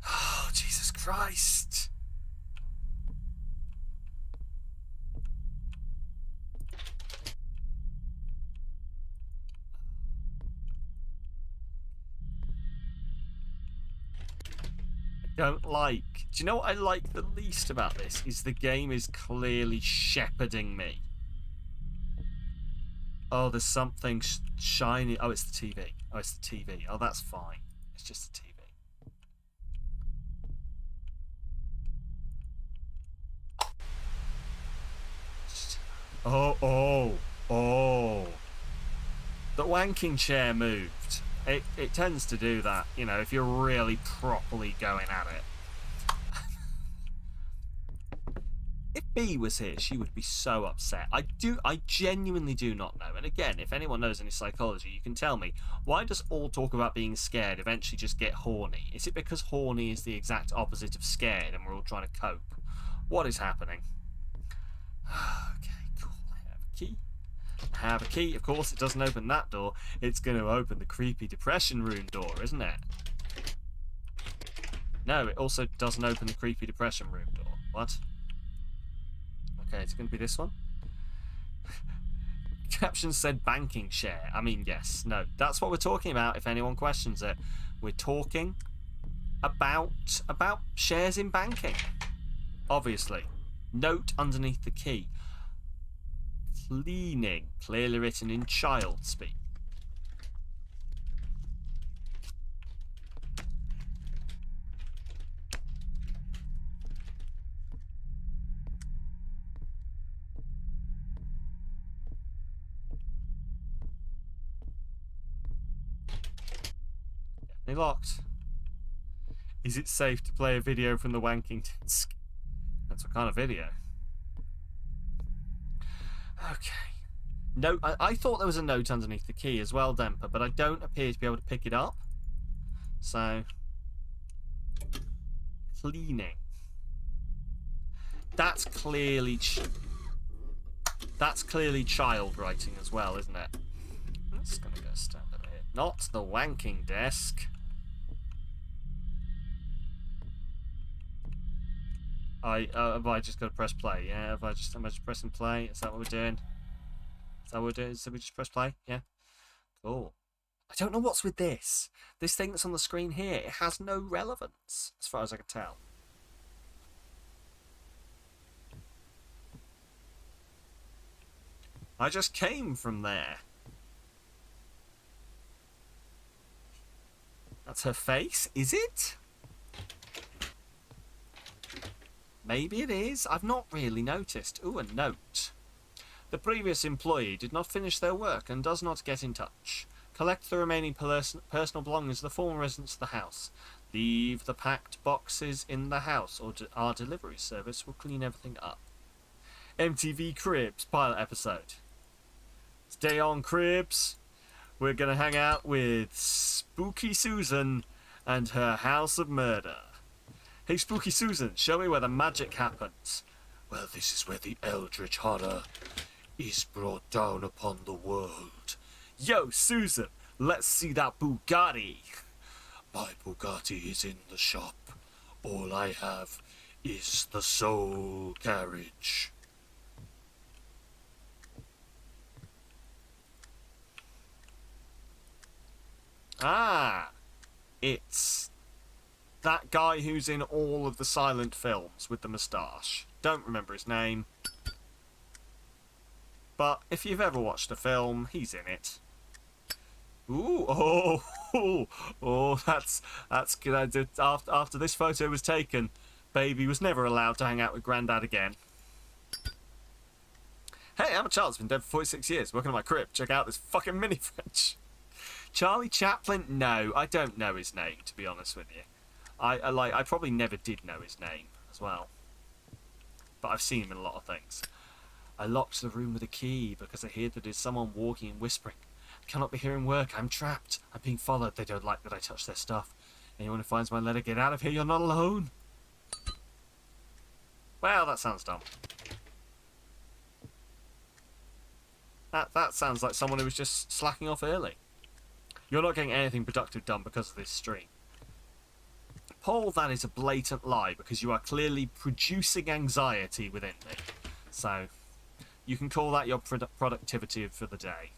Oh, Jesus Christ. Don't like. Do you know what I like the least about this? Is the game is clearly shepherding me. Oh, there's something shiny. Oh, it's the TV. Oh, it's the TV. Oh, that's fine. It's just the TV. Oh. The wanking chair moved. It tends to do that, you know, if you're really properly going at it. If B was here, she would be so upset. I genuinely do not know. And again, if anyone knows any psychology, you can tell me. Why does all talk about being scared eventually just get horny? Is it because horny is the exact opposite of scared and we're all trying to cope? What is happening? Okay, cool. I have a key. I have a key. Of course, it doesn't open that door. It's going to open the creepy depression room door, isn't it? No, it also doesn't open the creepy depression room door. What? Okay, it's going to be this one. Caption said banking share. I mean, yes. No, that's what we're talking about, if anyone questions it. We're talking about shares in banking. Obviously. Note underneath the key. Cleaning. Clearly written in child speak. Definitely locked. Is it safe to play a video from the wanking disc? That's what kind of video? Okay. Note. I thought there was a note underneath the key as well, Demper, but I don't appear to be able to pick it up. So, cleaning. That's clearly child writing as well, isn't it? That's gonna go stand over here. Not the wanking desk. Have I just got to press play? Yeah, am I just pressing play? Is that what we're doing? Is that what we're doing? So we just press play? Yeah? Cool. I don't know what's with this. This thing that's on the screen here, it has no relevance, as far as I can tell. I just came from there. That's her face, is it? Maybe it is. I've not really noticed. Ooh, a note. The previous employee did not finish their work and does not get in touch. Collect the remaining personal belongings of the former residents of the house. Leave the packed boxes in the house, or our delivery service will clean everything up. MTV Cribs pilot episode. Stay on, Cribs. We're gonna hang out with Spooky Susan and her house of murder. Hey, Spooky Susan, show me where the magic happens. Well, this is where the eldritch horror is brought down upon the world. Yo, Susan, let's see that Bugatti. My Bugatti is in the shop. All I have is the soul carriage. Ah, it's that guy who's in all of the silent films with the moustache. Don't remember his name. But if you've ever watched a film, he's in it. Ooh, that's good. After this photo was taken, baby was never allowed to hang out with Grandad again. Hey, I'm a child. It's been dead for 46 years, working on my crib. Check out this fucking mini fridge. Charlie Chaplin? No, I don't know his name, to be honest with you. I probably never did know his name as well. But I've seen him in a lot of things. I locked the room with a key because I hear that there's someone walking and whispering. I cannot be here in work. I'm trapped. I'm being followed. They don't like that I touch their stuff. Anyone who finds my letter, get out of here. You're not alone. Well, that sounds dumb. That sounds like someone who was just slacking off early. You're not getting anything productive done because of this stream. Paul, that is a blatant lie because you are clearly producing anxiety within me. So, you can call that your productivity for the day.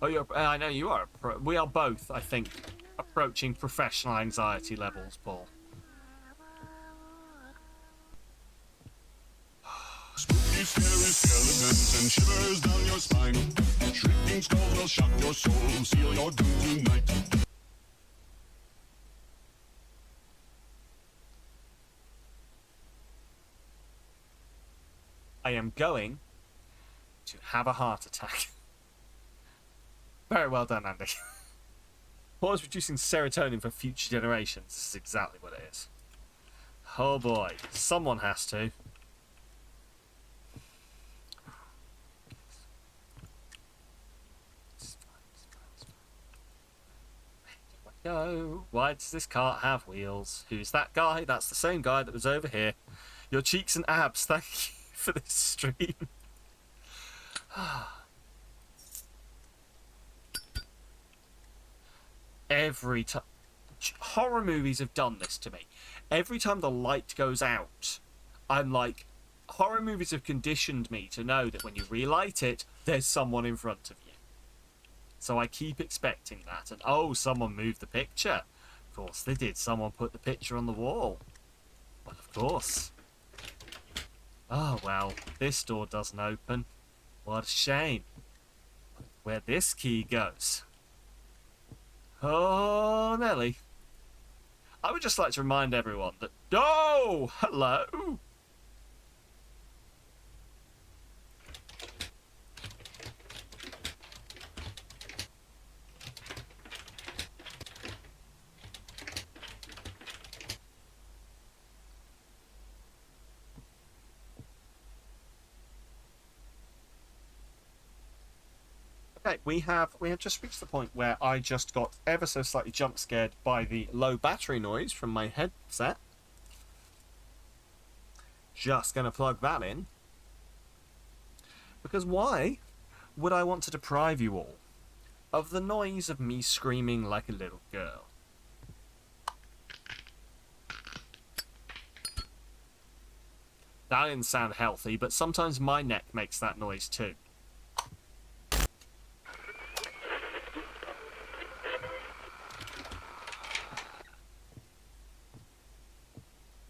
Oh, I know you are. We are both, I think, approaching professional anxiety levels, Paul. Spooky, scary skeletons and shivers down your spine. Shrieking skulls will shock your soul, seal your doom tonight. I am going to have a heart attack. Very well done, Andy. What is reducing serotonin for future generations? This is exactly what it is. Oh boy, someone has to. Go. Why does this cart have wheels? Who's that guy? That's the same guy that was over here. Your cheeks and abs, thank you for this stream. Every time. Horror movies have done this to me. Every time the light goes out, I'm like, horror movies have conditioned me to know that when you relight it, there's someone in front of you. So I keep expecting that. And oh, someone moved the picture. Of course they did. Someone put the picture on the wall. Well, of course. Oh, well, this door doesn't open. What a shame. Where this key goes. Oh, Nelly. I would just like to remind everyone that... Oh, hello! Okay, we have just reached the point where I just got ever so slightly jump scared by the low battery noise from my headset. Just gonna plug that in. Because why would I want to deprive you all of the noise of me screaming like a little girl? That didn't sound healthy, but sometimes my neck makes that noise too.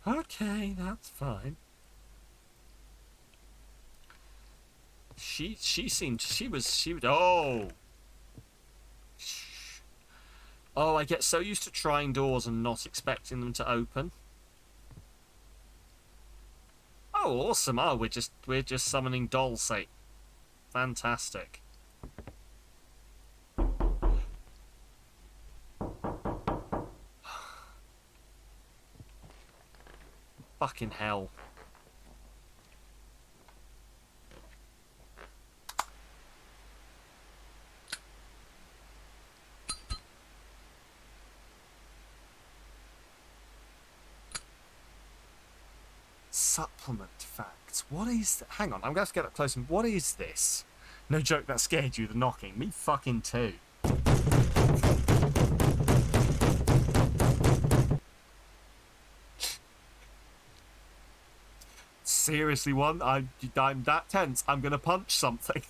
Okay, that's fine. She was oh. Oh, I get so used to trying doors and not expecting them to open. Oh, awesome. Oh, we're just summoning Dolce. Fantastic. Fucking hell. Supplement facts. What is... Hang on, I'm going to have to get up close. What is this? No joke, that scared you, the knocking. Me fucking too. Seriously, one, I'm that tense. I'm gonna punch something.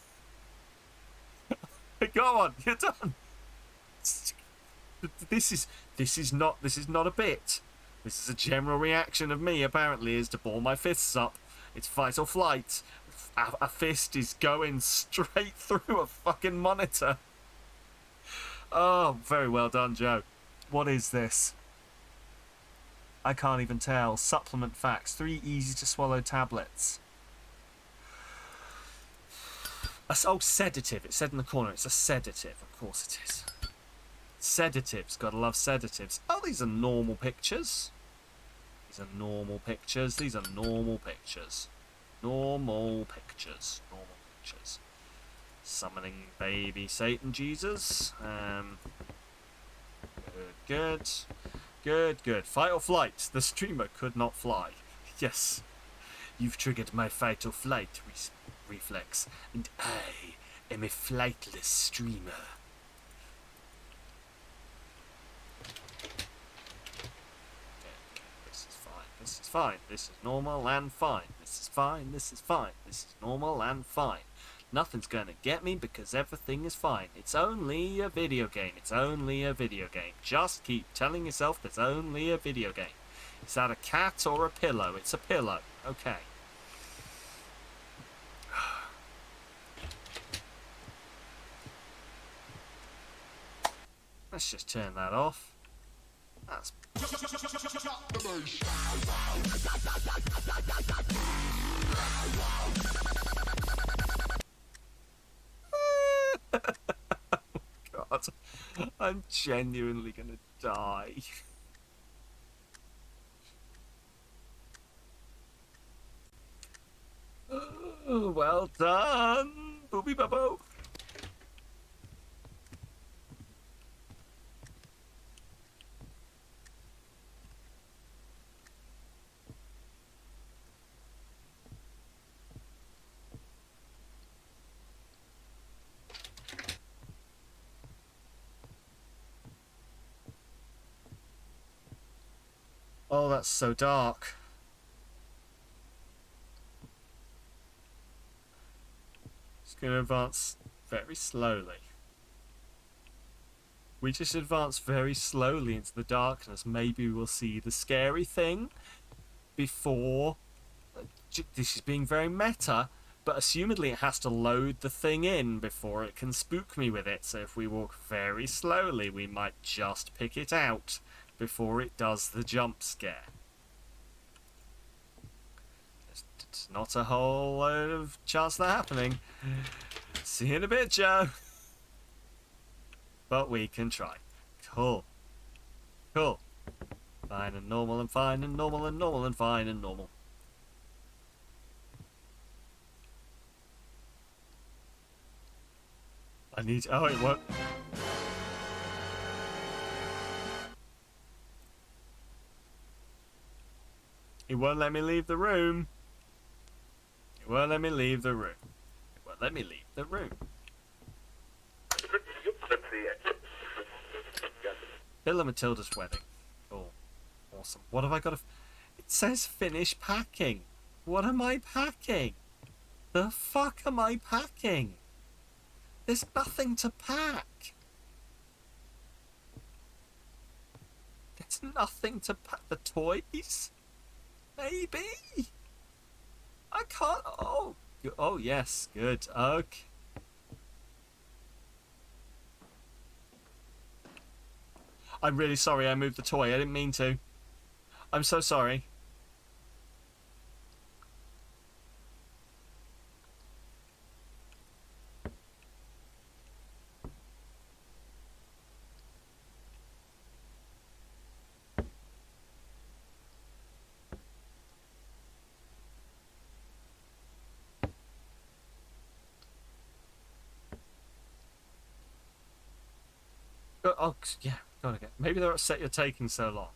Go on, you're done. This is not a bit. This is a general reaction of me. Apparently, is to ball my fists up. It's fight or flight. A fist is going straight through a fucking monitor. Oh, very well done, Joe. What is this? I can't even tell. Supplement facts. 3 easy-to-swallow tablets. Oh, sedative. It said in the corner. It's a sedative. Of course it is. Sedatives. Gotta love sedatives. Oh, these are normal pictures. These are normal pictures. These are normal pictures. Normal pictures. Normal pictures. Summoning baby Satan Jesus. Good. Good. Fight or flight. The streamer could not fly. Yes. You've triggered my fight or flight reflex, and I am a flightless streamer. This is fine. This is fine. This is normal and fine. This is fine. This is fine. This is normal and fine. Nothing's gonna get me because everything is fine. It's only a video game. It's only a video game. Just keep telling yourself it's only a video game. Is that a cat or a pillow? It's a pillow. Okay. Let's just turn that off. That's... God, I'm genuinely gonna die. Well done, Booby Bubbo. Oh, that's so dark. Just going to advance very slowly. We just advance very slowly into the darkness. Maybe we'll see the scary thing before... This is being very meta, but assumedly it has to load the thing in before it can spook me with it. So if we walk very slowly, we might just pick it out before it does the jump scare. It's not a whole load of chance of that happening. See you in a bit, Joe. But we can try. Cool. Cool. Fine and normal and fine and normal and normal and fine and normal. I need... Oh, it won't... It won't let me leave the room. It won't let me leave the room. It won't let me leave the room. Bill and Matilda's wedding. Cool. Awesome. What have I got to... It says finish packing. What am I packing? The fuck am I packing? There's nothing to pack. There's nothing to pack. The toys? Maybe? I can't... Oh. Oh, yes. Good. Okay. I'm really sorry I moved the toy. I didn't mean to. I'm so sorry. Oh, yeah. Gotta get. Maybe they're upset you're taking so long.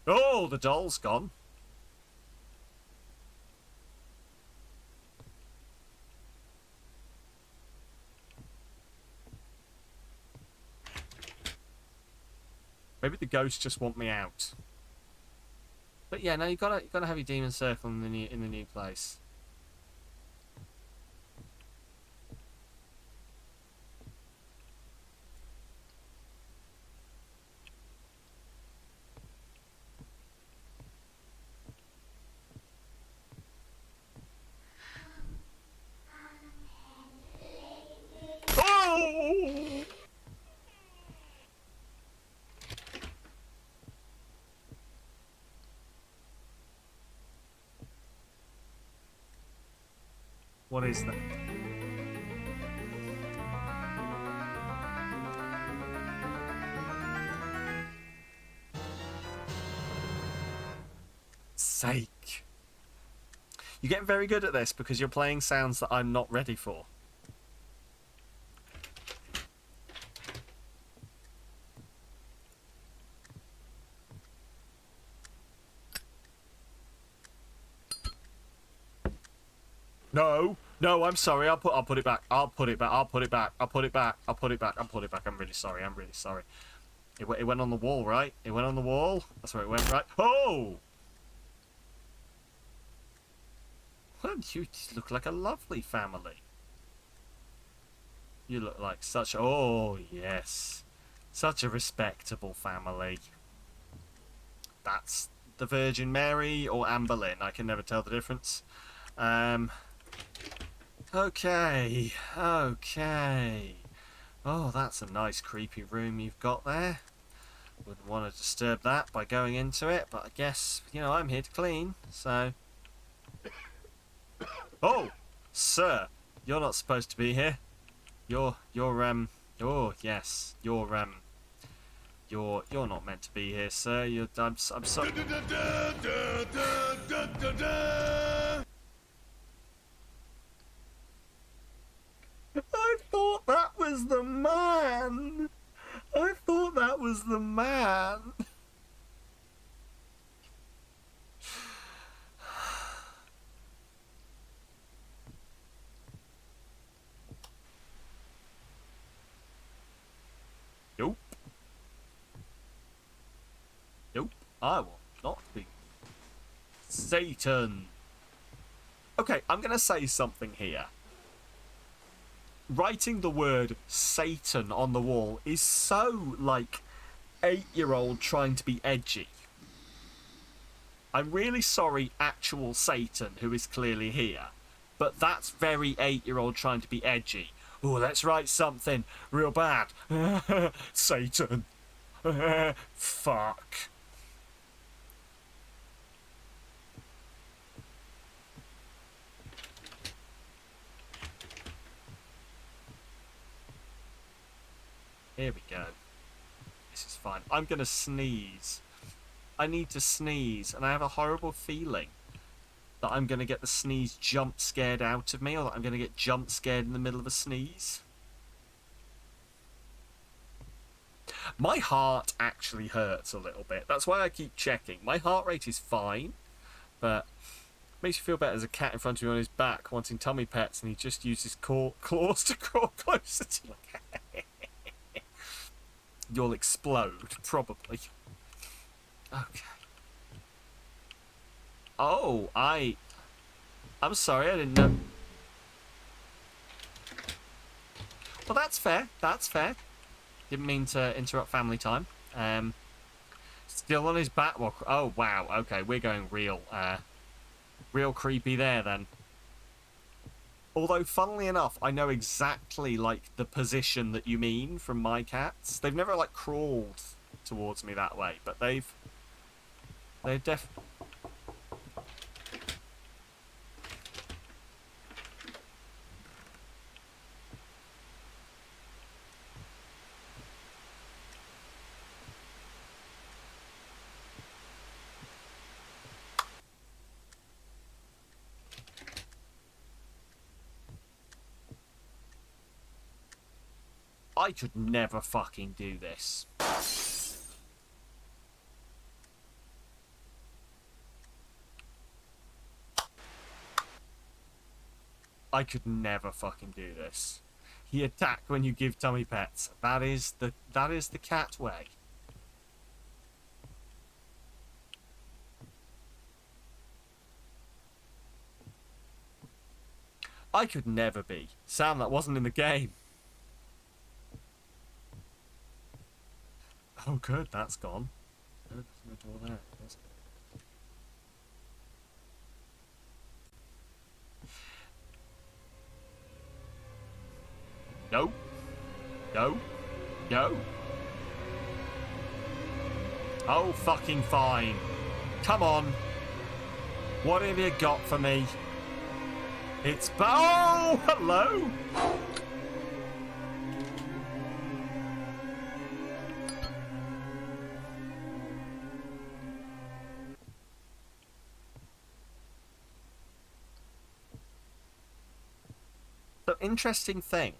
Oh, the doll's gone. Maybe the ghosts just want me out. But yeah, no, you gotta have your demon circle in the new place. Oh! What is that? Sake. You're getting very good at this because you're playing sounds that I'm not ready for. No, no, I'm sorry. I'll put it back. I'll put it back. I'll put it back. I'll put it back. I'll put it back. I'll put it back. I'm really sorry. I'm really sorry. It went on the wall, right? It went on the wall. That's where it went, right? Oh! Well, you look like a lovely family. You look like such... Oh, yes. Such a respectable family. That's the Virgin Mary or Anne Boleyn. I can never tell the difference. Okay. Okay. Oh, that's a nice creepy room you've got there. Wouldn't want to disturb that by going into it, but I guess, you know, I'm here to clean, so... Oh! Sir! You're not supposed to be here. You're oh, yes. You're not meant to be here, sir. I'm sorry. I thought that was the man! I thought that was the man! Nope. Nope. I will not be. Satan! Okay, I'm gonna say something here. Writing the word Satan on the wall is so, like, 8-year-old trying to be edgy. I'm really sorry, actual Satan, who is clearly here. But that's very 8-year-old trying to be edgy. Oh, let's write something real bad. Satan. Fuck. Here we go. This is fine. I'm gonna sneeze. I need to sneeze, and I have a horrible feeling that I'm gonna get the sneeze jump scared out of me, or that I'm gonna get jump scared in the middle of a sneeze. My heart actually hurts a little bit. That's why I keep checking. My heart rate is fine, but makes you feel better as a cat in front of you on his back wanting tummy pets, and he just uses claws to crawl closer to you. You'll explode, probably. Okay. Oh, I'm sorry, I didn't know. Well, that's fair. That's fair. Didn't mean to interrupt family time. Still on his back. Oh, wow. Okay, we're going real creepy there, then. Although, funnily enough, I know exactly, like, the position that you mean from my cats. They've never, like, crawled towards me that way, but they've I could never fucking do this. I could never fucking do this. He attack when you give tummy pets. That is the cat way. I could never be. Sam, that wasn't in the game. Oh, good, that's gone. Good, there's no door there. No. No. No. Oh, fucking fine. Come on. What have you got for me? It's... Oh, hello. So, interesting thing.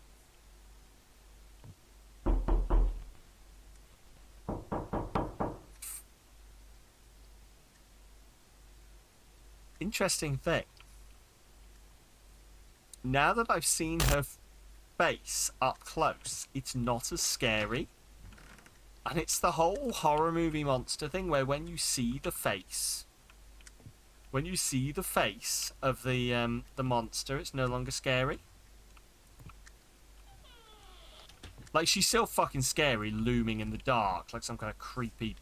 Interesting thing. now that I've seen her face up close, it's not as scary. And it's the whole horror movie monster thing where when you see the face of the monster, it's no longer scary. Like, she's still fucking scary, looming in the dark, like some kind of creepy,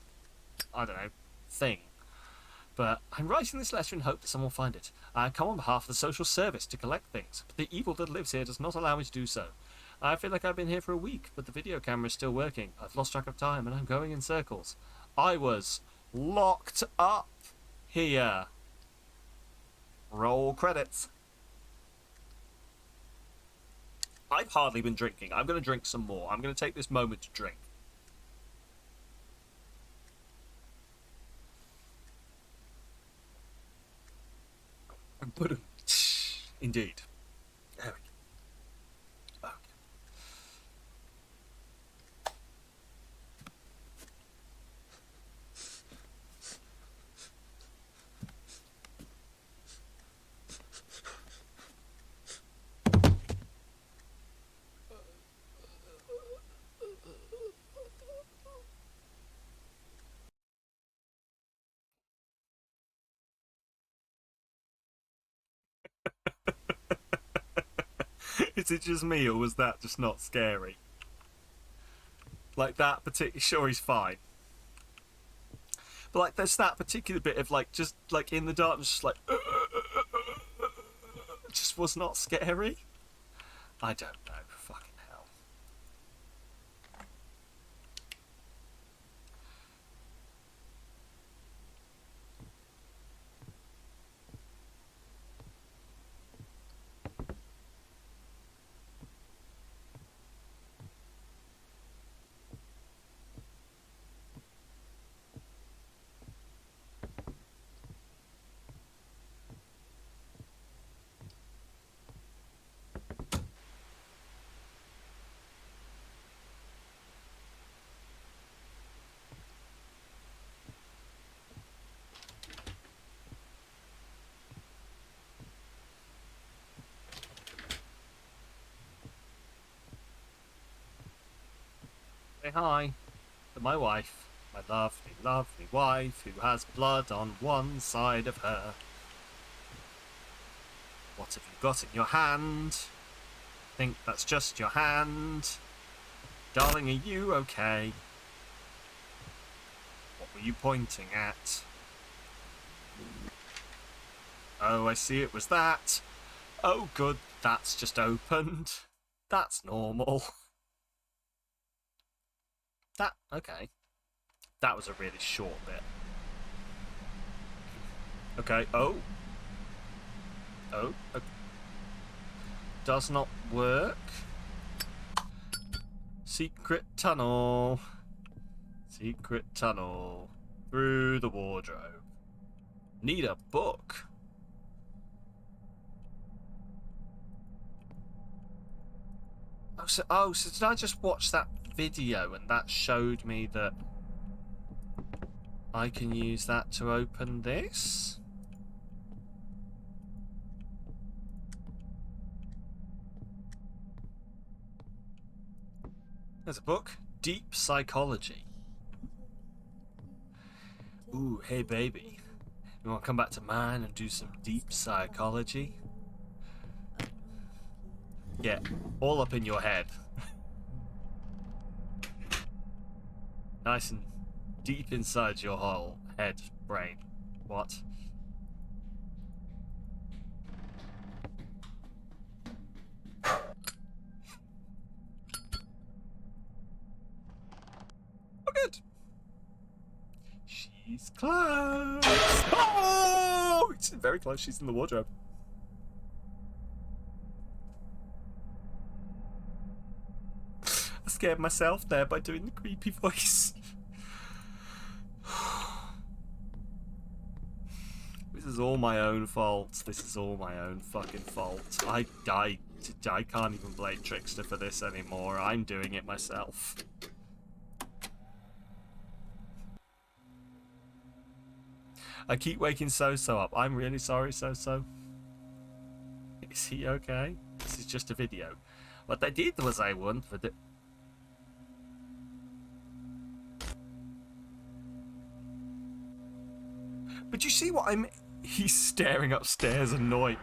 I don't know, thing. But I'm writing this letter in hope that someone will find it. I come on behalf of the social service to collect things, but the evil that lives here does not allow me to do so. I feel like I've been here for a week, but the video camera is still working. I've lost track of time, and I'm going in circles. I was locked up here. Roll credits. I've hardly been drinking. I'm going to drink some more. I'm going to take this moment to drink. Indeed. There we go. Okay. Is it just me, or was that just not scary? Like, that particular... Sure, he's fine. But, like, there's that particular bit of, like, just, like, in the darkness, just, like... just was not scary? I don't know. Fucking hell. Say hi to my wife, my lovely, lovely wife, who has blood on one side of her. What have you got in your hand? Think that's just your hand. Darling, are you okay? What were you pointing at? Oh, I see, it was that. Oh, good, that's just opened. That's normal. That, okay. That was a really short bit. Okay, oh. Oh, okay. Does not work. Secret tunnel. Secret tunnel. Through the wardrobe. Need a book. Oh, so did I just watch that video and that showed me that I can use that to open this? There's a book. Deep Psychology. Ooh, hey baby. You want to come back to mine and do some deep psychology? Yeah, all up in your head. Nice and deep inside your whole head, brain. What? Oh, good. She's close. Oh! She's very close. She's in the wardrobe. I scared myself there by doing the creepy voice. This is all my own fault. This is all my own fucking fault. I can't even blame Trickster for this anymore. I'm doing it myself. I keep waking So-So up. I'm really sorry, So-So. Is he okay? This is just a video. What I did was I went for the... But you see what I'm... He's staring upstairs annoyed.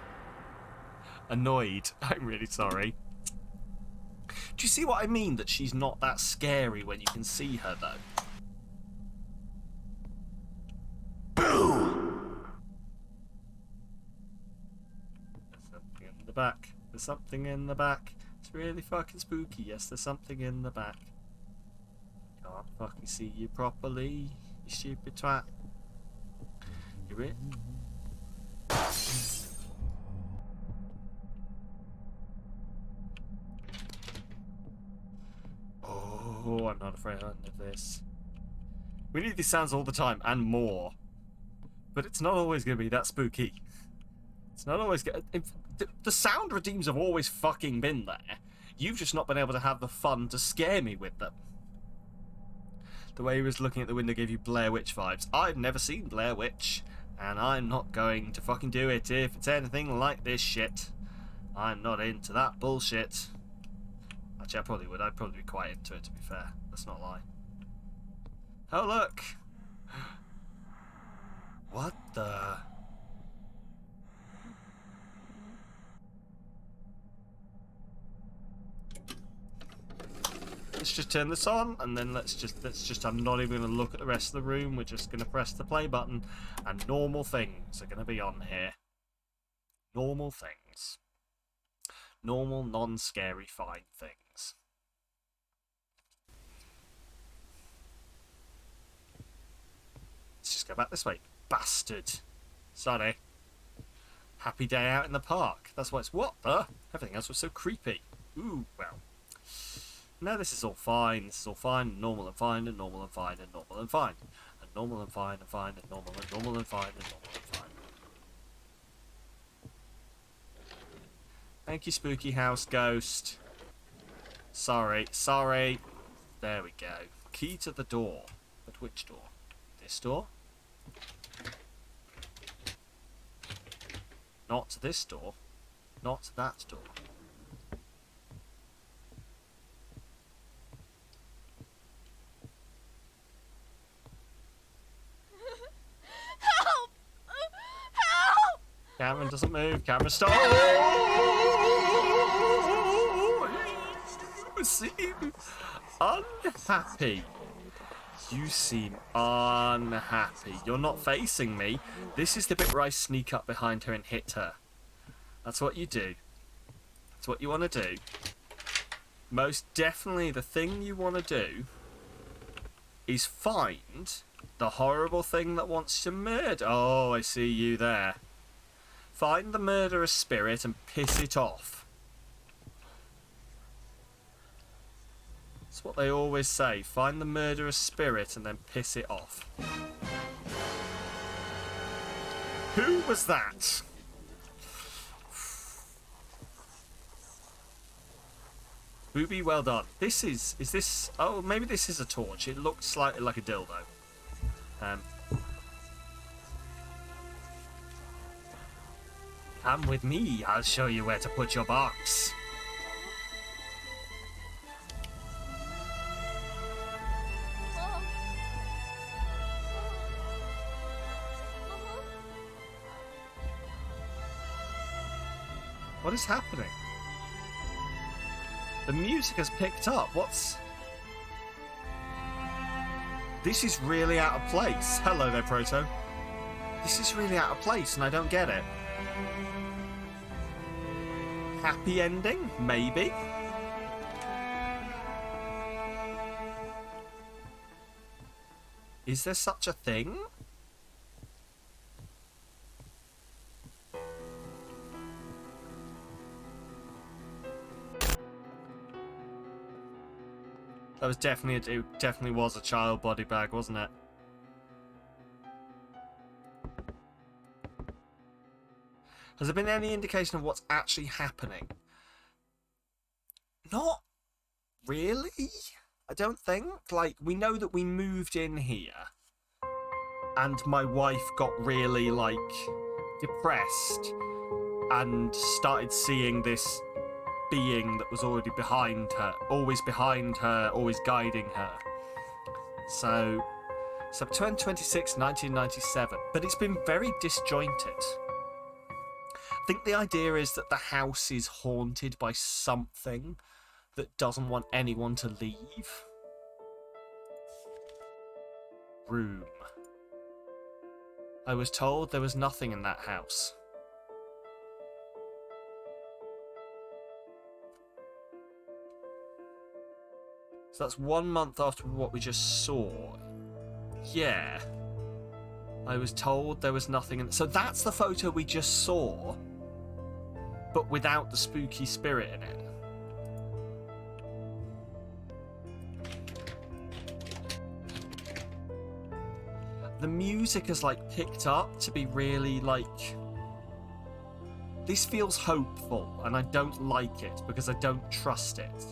Annoyed. I'm really sorry. Do you see what I mean? That she's not that scary when you can see her, though. Boo! There's something in the back. There's something in the back. It's really fucking spooky. Yes, there's something in the back. Can't fucking see you properly, you stupid twat. You're it. Oh, I'm not afraid of this. We need these sounds all the time, and more. But it's not always going to be that spooky. It's not always... The sound redeems have always fucking been there. You've just not been able to have the fun to scare me with them. The way he was looking at the window gave you Blair Witch vibes. I've never seen Blair Witch, and I'm not going to fucking do it if it's anything like this shit. I'm not into that bullshit. Actually, I probably would. I'd probably be quite into it, to be fair. Let's not lie. Oh, look! What the... Let's just turn this on, and then let's just, I'm not even going to look at the rest of the room. We're just going to press the play button, and normal things are going to be on here. Normal things. Normal, non-scary, fine things. Let's just go back this way. Bastard. Sorry. Happy day out in the park. That's why it's... What the? Everything else was so creepy. Ooh, well. No, this is all fine. This is all fine. Normal and fine, and normal and fine, and normal and fine. And normal and fine, and fine, and normal and normal and fine, and normal and fine. Thank you, spooky house ghost. Sorry, sorry. There we go. Key to the door. But which door? This door? Not this door. Not that door. Help! Help! Cameron doesn't move. Cameron, stop! You seem unhappy. You seem unhappy. You're not facing me. This is the bit where I sneak up behind her and hit her. That's what you do. That's what you want to do. Most definitely the thing you want to do is find the horrible thing that wants to murder. Oh, I see you there. Find the murderous spirit and piss it off. That's what they always say. Find the murderous spirit and then piss it off. Who was that? Booby, well done. Is this... Oh, maybe this is a torch. It looked slightly like a dildo. Come with me. I'll show you where to put your box. What is happening? The music has picked up. What's... This is really out of place. Hello there, Proto. This is really out of place and I don't get it. Happy ending? Maybe? Is there such a thing? That was definitely it definitely was a child body bag, wasn't it? Has there been any indication of what's actually happening? Not really. I don't think. Like, we know that we moved in here and my wife got really, like, depressed and started seeing this being that was already behind her, always guiding her. So, September 26, 1997. But it's been very disjointed. I think the idea is that the house is haunted by something that doesn't want anyone to leave. Room. I was told there was nothing in that house. So that's 1 month after what we just saw. Yeah. I was told there was nothing in... So that's the photo we just saw, but without the spooky spirit in it. The music has, like, picked up to be really, like... This feels hopeful, and I don't like it because I don't trust it.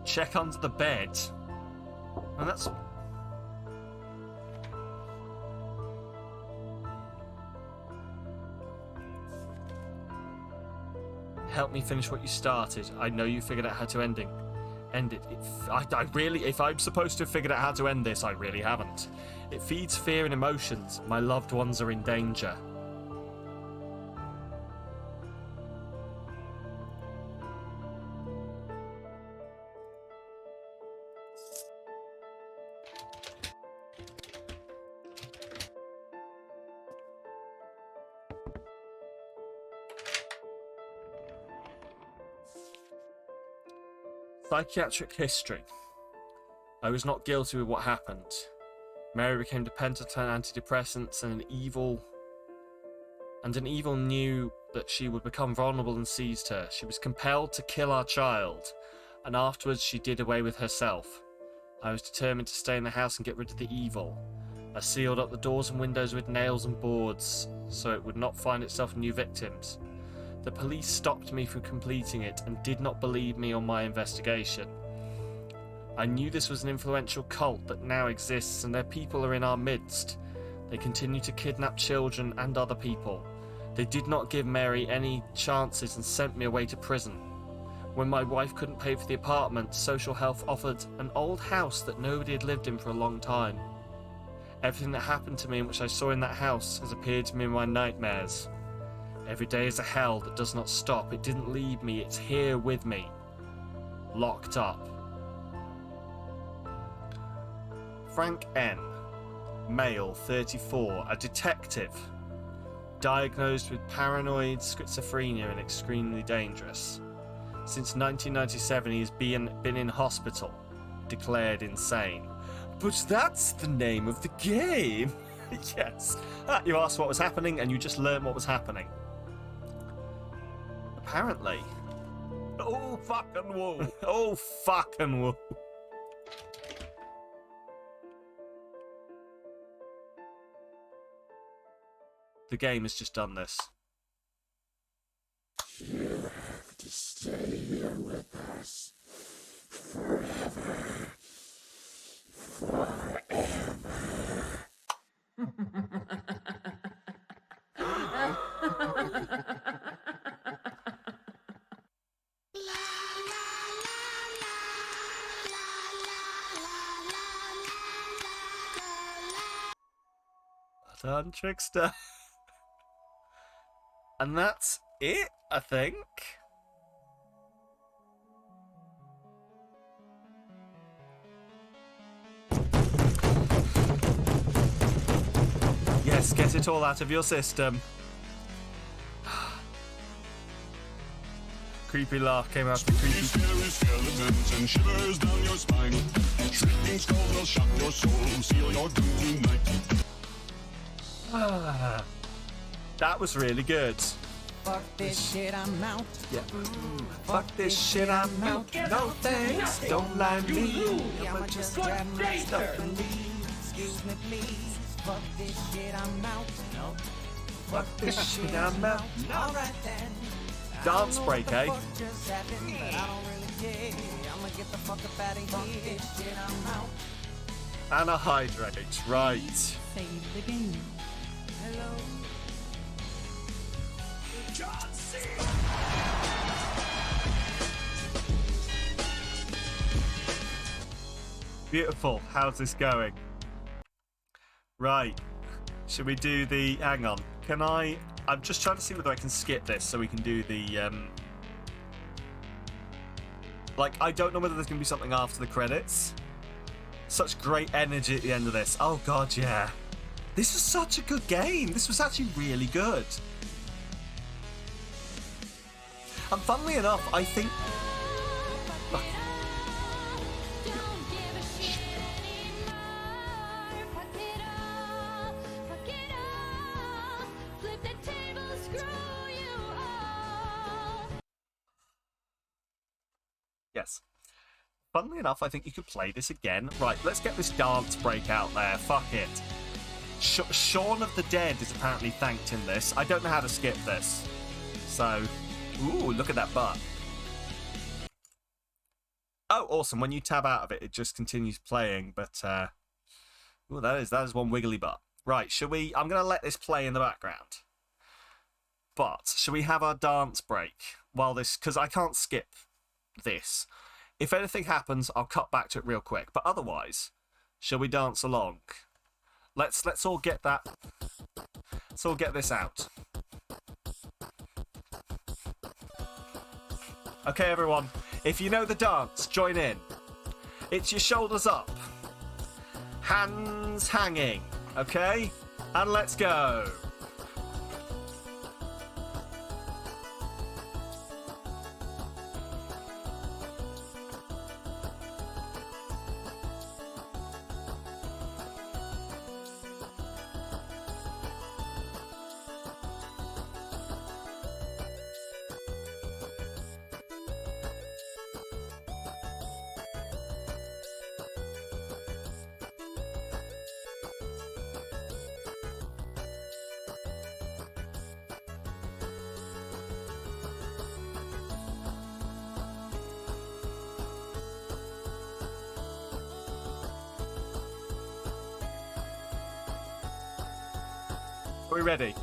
Check under the bed. And that's... Help me finish what you started. I know you figured out how to end it. If I'm supposed to have figured out how to end this, I really haven't. It feeds fear and emotions. My loved ones are in danger. Psychiatric history. I was not guilty with what happened. Mary became dependent on antidepressants, and an evil knew that she would become vulnerable and seized her. She was compelled to kill our child, and afterwards she did away with herself. I was determined to stay in the house and get rid of the evil. I sealed up the doors and windows with nails and boards, so it would not find itself new victims. The police stopped me from completing it and did not believe me on my investigation. I knew this was an influential cult that now exists, and their people are in our midst. They continue to kidnap children and other people. They did not give Mary any chances and sent me away to prison. When my wife couldn't pay for the apartment, Social Health offered an old house that nobody had lived in for a long time. Everything that happened to me and which I saw in that house has appeared to me in my nightmares. Every day is a hell that does not stop. It didn't leave me. It's here with me. Locked up. Frank N. Male, 34. A detective. Diagnosed with paranoid schizophrenia and extremely dangerous. Since 1997 he has been in hospital. Declared insane. But that's the name of the game! Yes. You asked what was happening and you just learned what was happening. Apparently. Oh, fucking whoa. Oh, fucking whoa. The game has just done this. You have to stay here with us forever. Done, trickster. And that's it, I think. Yes, get it all out of your system. Creepy laugh came out of the creepy. Scary skeletons and shivers down your spine. Shrieking skulls will shock your soul, seal your doom tonight. That was really good. Fuck this shit, I'm out. Yeah. Fuck this shit, I'm out. No thanks, don't lie me. I'ma just grab my stuff and leave. Excuse me, please. Fuck this shit, I'm out. No. Fuck this shit, I'm out. Alright then. Dance break, eh? Just happened, but I don't really care. I'ma get the fuck up out of here. This shit, I'm out. And a hydrate, right. Save the game. Hello. Beautiful. How's this going? Right. Should we do the... Hang on. Can I... I'm just trying to see whether I can skip this so we can do the... Like, I don't know whether there's going to be something after the credits. Such great energy at the end of this. Oh, God, yeah. This was such a good game. This was actually really good. And funnily enough, I think... Fuck. Yes. Funnily enough, I think you could play this again. Right, let's get this dance break out there. Fuck it. Shaun of the Dead is apparently thanked in this. I don't know how to skip this. So, ooh, look at that butt. Oh, awesome. When you tab out of it, it just continues playing. But, ooh, that is one wiggly butt. Right, shall we... I'm going to let this play in the background. But, shall we have our dance break while this... Because I can't skip this. If anything happens, I'll cut back to it real quick. But otherwise, shall we dance along? Let's all get that. Let's all get this out. Okay, everyone. If you know the dance, join in. It's your shoulders up, hands hanging. Okay, and let's go. Are we ready?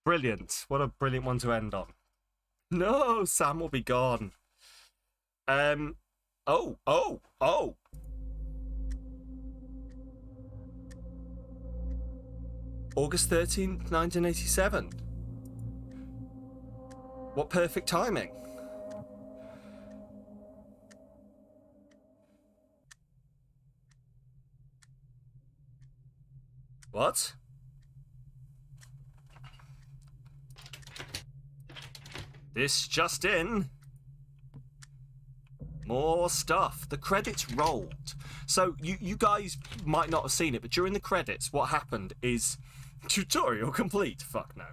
Brilliant. What a brilliant one to end on. No, Sam will be gone. Oh. August 13th, 1987. What perfect timing. What? This just in. More stuff. The credits rolled. So you guys might not have seen it, but during the credits, what happened is... Tutorial complete. Fuck no.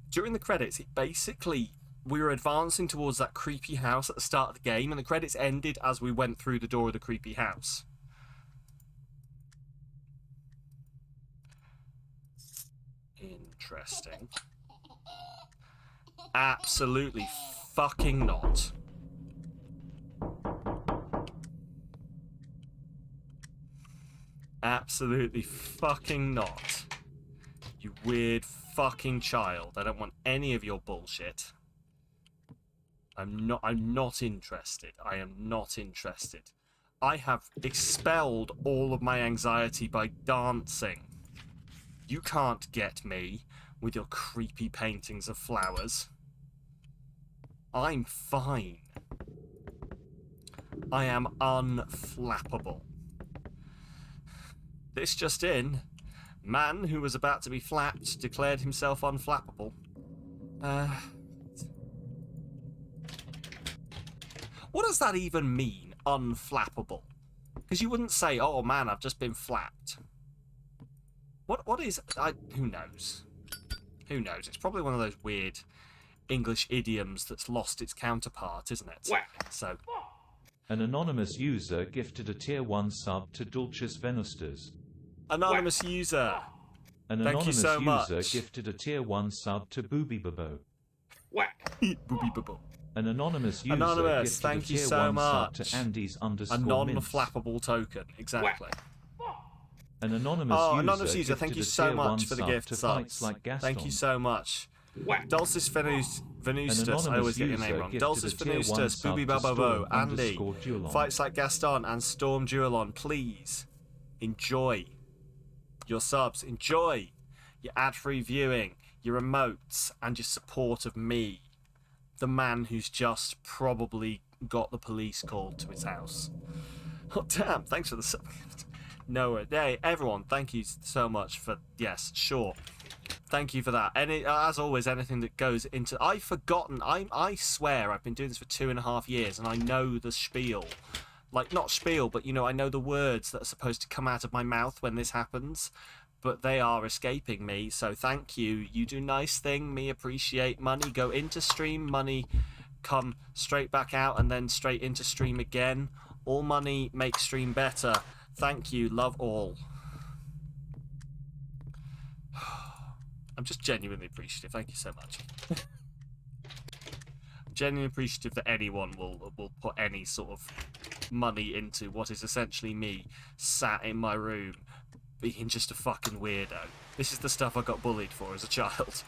During the credits, it basically... We were advancing towards that creepy house at the start of the game, and the credits ended as we went through the door of the creepy house. Interesting. Absolutely fucking not. Absolutely fucking not. You weird fucking child. I don't want any of your bullshit. I'm not interested. I am not interested. I have expelled all of my anxiety by dancing. You can't get me with your creepy paintings of flowers. I'm fine. I am unflappable. This just in. Man who was about to be flapped declared himself unflappable. What does that even mean, unflappable? Because you wouldn't say, oh man, I've just been flapped. What is... who knows? Who knows? It's probably one of those weird English idioms that's lost its counterpart, isn't it? Whack. So... An anonymous user gifted a tier 1 sub to Dulcis Venustas. Anonymous user. An Thank you anonymous so user much. gifted a tier 1 sub to Booby Babo. Booby bubble. An anonymous user Anonymous, gifted thank a you tier so 1 sub much. to Andy's A _mints. non-flappable token, exactly. An anonymous anonymous user, thank gifted you a so tier 1 much for the sub gift to subs. Fights Like Gaston. Thank you so much. Dulcis Venustus, I always get your name wrong. Dulcis Venustus, Booby Bababo, Andy, Fights Like Gaston, and Storm Duelon. Please enjoy your subs, enjoy your ad-free viewing, your emotes, and your support of me, the man who's just probably got the police called to his house. Oh damn, thanks for the sub. No, hey, everyone, thank you so much for, yes, sure. Thank you for that. And as always, anything that goes into... I've forgotten, I swear I've been doing this for 2.5 years and I know the spiel. Like, not spiel, but, you know, I know the words that are supposed to come out of my mouth when this happens. But they are escaping me, so thank you. You do nice thing, me appreciate. Money go into stream, money come straight back out and then straight into stream again. All money makes stream better. Thank you, love all. I'm just genuinely appreciative. Thank you so much. Genuinely appreciative that anyone will put any sort of money into what is essentially me sat in my room being just a fucking weirdo. This is the stuff I got bullied for as a child.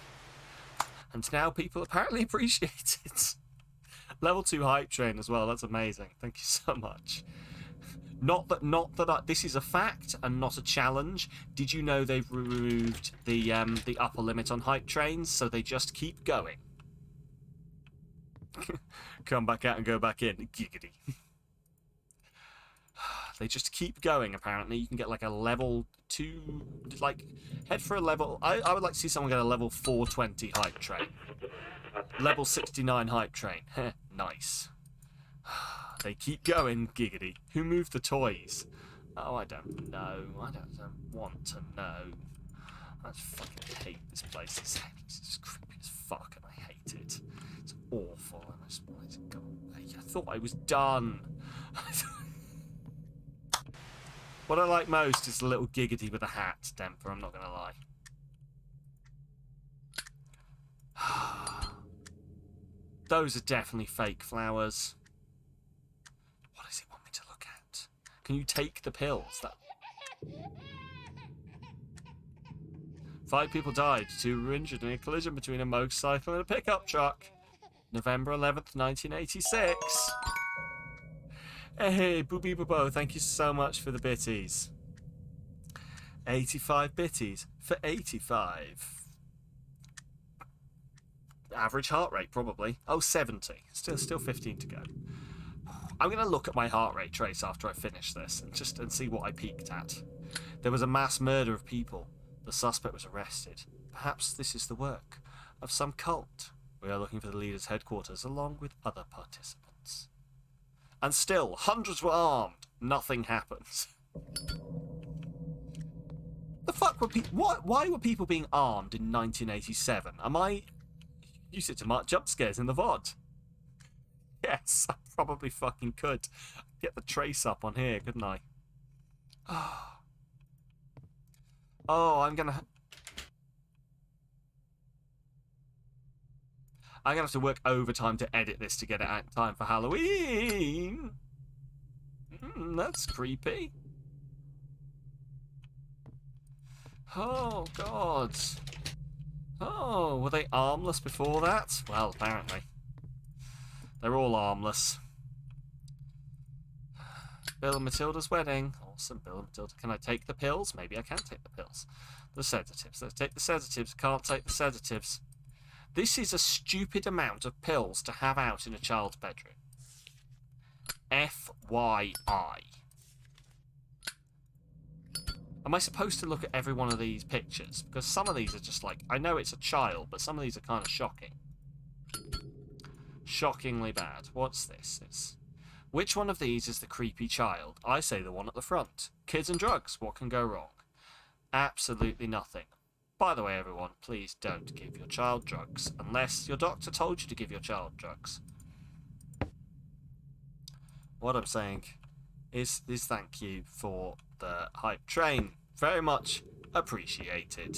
And now people apparently appreciate it. Level 2 hype train as well. That's amazing. Thank you so much. Not that this is a fact and not a challenge. Did you know they've removed the upper limit on hype trains, so they just keep going? Come back out and go back in. Giggity. They just keep going, apparently. You can get like a level 2, like, head for a level... I would like to see someone get a level 420 hype train. Level 69 hype train. Nice. They keep going, giggity. Who moved the toys? Oh, I don't know. I don't want to know. I just fucking hate this place. It's just creepy as fuck and I hate it. It's awful and I just wanted to go away. I thought I was done. What I like most is the little giggity with a hat, Demper, I'm not going to lie. Those are definitely fake flowers. What does it want me to look at? Can you take the pills? That... 5 people died, 2 were injured in a collision between a motorcycle and a pickup truck. November 11th, 1986. Hey, Booby Babo, thank you so much for the bitties. 85 bitties for 85. Average heart rate, probably. Oh, 70. Still 15 to go. I'm going to look at my heart rate trace after I finish this and see what I peaked at. There was a mass murder of people. The suspect was arrested. Perhaps this is the work of some cult. We are looking for the leader's headquarters along with other participants. And still, hundreds were armed. Nothing happens. The fuck were people... Why were people being armed in 1987? Am I... Use it to mark jump scares in the VOD. Yes, I probably fucking could. Get the trace up on here, couldn't I? Oh, I'm gonna have to work overtime to edit this to get it out in time for Halloween. That's creepy. Oh, God. Oh, were they armless before that? Well, apparently. They're all armless. Bill and Matilda's wedding. Awesome, Bill and Matilda. Can I take the pills? Maybe I can take the pills. The sedatives. Let's take the sedatives. Can't take the sedatives. This is a stupid amount of pills to have out in a child's bedroom. FYI. Am I supposed to look at every one of these pictures? Because some of these are just like... I know it's a child, but some of these are kind of shocking. Shockingly bad. What's this? Which one of these is the creepy child? I say the one at the front. Kids and drugs. What can go wrong? Absolutely nothing. By the way, everyone, please don't give your child drugs unless your doctor told you to give your child drugs. what I'm saying is thank you for the hype train. Very much appreciated.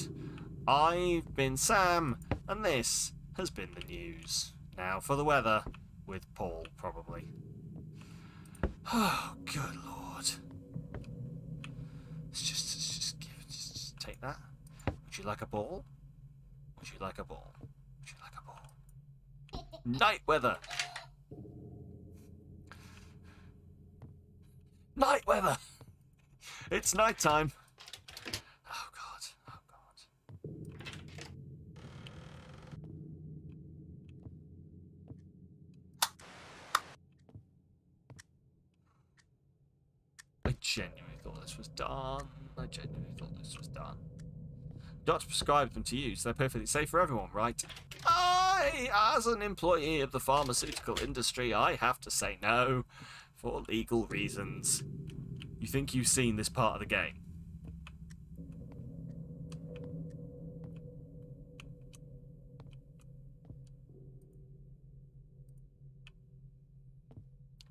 I've been Sam, and this has been the news. Now for the weather, with Paul, probably. Oh, good lord. Let's just take that. Would you like a ball? Would you like a ball? Would you like a ball? Night weather! Night weather! It's night time. Oh god, oh god. I genuinely thought this was done. I genuinely thought this was done. Doctor prescribed them to you, so they're perfectly safe for everyone, right? As an employee of the pharmaceutical industry, I have to say no, for legal reasons. You think you've seen this part of the game?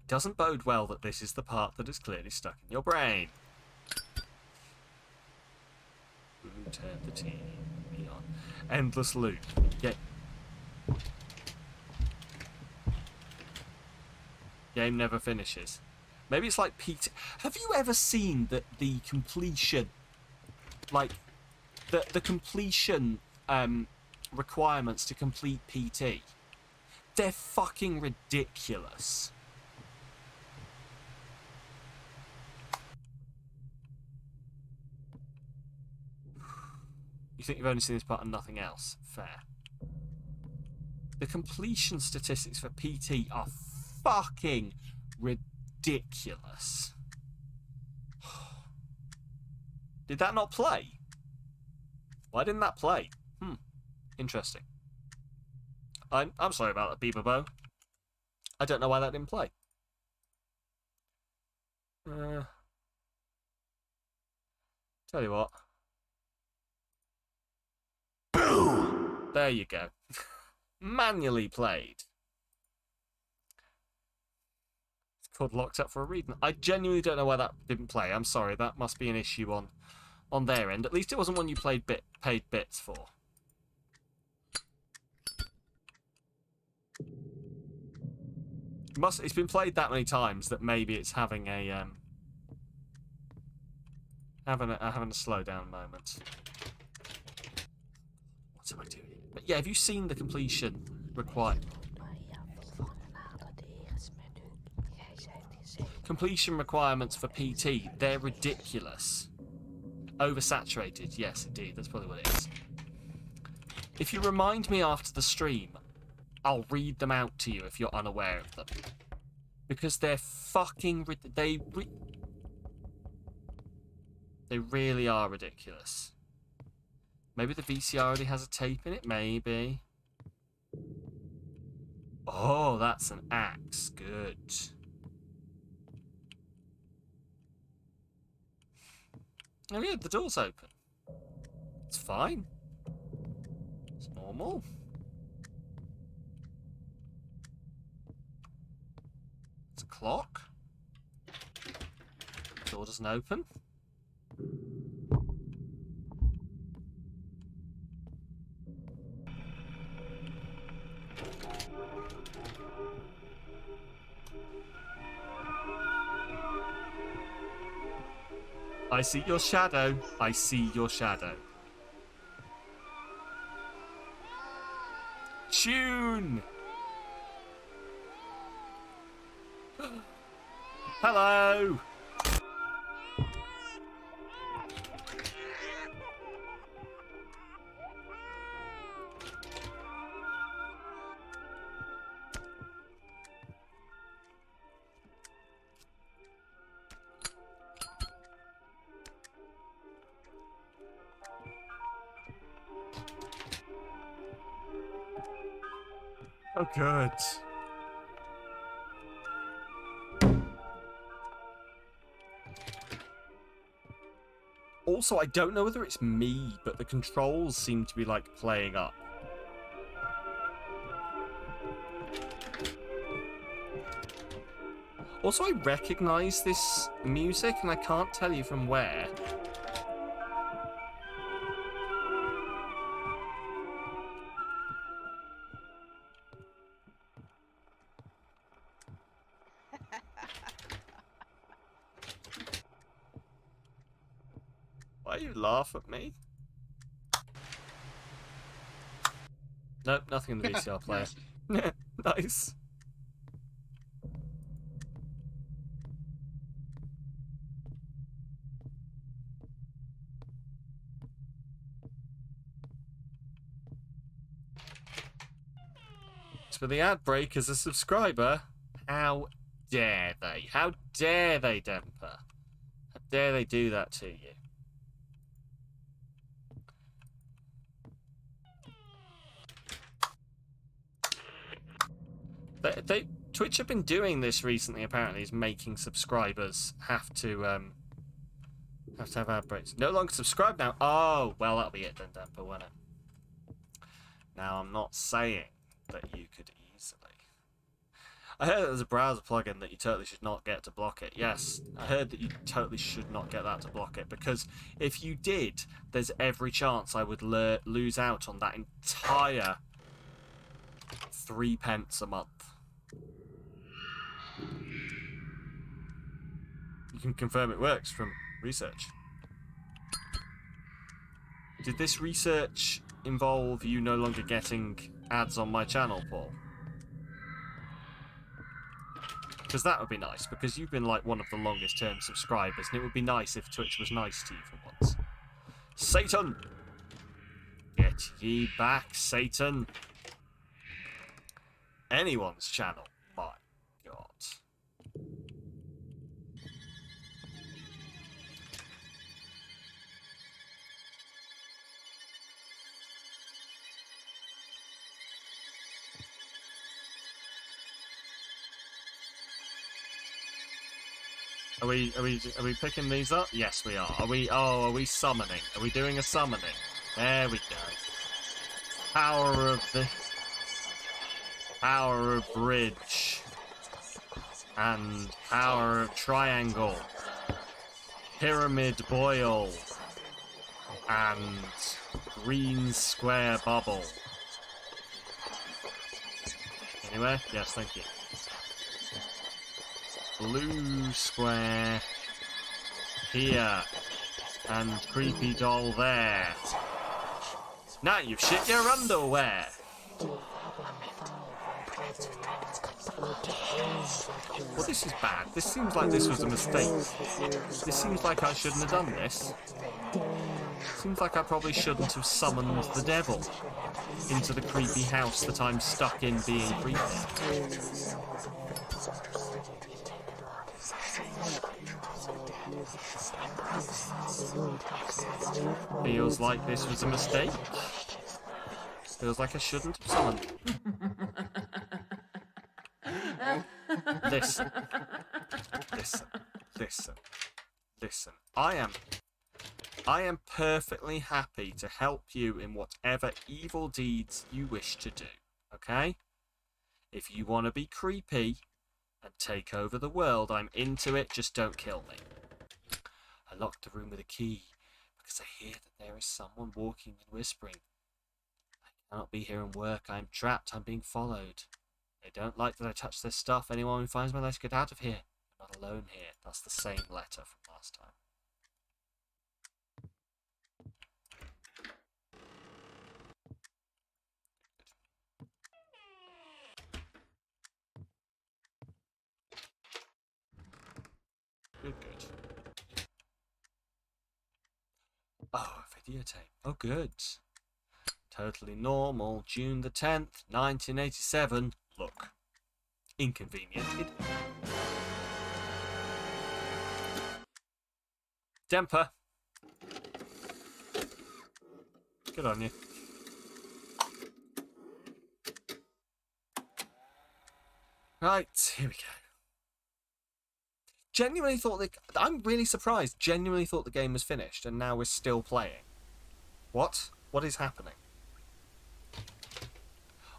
Doesn't bode well that this is the part that is clearly stuck in your brain. Turn the TV on. Endless loop. Game never finishes. Maybe it's like PT. Have you ever seen the completion, like the completion requirements to complete PT? They're fucking ridiculous. You think you've only seen this part and nothing else? Fair. The completion statistics for PT are fucking ridiculous. Did that not play? Why didn't that play? Interesting. I'm sorry about that, Bieber Bow. I don't know why that didn't play. Tell you what. There you go. Manually played. It's called Locked Up for a reason. I genuinely don't know why that didn't play. I'm sorry. That must be an issue on their end. At least it wasn't one you paid bits for. It's been played that many times that maybe it's having a having a slow down moment. What am I doing? But yeah, have you seen the completion required? Completion requirements for PT, they're ridiculous. Oversaturated, yes indeed, that's probably what it is. If you remind me after the stream, I'll read them out to you if you're unaware of them. Because they're fucking... They really are ridiculous. Maybe the VCR already has a tape in it? Maybe. Oh, that's an axe. Good. Oh yeah, the door's open. It's fine. It's normal. It's a clock. Door doesn't open. I see your shadow. I see your shadow. Tune! Hello! Oh, good. Also, I don't know whether it's me, but the controls seem to be, like, playing up. Also, I recognise this music, and I can't tell you from where. Why you laugh at me? Nope, nothing in the VCR player. Nice. For the ad break as a subscriber, how dare they? How dare they, Demper? How dare they do that to you? Twitch have been doing this recently. Apparently, is making subscribers have to have ad breaks. No longer subscribe now. Oh, well, that'll be it then, Demper, won't it? Now, I'm not saying that you could easily. I heard that there's a browser plugin that you totally should not get to block it. Yes, I heard that you totally should not get that to block it, because if you did, there's every chance I would lose out on that entire 3 pence a month. You can confirm it works from research. Did this research involve you no longer getting ads on my channel, Paul? Because that would be nice, because you've been like one of the longest term subscribers, and it would be nice if Twitch was nice to you for once. Satan! Get ye back, Satan! Anyone's channel, my God. Are we picking these up? Yes, we are. Are we summoning? Are we doing a summoning? There we go. Power of bridge. And power of triangle. Pyramid boil. And green square bubble. Anywhere? Yes, thank you. Blue square here, and creepy doll there. Now you've shit your underwear. Well, this is bad. This seems like this was a mistake. This seems like I shouldn't have done this. Seems like I probably shouldn't have summoned the devil into the creepy house that I'm stuck in being creepy. Feels like this was a mistake. Feels like I shouldn't have summoned. Listen. Listen. I am perfectly happy to help you in whatever evil deeds you wish to do, okay? If you want to be creepy and take over the world, I'm into it, just don't kill me. I locked the room with a key because I hear that there is someone walking and whispering. I cannot be here and work. I am trapped. I'm being followed. They don't like that I touch their stuff. Anyone who finds my letter, get out of here. I'm not alone here. That's the same letter from last time. Good. Oh, a videotape. Oh, good. Totally normal. June the 10th, 1987. Look. Inconvenient. Demper. Good on you. Right, here we go. Genuinely thought I'm really surprised. Genuinely thought the game was finished, and now we're still playing. What? What is happening?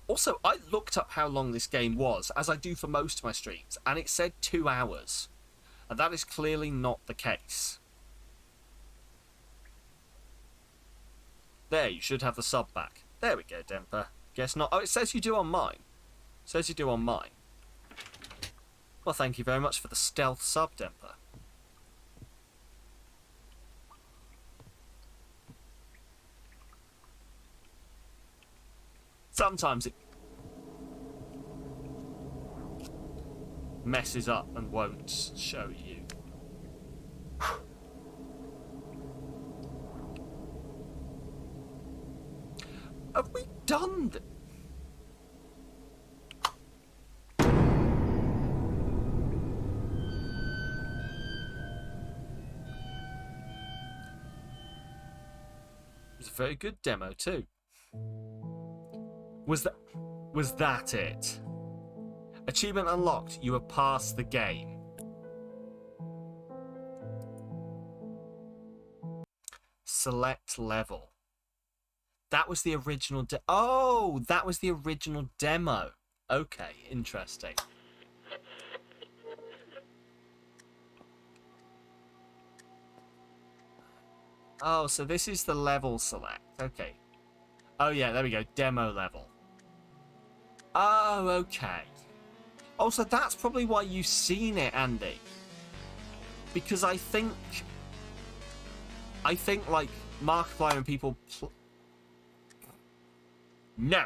Also, I looked up how long this game was, as I do for most of my streams, and it said 2 hours. And that is clearly not the case. There, you should have the sub back. There we go, Demper. Guess not. Oh, it says you do on mine. It says you do on mine. Well, thank you very much for the stealth sub, Demper. Sometimes it messes up and won't show you. Have we done this? It was a very good demo too. Was that it? Achievement unlocked. You have passed the game. Select level. That was the original oh, that was the original demo. Okay, interesting. Oh, so this is the level select. Okay. Oh yeah, there we go. Demo level. Oh, okay. Oh, so that's probably why you've seen it, Andy. Because I think like Markiplier and people no.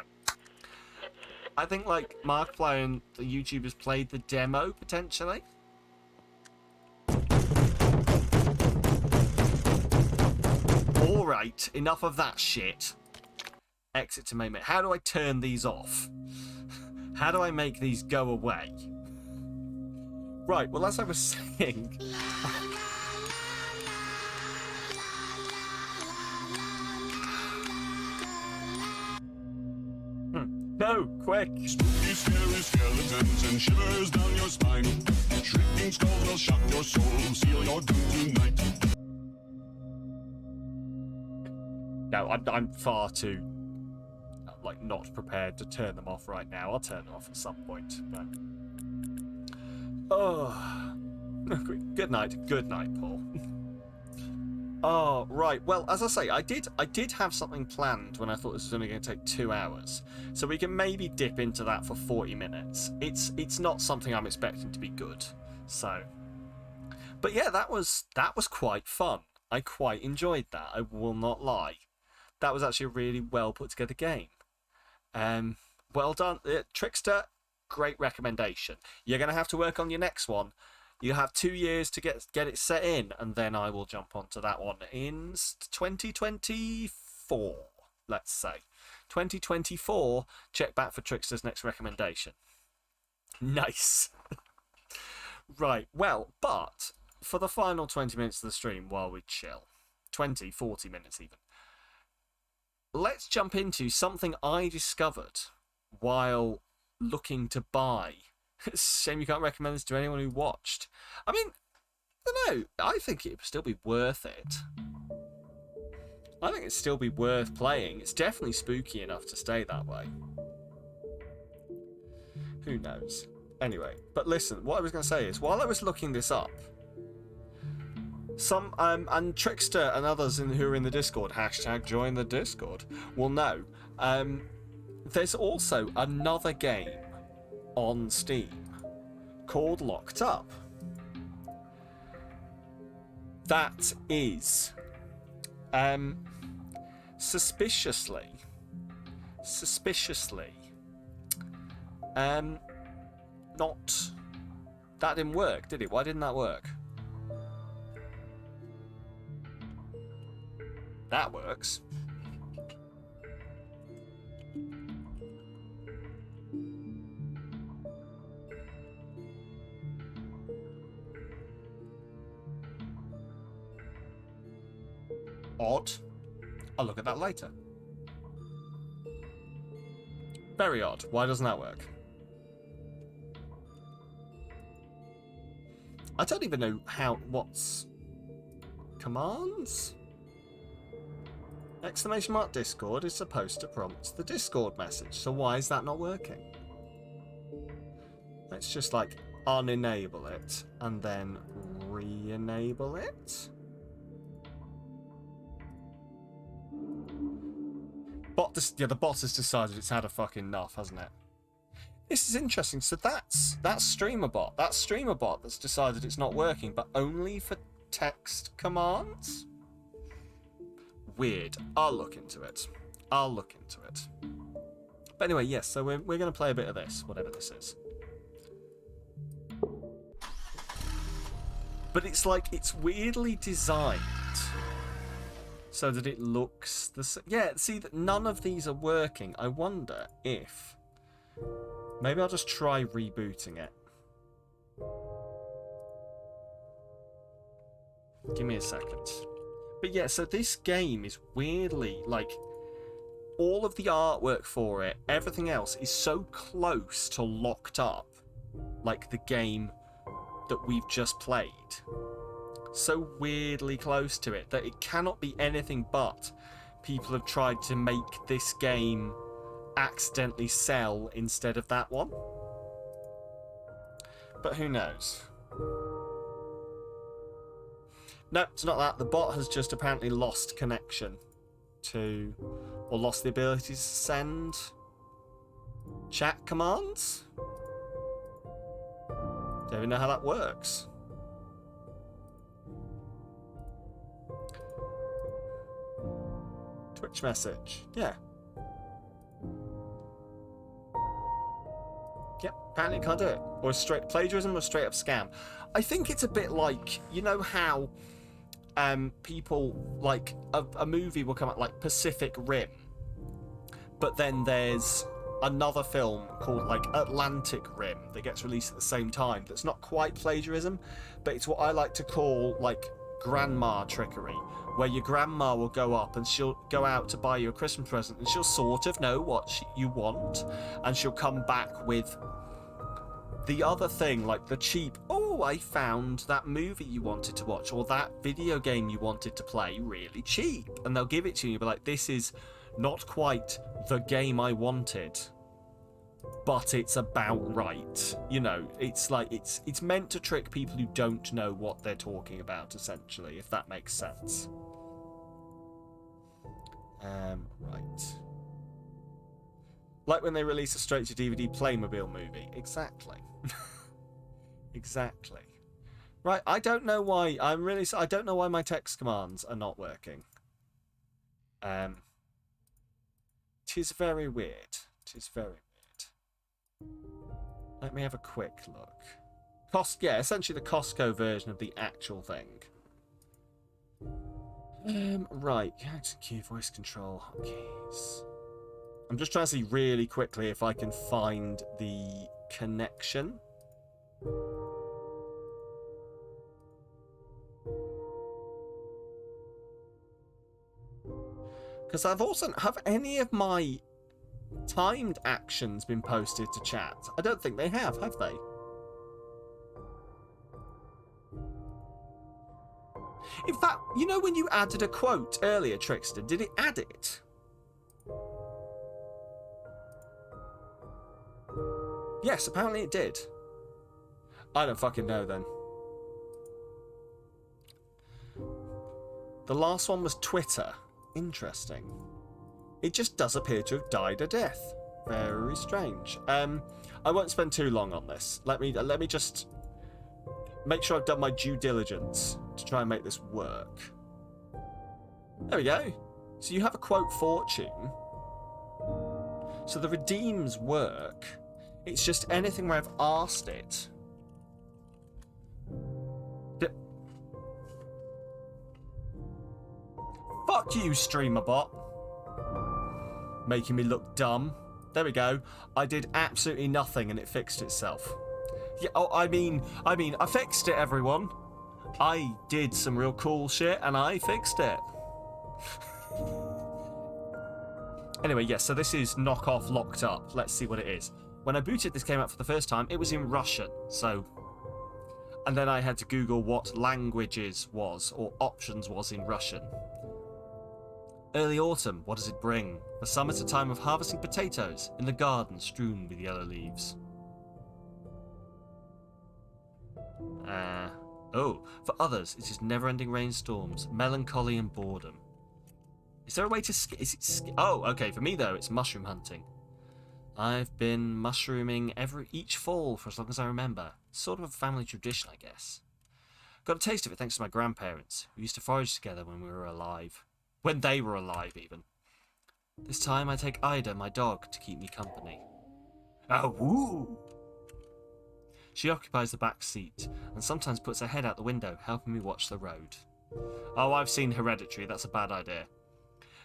I think like Markiplier and the YouTubers played the demo potentially. Alright, enough of that shit. Exit to main menu. How do I turn these off? How do I make these go away? Right, well, as I was saying... No, quick! Spooky, scary skeletons and shivers down your spine. Shrieking skulls will shock your soul, seal your doom tonight. No, I'm far too... like, not prepared to turn them off right now. I'll turn them off at some point, but... Oh... Good night, Paul. Oh, right. Well, as I say, I did have something planned when I thought this was only going to take 2 hours. So we can maybe dip into that for 40 minutes. It's not something I'm expecting to be good. So... But yeah, that was quite fun. I quite enjoyed that, I will not lie. That was actually a really well put together game. Well done, Trickster. Great recommendation. You're going to have to work on your next one. You have 2 years to get it set in, and then I will jump onto that one in 2024. Let's say 2024. Check back for Trickster's next recommendation. Nice. Right. Well, but for the final 20 minutes of the stream, while we chill, 40 minutes even. Let's jump into something I discovered while looking to buy. It's a shame you can't recommend this to anyone who watched. I mean, I don't know. I think it would still be worth it. I think it'd still be worth playing. It's definitely spooky enough to stay that way. Who knows? Anyway, but listen, what I was going to say is, while I was looking this up, some and Trickster and others who are in the Discord, hashtag join the Discord, will know. There's also another game on Steam called Locked Up. That is suspiciously not, that didn't work, did it? Why didn't that work? That works. Odd. I'll look at that later. Very odd. Why doesn't that work? I don't even know what's... Commands? Exclamation mark Discord is supposed to prompt the Discord message, so why is that not working? Let's just like unenable it and then re-enable it. The bot has decided it's had a fucking enough, hasn't it? This is interesting. So that's StreamerBot. That's StreamerBot that's decided it's not working, but only for text commands? Weird. I'll look into it. But anyway, yes, so we're going to play a bit of this, whatever this is. But it's like, it's weirdly designed so that it looks the same. Yeah, see, that none of these are working. I wonder if... Maybe I'll just try rebooting it. Give me a second. But yeah, so this game is weirdly, like, all of the artwork for it, everything else is so close to locked up, like the game that we've just played. So weirdly close to it that it cannot be anything but people have tried to make this game accidentally sell instead of that one. But who knows? No, it's not that. The bot has just apparently lost connection to, or lost the ability to send chat commands. Don't even know how that works. Twitch message. Yeah. Yep, apparently can't do it. Or straight plagiarism or straight up scam. I think it's a bit like, you know how people, like, a movie will come out like Pacific Rim, but then there's another film called like Atlantic Rim that gets released at the same time that's not quite plagiarism, but it's what I like to call like grandma trickery, where your grandma will go up and she'll go out to buy you a Christmas present and she'll sort of know what you want, and she'll come back with the other thing, like the cheap, oh, I found that movie you wanted to watch or that video game you wanted to play really cheap, and they'll give it to you and you'll be like, this is not quite the game I wanted, but it's about right. You know, it's like, it's meant to trick people who don't know what they're talking about, essentially, if that makes sense. Right. Like when they release a straight-to-DVD Playmobil movie. Exactly. Exactly. Right, I don't know why, I don't know why my text commands are not working. Tis very weird. Tis very weird. Let me have a quick look. Yeah, essentially the Costco version of the actual thing. Right, key voice control hotkeys. I'm just trying to see really quickly if I can find the connection. Because have any of my timed actions been posted to chat? I don't think they have they? In fact, you know when you added a quote earlier, Trickster, did it add it? Yes, apparently it did. I don't fucking know then. The last one was Twitter. Interesting. It just does appear to have died a death. Very strange. I won't spend too long on this. Let me just make sure I've done my due diligence to try and make this work. There we go. So you have a quote fortune. So the redeems work. It's just anything where I've asked it. Fuck you, StreamerBot. Making me look dumb. There we go. I did absolutely nothing and it fixed itself. Yeah, oh, I mean, I fixed it, everyone. I did some real cool shit and I fixed it. Anyway, yes, so this is knockoff locked up. Let's see what it is. When I booted this came out for the first time, it was in Russian, so... And then I had to Google what languages was, or options was in Russian. Early autumn, what does it bring? The summer's a time of harvesting potatoes in the garden strewn with yellow leaves. Oh, for others, it is never-ending rainstorms, melancholy and boredom. Is there a way to oh, okay, for me though, it's mushroom hunting. I've been mushrooming each fall for as long as I remember. Sort of a family tradition, I guess. Got a taste of it thanks to my grandparents, who used to forage together when we were alive. When they were alive, even. This time I take Ida, my dog, to keep me company. Oh, woo! She occupies the back seat, and sometimes puts her head out the window, helping me watch the road. Oh, I've seen Hereditary, that's a bad idea.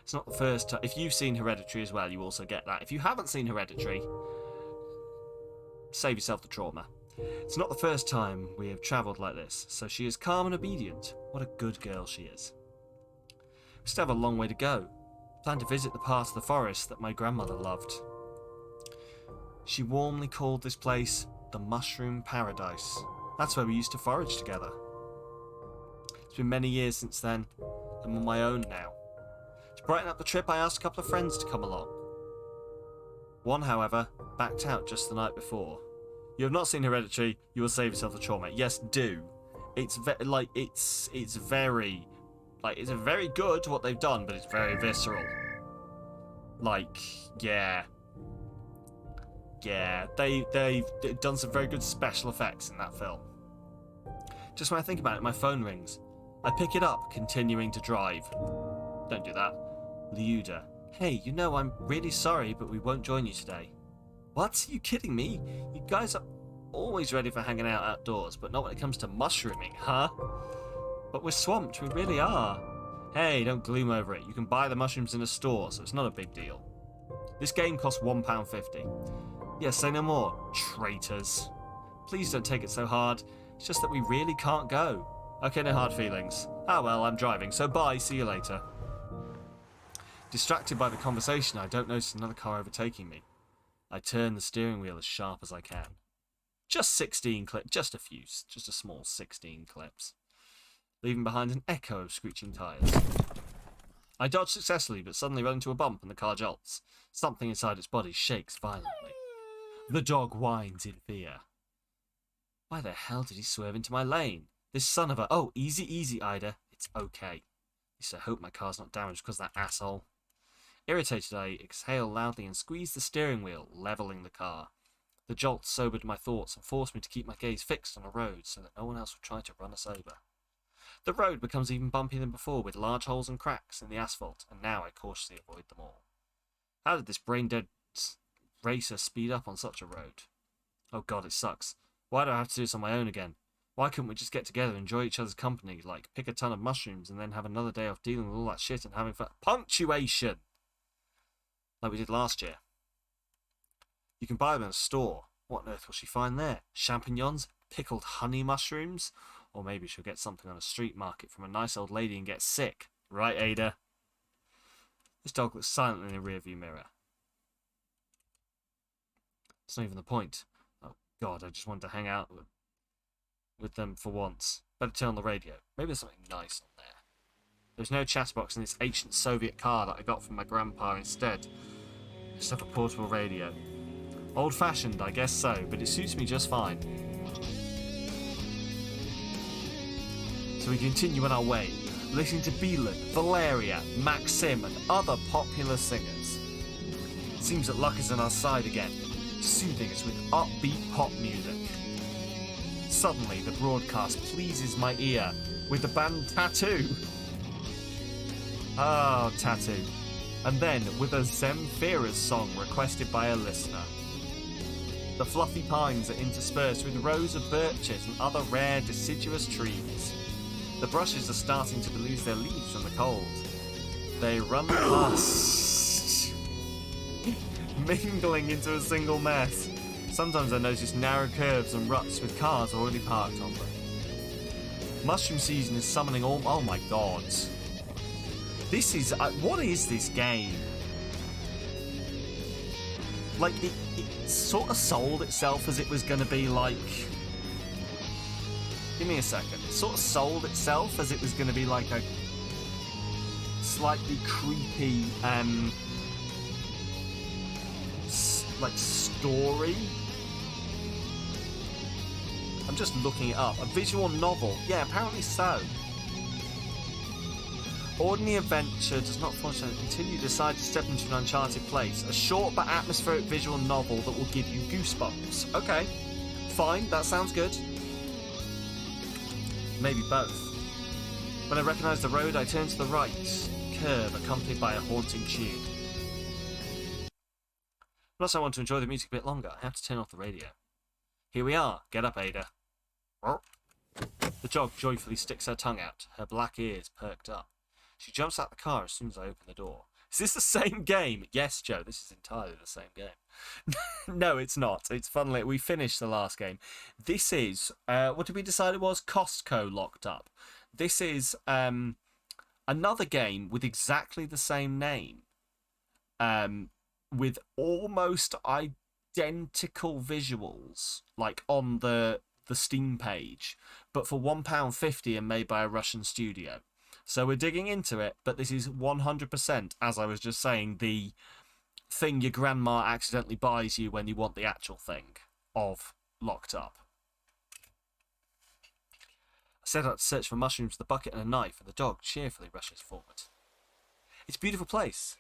It's not the first time. If you've seen Hereditary as well, you also get that. If you haven't seen Hereditary, save yourself the trauma. It's not the first time we have travelled like this, so she is calm and obedient. What a good girl she is. We still have a long way to go. Plan to visit the part of the forest that my grandmother loved. She warmly called this place the Mushroom Paradise. That's where we used to forage together. It's been many years since then. I'm on my own now. To brighten up the trip, I asked a couple of friends to come along. One, however, backed out just the night before. You have not seen Hereditary, you will save yourself the trauma. Yes, do. It's very good what they've done, but it's very visceral. They've done some very good special effects in that film. Just when I think about it, my phone rings. I pick it up, continuing to drive. Don't do that. Liuda. Hey, I'm really sorry, but we won't join you today. What? Are you kidding me? You guys are always ready for hanging out outdoors, but not when it comes to mushrooming, huh? But we're swamped, we really are. Hey, don't gloom over it. You can buy the mushrooms in a store, so it's not a big deal. This game costs £1.50. Yes, say no more, traitors. Please don't take it so hard. It's just that we really can't go. Okay, no hard feelings. Ah well, I'm driving, so bye, see you later. Distracted by the conversation, I don't notice another car overtaking me. I turn the steering wheel as sharp as I can. Just 16 clips, just a small 16 clips. Leaving behind an echo of screeching tyres. I dodge successfully, but suddenly run into a bump and the car jolts. Something inside its body shakes violently. The dog whines in fear. Why the hell did he swerve into my lane? This son of a... Oh, easy, Ida. It's okay. At least I hope my car's not damaged because of that asshole. Irritated, I exhale loudly and squeeze the steering wheel, levelling the car. The jolt sobered my thoughts and forced me to keep my gaze fixed on the road so that no one else would try to run us over. The road becomes even bumpier than before, with large holes and cracks in the asphalt, and now I cautiously avoid them all. How did this brain-dead racer speed up on such a road? Oh god, it sucks. Why do I have to do this on my own again? Why couldn't we just get together and enjoy each other's company, like pick a ton of mushrooms and then have another day off dealing with all that shit and having fun? Punctuation! Like we did last year. You can buy them in a store. What on earth will she find there? Champignons? Pickled honey mushrooms? Or maybe she'll get something on a street market from a nice old lady and get sick. Right, Ada? This dog looks silently in the rearview mirror. It's not even the point. Oh god, I just wanted to hang out with them for once. Better turn on the radio. Maybe there's something nice on there. There's no chatterbox in this ancient Soviet car that I got from my grandpa instead. Just have a portable radio. Old-fashioned, I guess so, but it suits me just fine. So we continue on our way, listening to Beelan, Valeria, Maxim, and other popular singers. It seems that luck is on our side again, soothing us with upbeat pop music. Suddenly, the broadcast pleases my ear with the band Tattoo. Oh, Tattoo. And then with a Zemfira's song requested by a listener. The fluffy pines are interspersed with rows of birches and other rare deciduous trees. The brushes are starting to lose their leaves from the cold. They run past, mingling into a single mess. Sometimes I notice narrow curves and ruts with cars already parked on them. Mushroom season is summoning all... Oh my god. This is... what is this game? Like, it sort of sold itself as it was going to be like... Give me a second. It sort of sold itself as it was going to be like a slightly creepy, like story. I'm just looking it up. A visual novel. Yeah, apparently so. Ordinary adventure does not function until you decide to step into an uncharted place. A short but atmospheric visual novel that will give you goosebumps. Okay, fine, that sounds good. Maybe both. When I recognise the road, I turn to the right. Curve accompanied by a haunting tune. Plus, I want to enjoy the music a bit longer. I have to turn off the radio. Here we are. Get up, Ada. The dog joyfully sticks her tongue out, her black ears perked up. She jumps out the car as soon as I open the door. Is this the same game? Yes, Joe, this is entirely the same game. No, it's not. It's funnily, we finished the last game. This is, what did we decide it was? Costco Locked Up. This is another game with exactly the same name. With almost identical visuals, like on the Steam page, but for £1.50 and made by a Russian studio. So we're digging into it, but this is 100%, as I was just saying, the thing your grandma accidentally buys you when you want the actual thing of Locked Up. I set out to search for mushrooms with a bucket and a knife, and the dog cheerfully rushes forward. It's a beautiful place.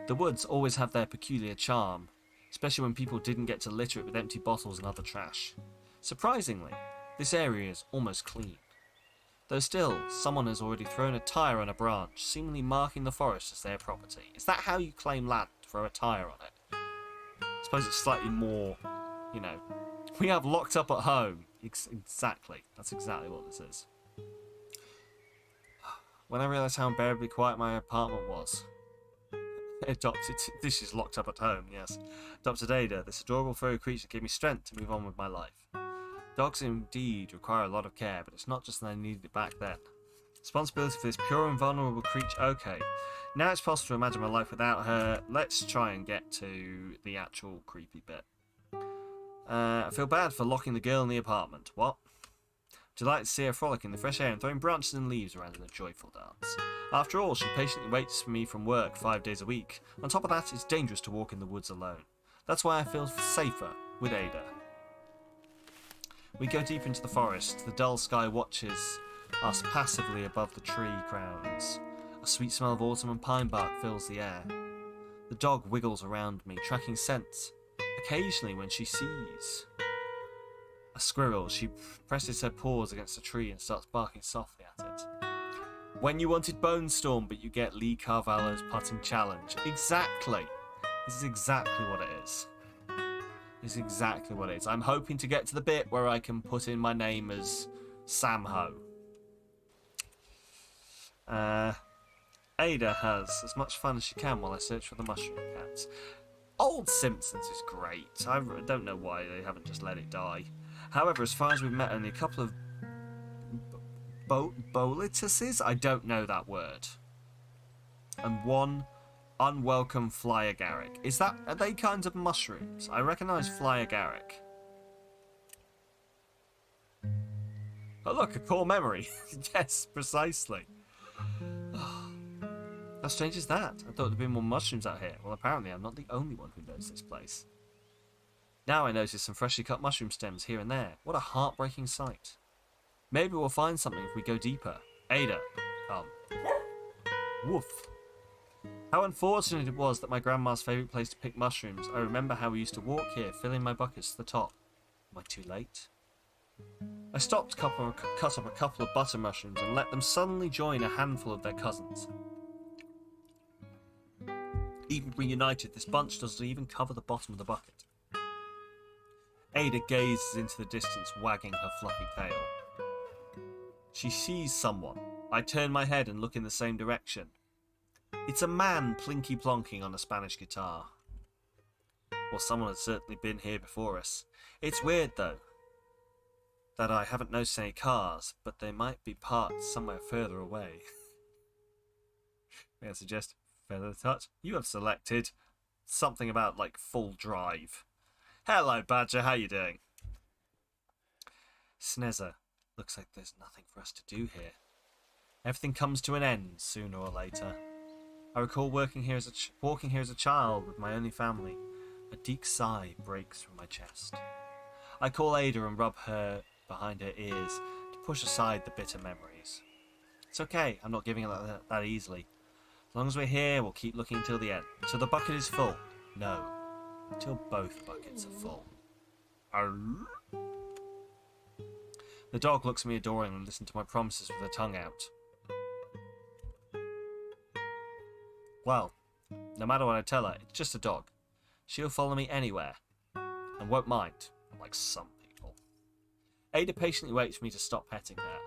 The woods always have their peculiar charm, especially when people didn't get to litter it with empty bottles and other trash. Surprisingly, this area is almost clean. Though still, someone has already thrown a tyre on a branch, seemingly marking the forest as their property. Is that how you claim land? Throw a tyre on it? I suppose it's slightly more, you know. We have Locked Up at Home. Exactly. That's exactly what this is. When I realised how unbearably quiet my apartment was. This is Locked Up at Home, yes. Adopted Ada, this adorable furry creature gave me strength to move on with my life. Dogs indeed require a lot of care, but it's not just that I needed it back then. Responsibility for this pure and vulnerable creature. Okay, now it's possible to imagine my life without her. Let's try and get to the actual creepy bit. I feel bad for locking the girl in the apartment. What? Delighted to see her frolicking in the fresh air and throwing branches and leaves around in a joyful dance. After all, she patiently waits for me from work 5 days a week. On top of that, it's dangerous to walk in the woods alone. That's why I feel safer with Ada. We go deep into the forest. The dull sky watches us passively above the tree crowns. A sweet smell of autumn and pine bark fills the air. The dog wiggles around me, tracking scents. Occasionally, when she sees a squirrel, she presses her paws against a tree and starts barking softly at it. When you wanted Bone Storm, but you get Lee Carvalho's putting challenge. Exactly. This is exactly what it is. This is exactly what it is. I'm hoping to get to the bit where I can put in my name as Sam Ho. Ada has as much fun as she can while I search for the mushroom cats. Old Simpsons is great. I don't know why they haven't just let it die. However, as far as we've met only a couple of bolituses, I don't know that word, and one unwelcome fly agaric. Are they kinds of mushrooms? I recognise fly agaric. Oh look, a core memory. Yes, precisely. How strange is that? I thought there'd be more mushrooms out here. Well, apparently I'm not the only one who knows this place. Now I notice some freshly cut mushroom stems here and there. What a heartbreaking sight. Maybe we'll find something if we go deeper. Ada, come. Woof. How unfortunate it was that my grandma's favourite place to pick mushrooms. I remember how we used to walk here, filling my buckets to the top. Am I too late? I stopped to cut up a couple of butter mushrooms and let them suddenly join a handful of their cousins. Even reunited, this bunch doesn't even cover the bottom of the bucket. Ada gazes into the distance, wagging her fluffy tail. She sees someone. I turn my head and look in the same direction. It's a man plinky-plonking on a Spanish guitar. Well, someone had certainly been here before us. It's weird, though, that I haven't noticed any cars, but they might be parked somewhere further away. May I suggest further touch? You have selected something about, like, full drive. Hello, Badger, how you doing? Snezzer, looks like there's nothing for us to do here. Everything comes to an end sooner or later. I recall walking here as a child with my only family. A deep sigh breaks from my chest. I call Ada and rub her behind her ears to push aside the bitter memories. It's okay, I'm not giving it that easily. As long as we're here, we'll keep looking until the end. Till the bucket is full. No, until both buckets are full. Arr. The dog looks at me adoringly and listens to my promises with her tongue out. Well, no matter what I tell her, it's just a dog. She'll follow me anywhere, and won't mind, like some people. Ada patiently waits for me to stop petting her.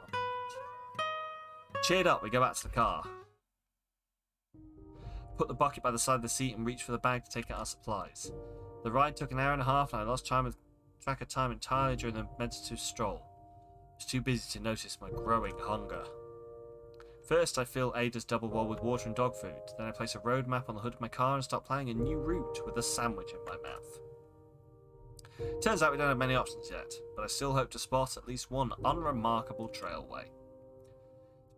Cheered up, we go back to the car. Put the bucket by the side of the seat and reach for the bag to take out our supplies. The ride took an hour and a half, and I lost track of time entirely during the meditative stroll. I was too busy to notice my growing hunger. First, I fill Ada's double bowl with water and dog food. Then I place a road map on the hood of my car and start planning a new route with a sandwich in my mouth. Turns out we don't have many options yet, but I still hope to spot at least one unremarkable trailway.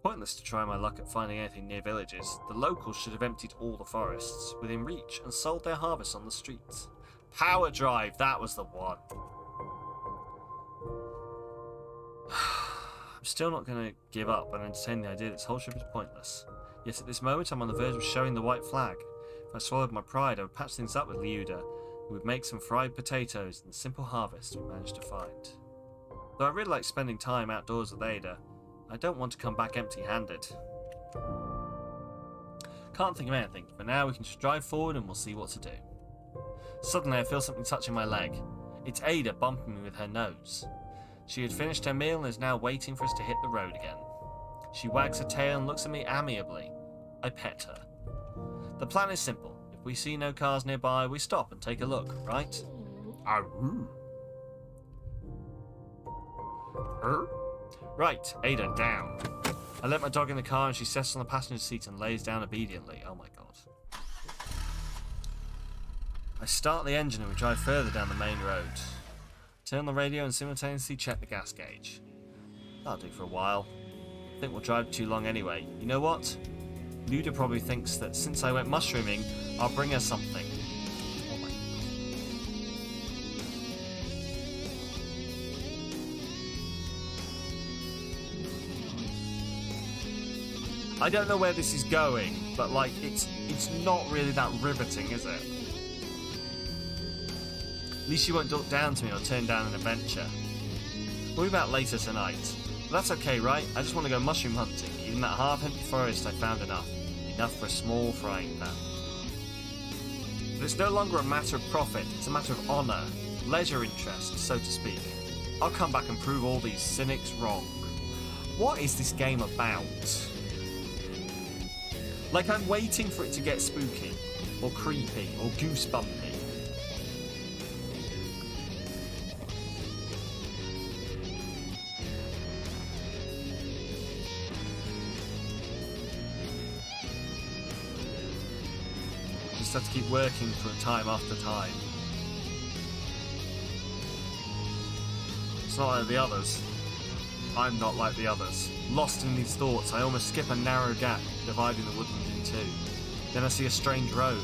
Pointless to try my luck at finding anything near villages. The locals should have emptied all the forests within reach and sold their harvests on the streets. Power Drive, that was the one. I'm still not going to give up and entertain the idea that this whole trip is pointless. Yet at this moment I'm on the verge of showing the white flag. If I swallowed my pride, I would patch things up with Liuda. We would make some fried potatoes and the simple harvest we managed to find. Though I really like spending time outdoors with Ada, I don't want to come back empty-handed. Can't think of anything. For now, we can just drive forward and we'll see what to do. Suddenly, I feel something touching my leg. It's Ada bumping me with her nose. She had finished her meal and is now waiting for us to hit the road again. She wags her tail and looks at me amiably. I pet her. The plan is simple. If we see no cars nearby, we stop and take a look, right? Arr. Arr. Right, Ada, down. I let my dog in the car and she settles on the passenger seat and lays down obediently. Oh my god. I start the engine and we drive further down the main road. Turn on the radio and simultaneously check the gas gauge. That'll do for a while. I think we'll drive too long anyway. You know what? Luda probably thinks that since I went mushrooming, I'll bring her something. Oh my god. I don't know where this is going, but like it's not really that riveting, is it? At least she won't duck down to me or turn down an adventure. We'll be back later tonight. But that's okay, right? I just want to go mushroom hunting. Even that half-empty forest, I found enough. Enough for a small frying pan. But it's no longer a matter of profit, it's a matter of honour. Leisure interest, so to speak. I'll come back and prove all these cynics wrong. What is this game about? Like I'm waiting for it to get spooky, or creepy, or goosebumpy. Just have to keep working through time after time. It's not like the others. I'm not like the others. Lost in these thoughts, I almost skip a narrow gap dividing the woodland in two. Then I see a strange road.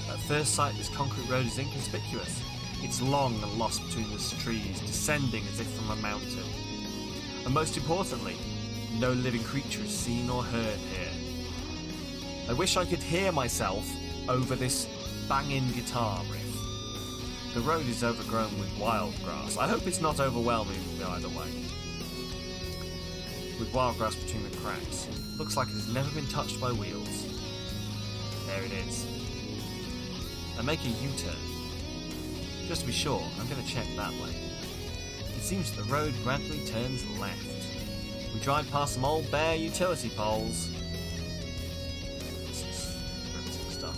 At first sight, this concrete road is inconspicuous. It's long and lost between the trees, descending as if from a mountain. And most importantly, no living creature is seen or heard here. I wish I could hear myself over this banging guitar riff. The road is overgrown with wild grass. I hope it's not overwhelming either way. With wild grass between the cracks. Looks like it has never been touched by wheels. There it is. I make a U-turn. Just to be sure, I'm going to check that way. It seems the road gradually turns left. We drive past some old bare utility poles. This is riveting stuff.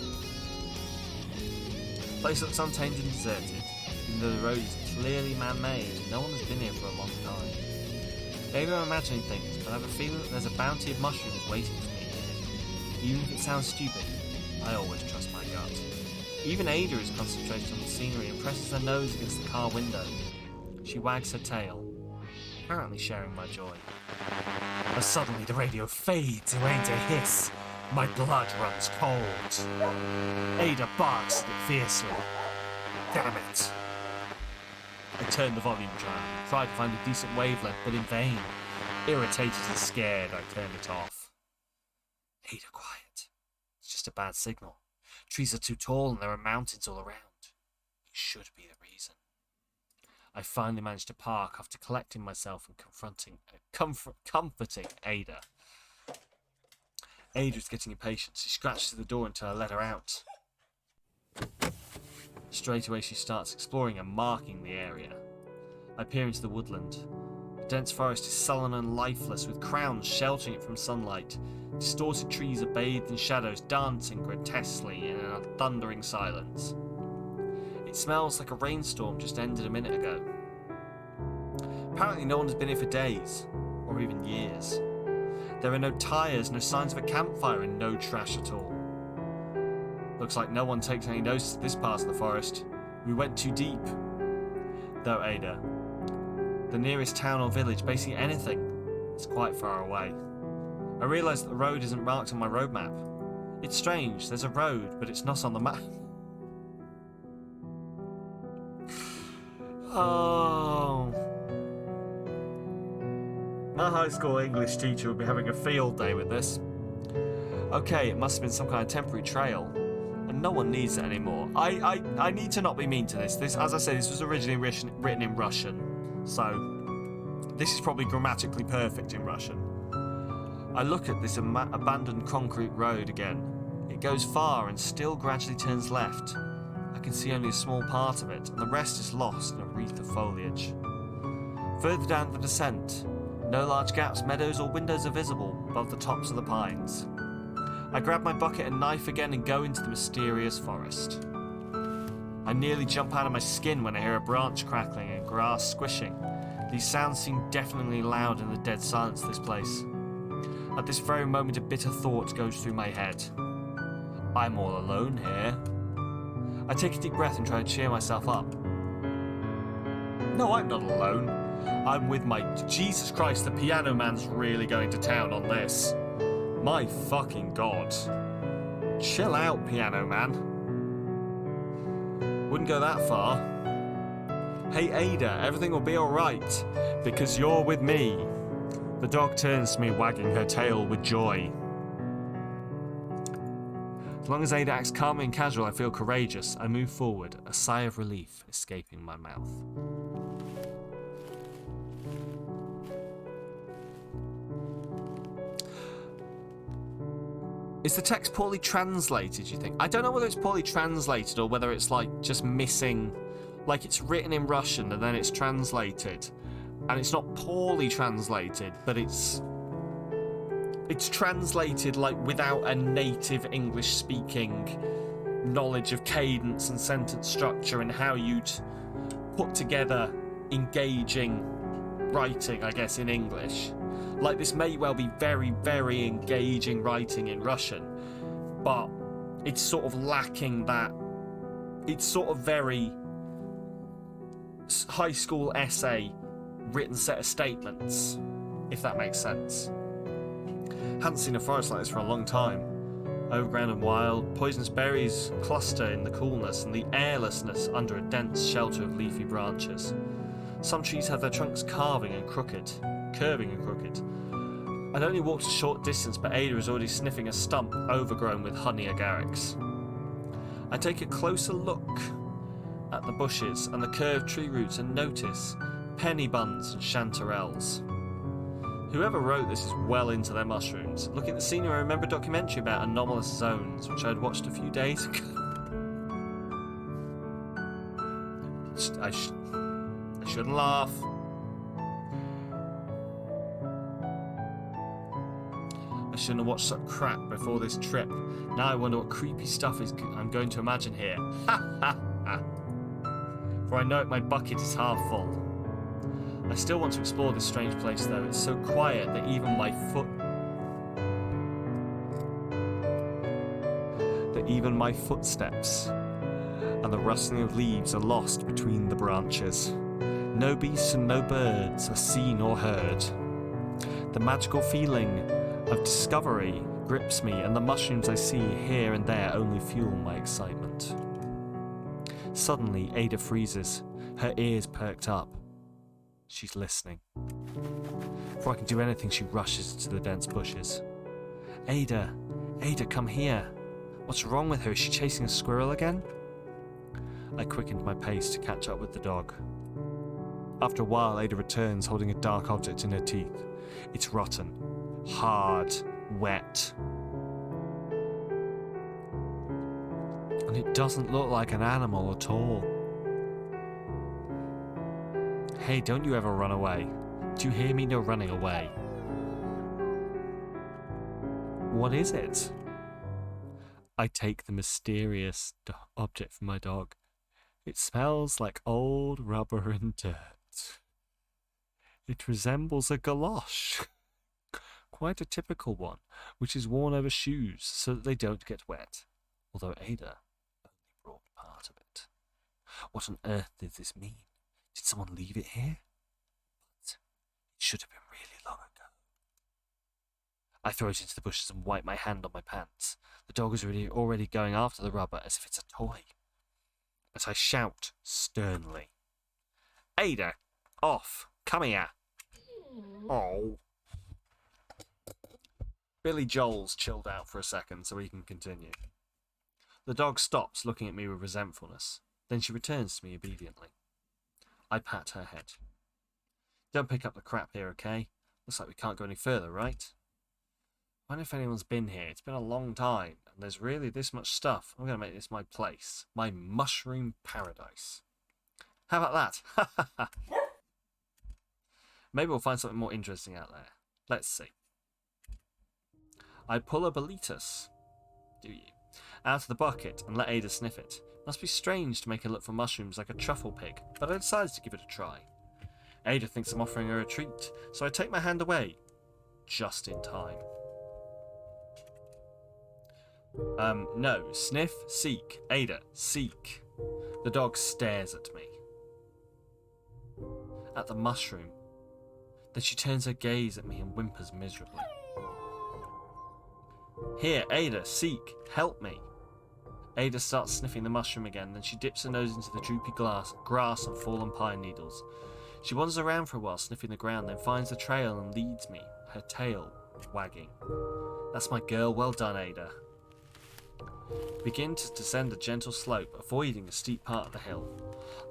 The place looks untainted and deserted, even though the road is clearly man-made. No one has been here for a long time. Maybe I'm imagining things, but I have a feeling that there's a bounty of mushrooms waiting for me here. Even if it sounds stupid, I always trust my gut. Even Ada is concentrated on the scenery and presses her nose against the car window. She wags her tail, apparently sharing my joy. But suddenly the radio fades away into a hiss. My blood runs cold. Ada barks at it fiercely. Damn it. I turned the volume down, tried to find a decent wavelength, but in vain. Irritated and scared, I turned it off. Ada, quiet. It's just a bad signal. Trees are too tall and there are mountains all around. It should be the reason. I finally managed to park after collecting myself and comforting Ada. Ada was getting impatient. She scratched at the door until I let her out. Straight away she starts exploring and marking the area. I peer into the woodland. The dense forest is sullen and lifeless, with crowns sheltering it from sunlight. Distorted trees are bathed in shadows, dancing grotesquely in a thundering silence. It smells like a rainstorm just ended a minute ago. Apparently no one has been here for days, or even years. There are no tyres, no signs of a campfire, and no trash at all. Looks like no one takes any notice of this part of the forest. We went too deep. Though, Ada, the nearest town or village, basically anything, is quite far away. I realise that the road isn't marked on my road map. It's strange, there's a road, but it's not on the map. Oh. My high school English teacher would be having a field day with this. Okay, it must have been some kind of temporary trail. And no one needs it anymore. I need to not be mean to this. This, as I said, this was originally written in Russian. So, this is probably grammatically perfect in Russian. I look at this abandoned concrete road again. It goes far and still gradually turns left. I can see only a small part of it, and the rest is lost in a wreath of foliage. Further down the descent, no large gaps, meadows, or windows are visible above the tops of the pines. I grab my bucket and knife again and go into the mysterious forest. I nearly jump out of my skin when I hear a branch crackling and grass squishing. These sounds seem deafeningly loud in the dead silence of this place. At this very moment, a bitter thought goes through my head. I'm all alone here. I take a deep breath and try to cheer myself up. No, I'm not alone. I'm with my... Jesus Christ, the piano man's really going to town on this. My fucking god. Chill out, piano man. Wouldn't go that far. Hey Ada, everything will be alright, because you're with me. The dog turns to me, wagging her tail with joy. As long as Ada acts calm and casual, I feel courageous. I move forward, a sigh of relief escaping my mouth. Is the text poorly translated, you think? I don't know whether it's poorly translated or whether it's like just missing, like it's written in Russian and then it's translated. And it's not poorly translated, but it's translated like without a native English speaking knowledge of cadence and sentence structure and how you'd put together engaging writing, I guess, in English. Like, this may well be very, very engaging writing in Russian, but it's sort of lacking that. It's sort of very high school essay written set of statements, if that makes sense. Hadn't seen a forest like this for a long time. Overgrown and wild, poisonous berries cluster in the coolness and the airlessness under a dense shelter of leafy branches. Some trees have their trunks curving and crooked. I'd only walked a short distance, but Ada is already sniffing a stump overgrown with honey agarics. I take a closer look at the bushes and the curved tree roots and notice penny buns and chanterelles. Whoever wrote this is well into their mushrooms. Looking at the scenery, I remember a documentary about anomalous zones, which I'd watched a few days ago. I shouldn't laugh. I shouldn't have watched such crap before this trip. Now I wonder what creepy stuff I'm going to imagine here. Ha ha ha. For I know my bucket is half full. I still want to explore this strange place though. It's so quiet that even my footsteps and the rustling of leaves are lost between the branches. No beasts and no birds are seen or heard. The magical feeling of discovery grips me, and the mushrooms I see here and there only fuel my excitement. Suddenly, Ada freezes, her ears perked up. She's listening. Before I can do anything, she rushes into the dense bushes. Ada, come here. What's wrong with her? Is she chasing a squirrel again? I quickened my pace to catch up with the dog. After a while, Ada returns, holding a dark object in her teeth. It's rotten, hard, wet. And it doesn't look like an animal at all. Hey, don't you ever run away. Do you hear me? No running away. What is it? I take the mysterious object from my dog. It smells like old rubber and dirt. It resembles a galosh. Quite a typical one, which is worn over shoes so that they don't get wet. Although Ada only brought part of it. What on earth did this mean? Did someone leave it here? But it should have been really long ago. I throw it into the bushes and wipe my hand on my pants. The dog is already going after the rubber as if it's a toy. But I shout sternly. Ada, off! Come here! Oh. Billy Joel's chilled out for a second so he can continue. The dog stops, looking at me with resentfulness. Then she returns to me obediently. I pat her head. Don't pick up the crap here, okay? Looks like we can't go any further, right? I wonder if anyone's been here. It's been a long time, and there's really this much stuff. I'm going to make this my place. My mushroom paradise. How about that? Maybe we'll find something more interesting out there. Let's see. I pull a Bolitas. Do you? Out of the bucket and let Ada sniff it. Must be strange to make her look for mushrooms like a truffle pig, but I decided to give it a try. Ada thinks I'm offering her a treat, so I take my hand away. Just in time. No. Sniff, seek. Ada, seek. The dog stares at me. At the mushroom. Then she turns her gaze at me and whimpers miserably. Here, Ada, seek. Help me. Ada starts sniffing the mushroom again, then she dips her nose into the droopy grass and fallen pine needles. She wanders around for a while, sniffing the ground, then finds the trail and leads me, her tail wagging. That's my girl, well done, Ada. Begin to descend a gentle slope, avoiding a steep part of the hill.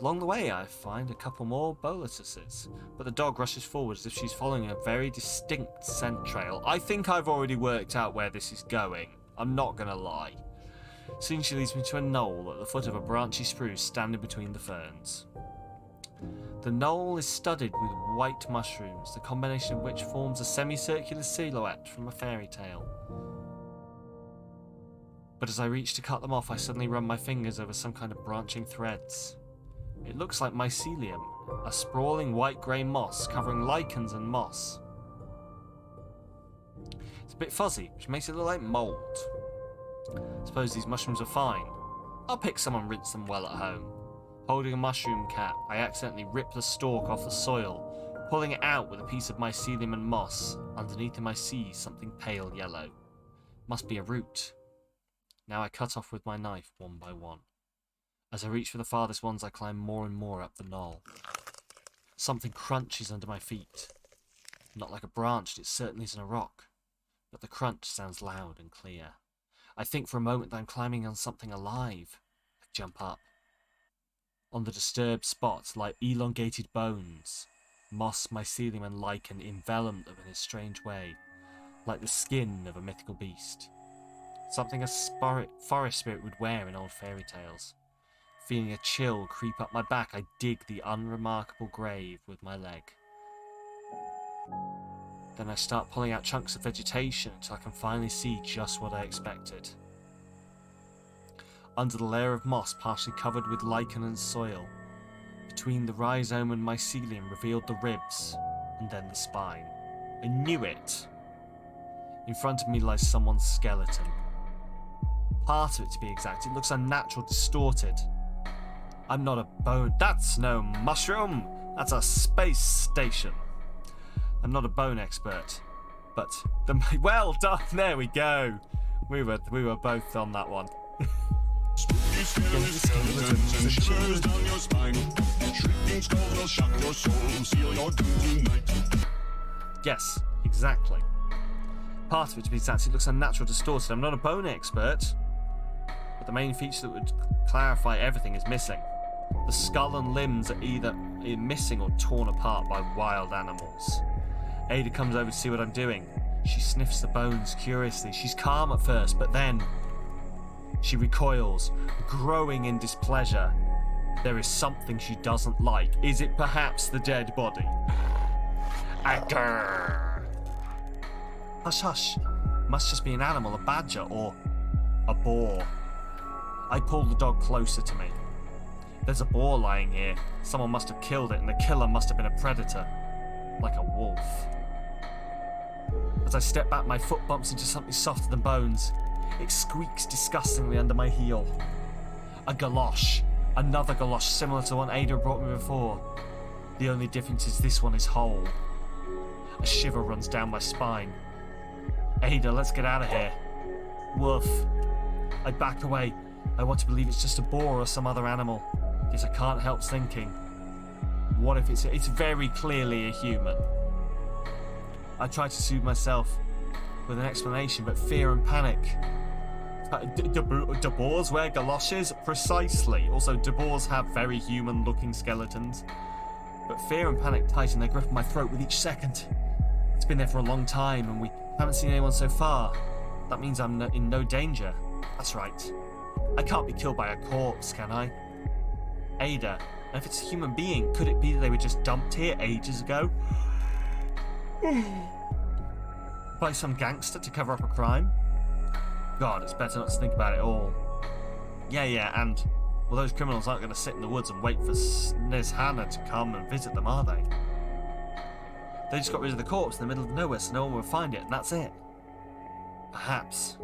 Along the way, I find a couple more bolituses, but the dog rushes forward as if she's following a very distinct scent trail. I think I've already worked out where this is going. I'm not gonna lie. Soon she leads me to a knoll at the foot of a branchy spruce standing between the ferns. The knoll is studded with white mushrooms, the combination of which forms a semicircular silhouette from a fairy tale. But as I reach to cut them off, I suddenly run my fingers over some kind of branching threads. It looks like mycelium, a sprawling white-grey moss covering lichens and moss. It's a bit fuzzy, which makes it look like mould. Suppose these mushrooms are fine. I'll pick some and rinse them well at home. Holding a mushroom cap, I accidentally rip the stalk off the soil, pulling it out with a piece of mycelium and moss. Underneath them I see something pale yellow. Must be a root. Now I cut off with my knife one by one. As I reach for the farthest ones, I climb more and more up the knoll. Something crunches under my feet. Not like a branch, it certainly isn't a rock. But the crunch sounds loud and clear. I think for a moment that I'm climbing on something alive. I jump up. On the disturbed spots lie elongated bones. Moss, mycelium and lichen envelop them in a strange way, like the skin of a mythical beast. Something a forest spirit would wear in old fairy tales. Feeling a chill creep up my back, I dig the unremarkable grave with my leg. Then I start pulling out chunks of vegetation until I can finally see just what I expected. Under the layer of moss partially covered with lichen and soil, between the rhizome and mycelium revealed the ribs, and then the spine. I knew it! In front of me lies someone's skeleton. Part of it, to be exact. It looks unnatural, distorted. I'm not a bone. That's no mushroom! That's a space station. I'm not a bone expert, But well done. There we go. We were both on that one. Spooky, scary skeletons and shivers down your spine. Shrieking skulls will shock your soul, seal your doom tonight. Yes, exactly. Part of it, to be exact, it looks unnatural, distorted. I'm not a bone expert, but the main feature that would clarify everything is missing. The skull and limbs are either missing or torn apart by wild animals. Ada comes over to see what I'm doing. She sniffs the bones curiously. She's calm at first, but then she recoils, growing in displeasure. There is something she doesn't like. Is it perhaps the dead body? Aggrr! Hush, hush. Must just be an animal, a badger, or a boar. I pull the dog closer to me. There's a boar lying here. Someone must have killed it, and the killer must have been a predator. Like a wolf. As I step back, my foot bumps into something softer than bones. It squeaks disgustingly under my heel. A galosh. Another galosh similar to one Ada brought me before. The only difference is this one is whole. A shiver runs down my spine. Ada, let's get out of here. Woof. I back away. I want to believe it's just a boar or some other animal. Yet I can't help thinking. What if it's very clearly a human? I try to soothe myself with an explanation, but fear and panic. Do boars wear galoshes? Precisely. Also, do boars have very human-looking skeletons? But fear and panic tighten their grip on my throat with each second. It's been there for a long time, and we haven't seen anyone so far. That means I'm in no danger. That's right. I can't be killed by a corpse, can I? Ada, and if it's a human being, could it be that they were just dumped here ages ago? By some gangster to cover up a crime? God, it's better not to think about it all. Yeah, and well, those criminals aren't going to sit in the woods and wait for Nez Hannah to come and visit them, are they? They just got rid of the corpse in the middle of nowhere so no one would find it, and that's it. Perhaps.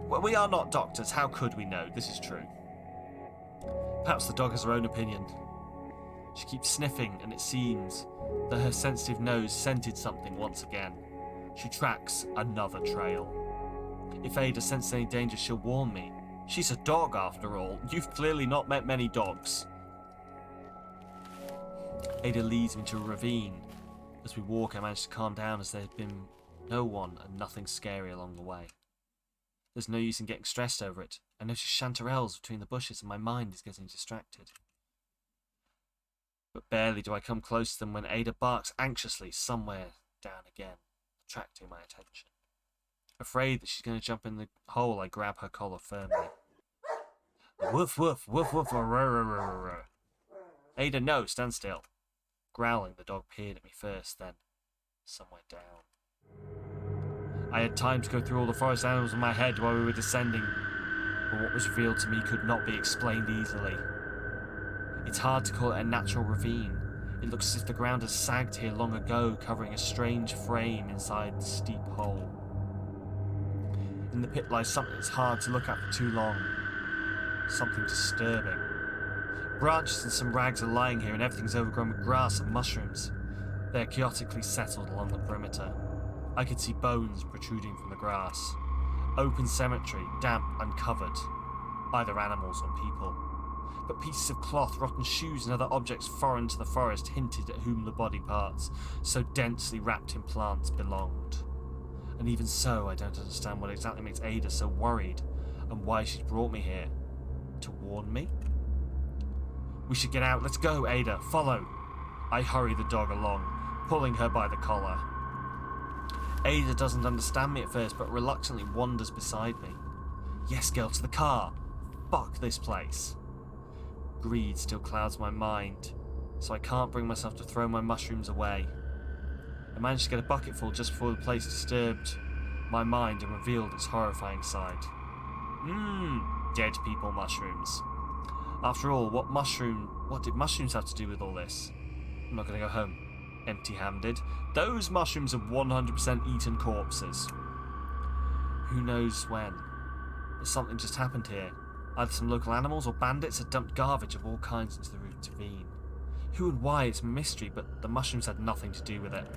But we are not doctors, how could we know? This is true. Perhaps the dog has her own opinion. She keeps sniffing, and it seems that her sensitive nose scented something once again. She tracks another trail. If Ada senses any danger, she'll warn me. She's a dog, after all. You've clearly not met many dogs. Ada leads me to a ravine. As we walk, I manage to calm down as there had been no one and nothing scary along the way. There's no use in getting stressed over it. I notice chanterelles between the bushes and my mind is getting distracted. But barely do I come close to them when Ada barks anxiously somewhere down again, attracting my attention. Afraid that she's going to jump in the hole, I grab her collar firmly. Woof, woof, woof, woof, rrr. Ada, no, stand still. Growling, the dog peered at me first, then somewhere down. I had time to go through all the forest animals in my head while we were descending, but what was revealed to me could not be explained easily. It's hard to call it a natural ravine. It looks as if the ground has sagged here long ago, covering a strange frame inside the steep hole. In the pit lies something that's hard to look at for too long. Something disturbing. Branches and some rags are lying here, and everything's overgrown with grass and mushrooms. They are chaotically settled along the perimeter. I could see bones protruding from the grass. Open cemetery, damp and covered. Either animals or people. But pieces of cloth, rotten shoes and other objects foreign to the forest hinted at whom the body parts, so densely wrapped in plants, belonged. And even so, I don't understand what exactly makes Ada so worried, and why she's brought me here. To warn me? We should get out. Let's go, Ada. Follow. I hurry the dog along, pulling her by the collar. Ada doesn't understand me at first, but reluctantly wanders beside me. Yes, girl, to the car. Fuck this place. Greed still clouds my mind, so I can't bring myself to throw my mushrooms away. I managed to get a bucketful just before the place disturbed my mind and revealed its horrifying side. Dead people mushrooms. After all, what did mushrooms have to do with all this? I'm not going to go home empty-handed. Those mushrooms have 100% eaten corpses. Who knows when? But something just happened here. Either some local animals or bandits had dumped garbage of all kinds into the ravine. Who and why, it's a mystery, but the mushrooms had nothing to do with it.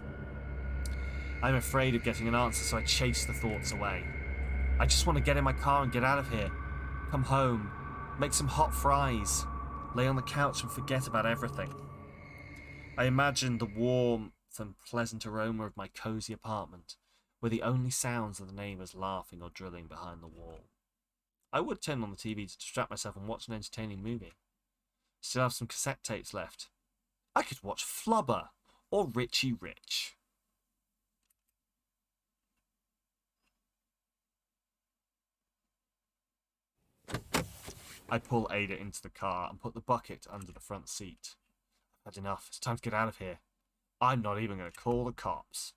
I'm afraid of getting an answer, so I chase the thoughts away. I just want to get in my car and get out of here. Come home, make some hot fries, lay on the couch and forget about everything. I imagine the warmth and pleasant aroma of my cosy apartment, where the only sounds are the neighbours laughing or drilling behind the wall. I would turn on the TV to distract myself and watch an entertaining movie. Still have some cassette tapes left. I could watch Flubber or Richie Rich. I pull Ada into the car and put the bucket under the front seat. I've had enough. It's time to get out of here. I'm not even going to call the cops.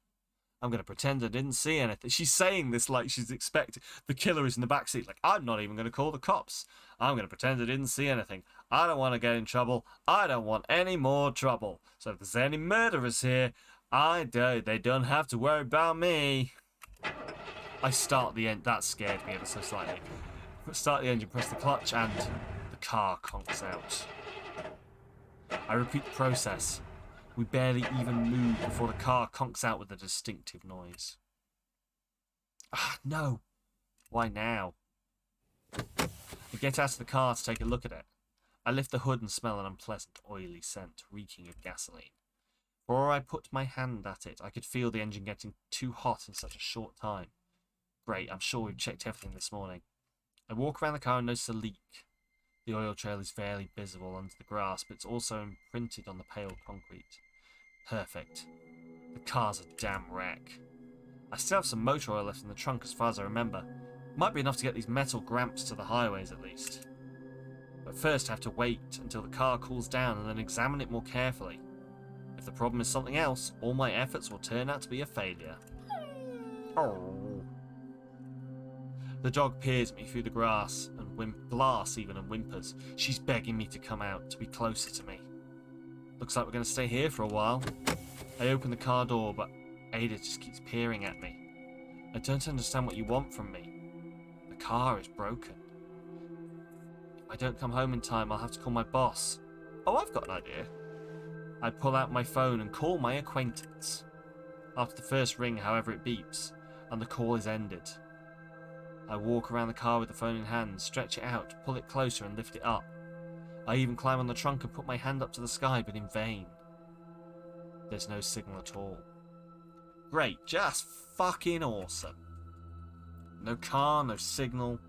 I'm going to pretend I didn't see anything. She's saying this like she's expecting the killer is in the backseat. Like, I'm not even going to call the cops. I'm going to pretend I didn't see anything. I don't want to get in trouble. I don't want any more trouble. So if there's any murderers here, they don't have to worry about me. I start the end. That scared me ever so slightly. Start the engine, press the clutch, and the car conks out. I repeat the process. We barely even move before the car conks out with a distinctive noise. Ah, no. Why now? I get out of the car to take a look at it. I lift the hood and smell an unpleasant, oily scent, reeking of gasoline. Before I put my hand at it, I could feel the engine getting too hot in such a short time. Great, I'm sure we've checked everything this morning. I walk around the car and notice a leak. The oil trail is barely visible under the grass, but it's also imprinted on the pale concrete. Perfect. The car's a damn wreck. I still have some motor oil left in the trunk as far as I remember. Might be enough to get these metal gramps to the highways at least. But first I have to wait until the car cools down and then examine it more carefully. If the problem is something else, all my efforts will turn out to be a failure. Oh. The dog peers at me through the grass and glass even and whimpers. She's begging me to come out, to be closer to me. Looks like we're going to stay here for a while. I open the car door, but Ada just keeps peering at me. I don't understand what you want from me. The car is broken. If I don't come home in time, I'll have to call my boss. Oh, I've got an idea. I pull out my phone and call my acquaintance. After the first ring, however, it beeps, and the call is ended. I walk around the car with the phone in hand, stretch it out, pull it closer and lift it up. I even climb on the trunk and put my hand up to the sky, but in vain. There's no signal at all. Great, just fucking awesome. No car, no signal.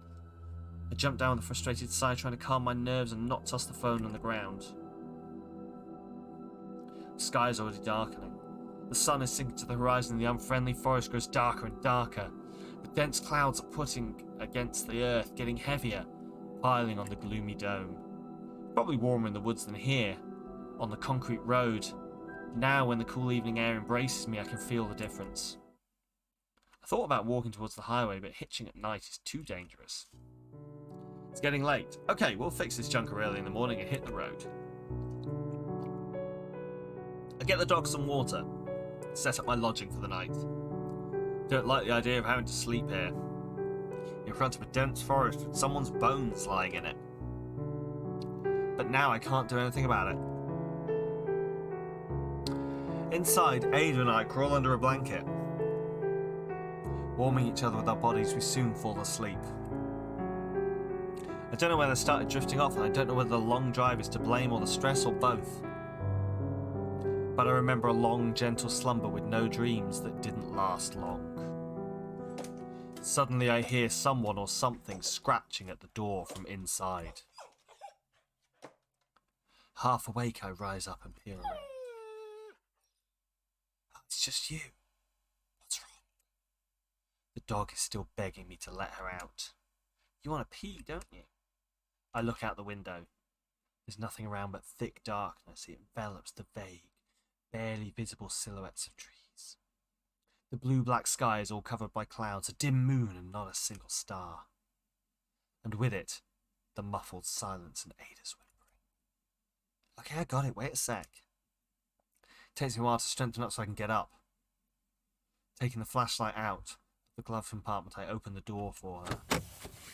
I jump down with a frustrated sigh, trying to calm my nerves and not toss the phone on the ground. The sky is already darkening. The sun is sinking to the horizon and the unfriendly forest grows darker and darker. The dense clouds are putting against the earth, getting heavier, piling on the gloomy dome. Probably warmer in the woods than here, on the concrete road. Now, when the cool evening air embraces me, I can feel the difference. I thought about walking towards the highway, but hitching at night is too dangerous. It's getting late. Okay, we'll fix this junker early in the morning and hit the road. I get the dog some water, set up my lodging for the night. Don't like the idea of having to sleep here, in front of a dense forest with someone's bones lying in it. But now I can't do anything about it. Inside, Ada and I crawl under a blanket. Warming each other with our bodies, we soon fall asleep. I don't know whether I started drifting off, and I don't know whether the long drive is to blame or the stress or both. But I remember a long, gentle slumber with no dreams that didn't last long. Suddenly I hear someone or something scratching at the door from inside. Half awake, I rise up and peer around. It's just you. What's wrong? The dog is still begging me to let her out. You want to pee, don't you? I look out the window. There's nothing around but thick darkness. It envelops the vague, barely visible silhouettes of trees. The blue-black sky is all covered by clouds, a dim moon and not a single star. And with it, the muffled silence and Ada's whimpering. Okay, I got it. Wait a sec. It takes me a while to strengthen up so I can get up. Taking the flashlight out of the glove compartment, I open the door for her.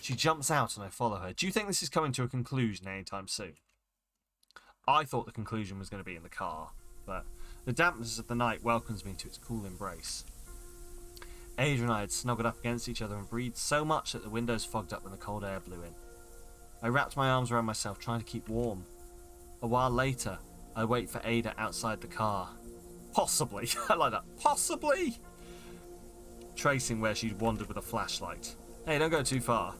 She jumps out and I follow her. Do you think this is coming to a conclusion anytime soon? I thought the conclusion was going to be in the car, but the dampness of the night welcomes me to its cool embrace. Ada and I had snuggled up against each other and breathed so much that the windows fogged up when the cold air blew in. I wrapped my arms around myself, trying to keep warm. A while later, I wait for Ada outside the car. Possibly. I like that. Possibly! Tracing where she'd wandered with a flashlight. Hey, don't go too far.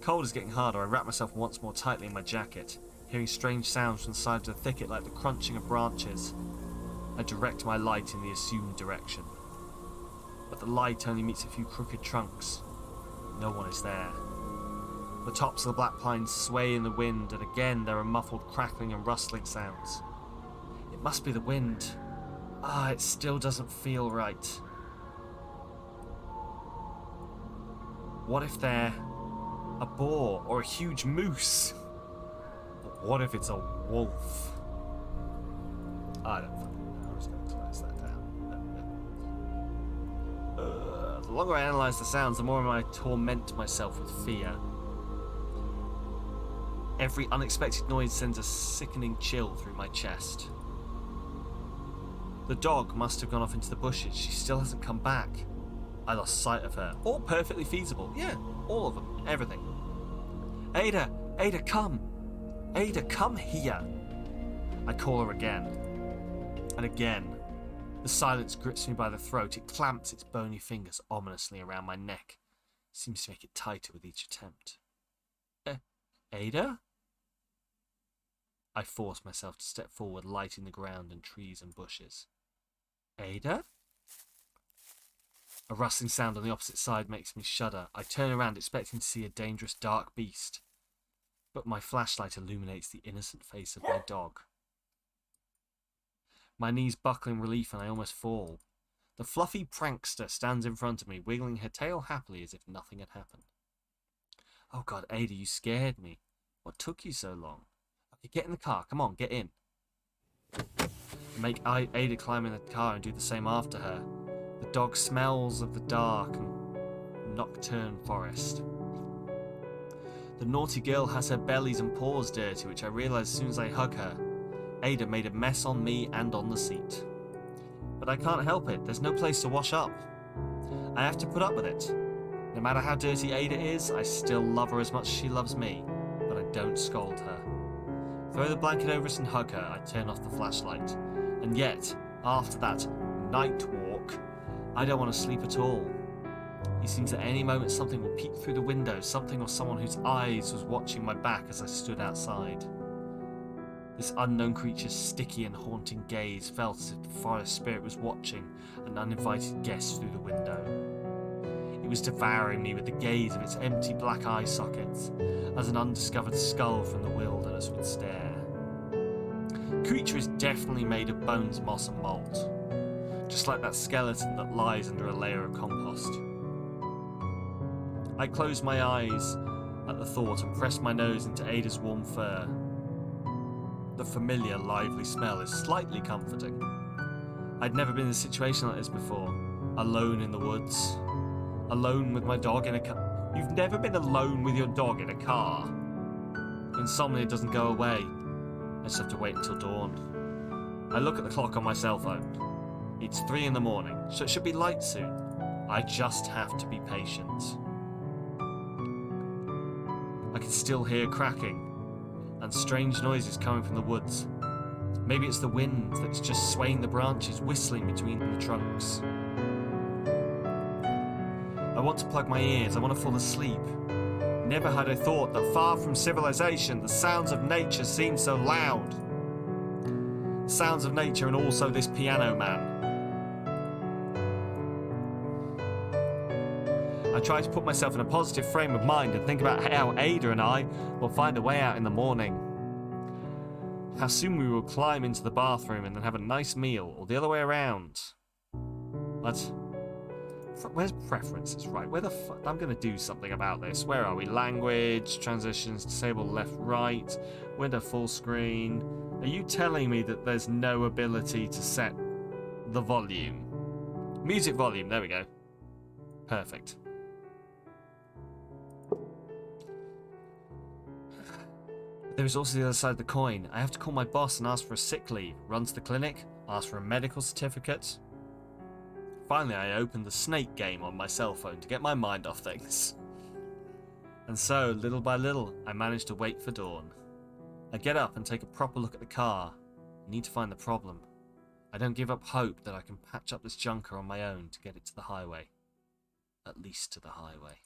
Cold is getting harder. I wrap myself once more tightly in my jacket, hearing strange sounds from the side of the thicket like the crunching of branches. I direct my light in the assumed direction. But the light only meets a few crooked trunks. No one is there. The tops of the black pines sway in the wind, and again there are muffled crackling and rustling sounds. It must be the wind. It still doesn't feel right. What if they're a boar or a huge moose? But what if it's a wolf? I don't fucking know. I was going to close that down. The longer I analyse the sounds, the more I torment myself with fear. Every unexpected noise sends a sickening chill through my chest. The dog must have gone off into the bushes. She still hasn't come back. I lost sight of her. All perfectly feasible. Yeah, all of them. Everything. Ada! Ada, come! Ada, come here! I call her again. And again. The silence grips me by the throat. It clamps its bony fingers ominously around my neck. Seems to make it tighter with each attempt. Ada? I force myself to step forward, lighting the ground and trees and bushes. Ada? A rustling sound on the opposite side makes me shudder. I turn around, expecting to see a dangerous dark beast. But my flashlight illuminates the innocent face of my dog. My knees buckle in relief and I almost fall. The fluffy prankster stands in front of me, wiggling her tail happily as if nothing had happened. Oh God, Ada, you scared me. What took you so long? Okay, get in the car. Come on, get in. Make Ada climb in the car and do the same after her. The dog smells of the dark and nocturne forest. The naughty girl has her bellies and paws dirty, which I realise as soon as I hug her. Ada made a mess on me and on the seat. But I can't help it. There's no place to wash up. I have to put up with it. No matter how dirty Ada is, I still love her as much as she loves me, but I don't scold her. Throw the blanket over us and hug her. I turn off the flashlight. And yet, after that night walk, I don't want to sleep at all. It seems at any moment something will peek through the window, something or someone whose eyes was watching my back as I stood outside. This unknown creature's sticky and haunting gaze felt as if the forest spirit was watching an uninvited guest through the window. It was devouring me with the gaze of its empty black eye sockets, as an undiscovered skull from the wilderness would stare. The creature is definitely made of bones, moss and mold, just like that skeleton that lies under a layer of compost. I closed my eyes at the thought and pressed my nose into Ada's warm fur. The familiar, lively smell is slightly comforting. I'd never been in a situation like this before. Alone in the woods. Alone with my dog in a car. You've never been alone with your dog in a car. Insomnia doesn't go away. I just have to wait until dawn. I look at the clock on my cell phone. It's 3 in the morning, so it should be light soon. I just have to be patient. I can still hear cracking and strange noises coming from the woods. Maybe it's the wind that's just swaying the branches, whistling between the trunks. I want to plug my ears, I want to fall asleep. Never had I thought that far from civilization, the sounds of nature seem so loud. Sounds of nature and also this piano man. I try to put myself in a positive frame of mind and think about how Ada and I will find a way out in the morning. How soon we will climb into the bathroom and then have a nice meal, or the other way around. But where's preferences, right? Where the fuck? I'm going to do something about this. Where are we? Language, transitions, disable left, right, window full screen. Are you telling me that there's no ability to set the volume? Music volume, there we go. Perfect. There is also the other side of the coin. I have to call my boss and ask for a sick leave, run to the clinic, ask for a medical certificate. Finally, I opened the snake game on my cell phone to get my mind off things. And so, little by little, I managed to wait for dawn. I get up and take a proper look at the car. I need to find the problem. I don't give up hope that I can patch up this junker on my own to get it to the highway. At least to the highway.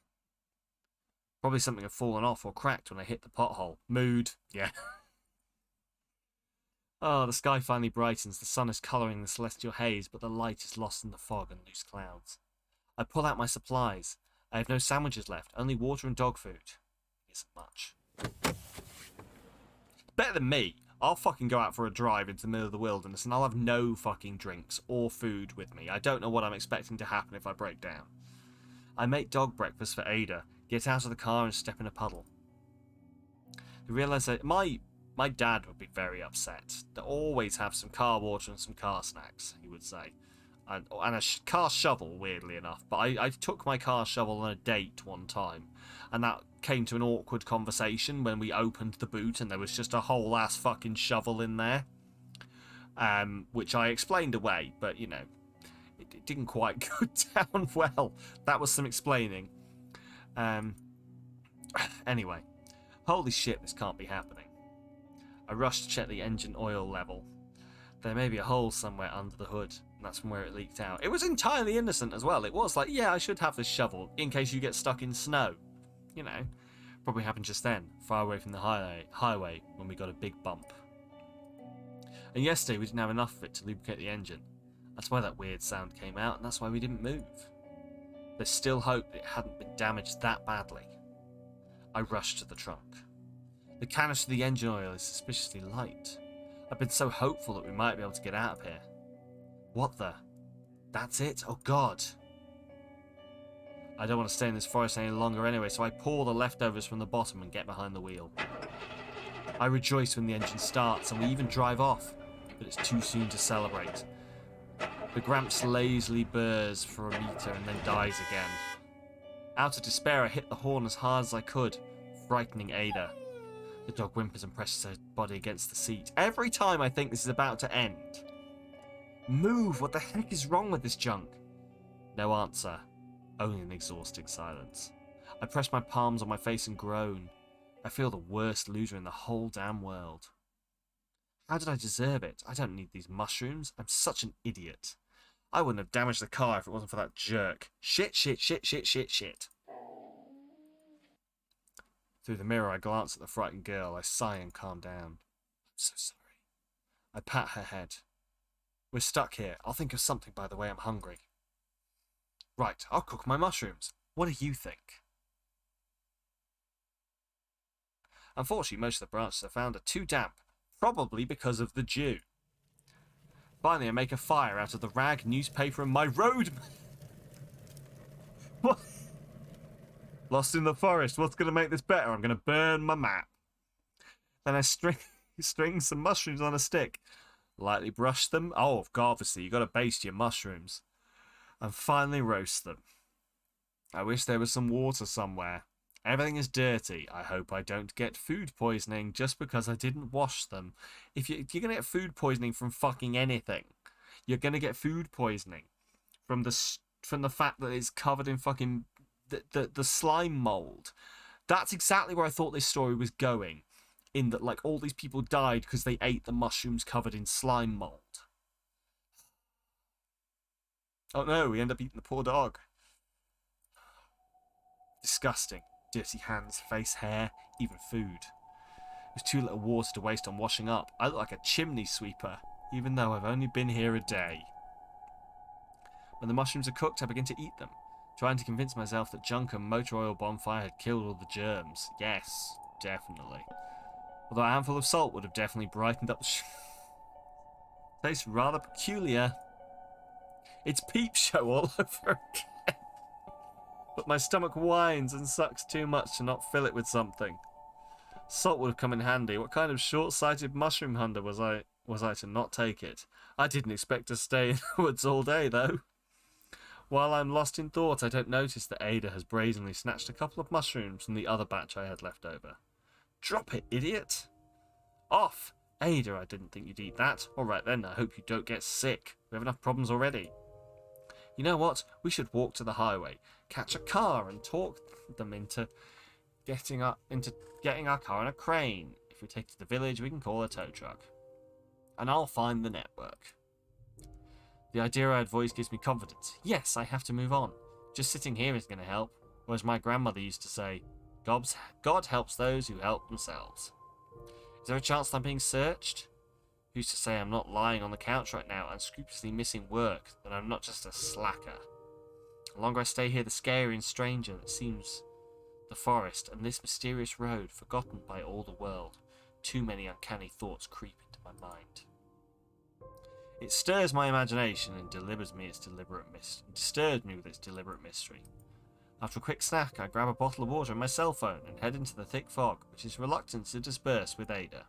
Probably something had fallen off or cracked when I hit the pothole. Mood. Yeah. Oh, the sky finally brightens. The sun is colouring the celestial haze, but the light is lost in the fog and loose clouds. I pull out my supplies. I have no sandwiches left, only water and dog food. It isn't much. Better than me. I'll fucking go out for a drive into the middle of the wilderness and I'll have no fucking drinks or food with me. I don't know what I'm expecting to happen if I break down. I make dog breakfast for Ada, get out of the car and step in a puddle. I realise that my dad would be very upset. They always have some car water and some car snacks, he would say. And a car shovel, weirdly enough. But I took my car shovel on a date one time. And that came to an awkward conversation when we opened the boot and there was just a whole ass fucking shovel in there. Which I explained away, but you know, it didn't quite go down well. That was some explaining. Anyway. Holy shit, this can't be happening. I rushed to check the engine oil level. There may be a hole somewhere under the hood, and that's from where it leaked out. It was entirely innocent as well. It was like, yeah, I should have this shovel in case you get stuck in snow. You know, probably happened just then, far away from the highway when we got a big bump. And yesterday we didn't have enough of it to lubricate the engine. That's why that weird sound came out, and that's why we didn't move. There's still hope that it hadn't been damaged that badly. I rushed to the trunk. The canister of the engine oil is suspiciously light. I've been so hopeful that we might be able to get out of here. What the? That's it? Oh god. I don't want to stay in this forest any longer anyway, so I pour the leftovers from the bottom and get behind the wheel. I rejoice when the engine starts and we even drive off, but it's too soon to celebrate. The Gramps lazily burrs for a meter and then dies again. Out of despair, I hit the horn as hard as I could, frightening Ada. The dog whimpers and presses her body against the seat. Every time I think this is about to end. Move! What the heck is wrong with this junk? No answer. Only an exhausting silence. I press my palms on my face and groan. I feel the worst loser in the whole damn world. How did I deserve it? I don't need these mushrooms. I'm such an idiot. I wouldn't have damaged the car if it wasn't for that jerk. Shit, shit, shit, shit, shit, shit. Through the mirror, I glance at the frightened girl. I sigh and calm down. I'm so sorry. I pat her head. We're stuck here. I'll think of something by the way I'm hungry. Right, I'll cook my mushrooms. What do you think? Unfortunately, most of the branches I found are too damp, probably because of the dew. Finally, I make a fire out of the rag, newspaper, and my road... What? Lost in the forest. What's going to make this better? I'm going to burn my map. Then I string some mushrooms on a stick. Lightly brush them. Oh, obviously, you got to baste your mushrooms. And finally roast them. I wish there was some water somewhere. Everything is dirty. I hope I don't get food poisoning just because I didn't wash them. If you're going to get food poisoning from fucking anything, you're going to get food poisoning from the fact that it's covered in fucking the slime mold. That's exactly where I thought this story was going. In that, like, all these people died because they ate the mushrooms covered in slime mold. Oh no, we end up eating the poor dog. Disgusting. Dirty hands, face, hair, even food. There's too little water to waste on washing up. I look like a chimney sweeper, even though I've only been here a day. When the mushrooms are cooked, I begin to eat them, trying to convince myself that junk and motor oil bonfire had killed all the germs. Yes, definitely. Although a handful of salt would have definitely brightened up the tastes rather peculiar. It's Peep Show all over again. But my stomach whines and sucks too much to not fill it with something. Salt would have come in handy. What kind of short-sighted mushroom hunter was I to not take it? I didn't expect to stay in the woods all day, though. While I'm lost in thought, I don't notice that Ada has brazenly snatched a couple of mushrooms from the other batch I had left over. Drop it, idiot! Off! Ada, I didn't think you'd eat that. Alright then, I hope you don't get sick. We have enough problems already. You know what? We should walk to the highway, catch a car, and talk them into getting our car on a crane. If we take it to the village, we can call a tow truck. And I'll find the network. The idea-eyed voice gives me confidence. Yes, I have to move on. Just sitting here isn't going to help. Or as my grandmother used to say, God helps those who help themselves. Is there a chance that I'm being searched? Who's to say I'm not lying on the couch right now and scrupulously missing work, that I'm not just a slacker? The longer I stay here, the scarier and stranger it seems the forest and this mysterious road, forgotten by all the world. Too many uncanny thoughts creep into my mind. It stirs my imagination and disturbs me with its deliberate mystery. After a quick snack, I grab a bottle of water and my cell phone and head into the thick fog, which is reluctant to disperse with Ada.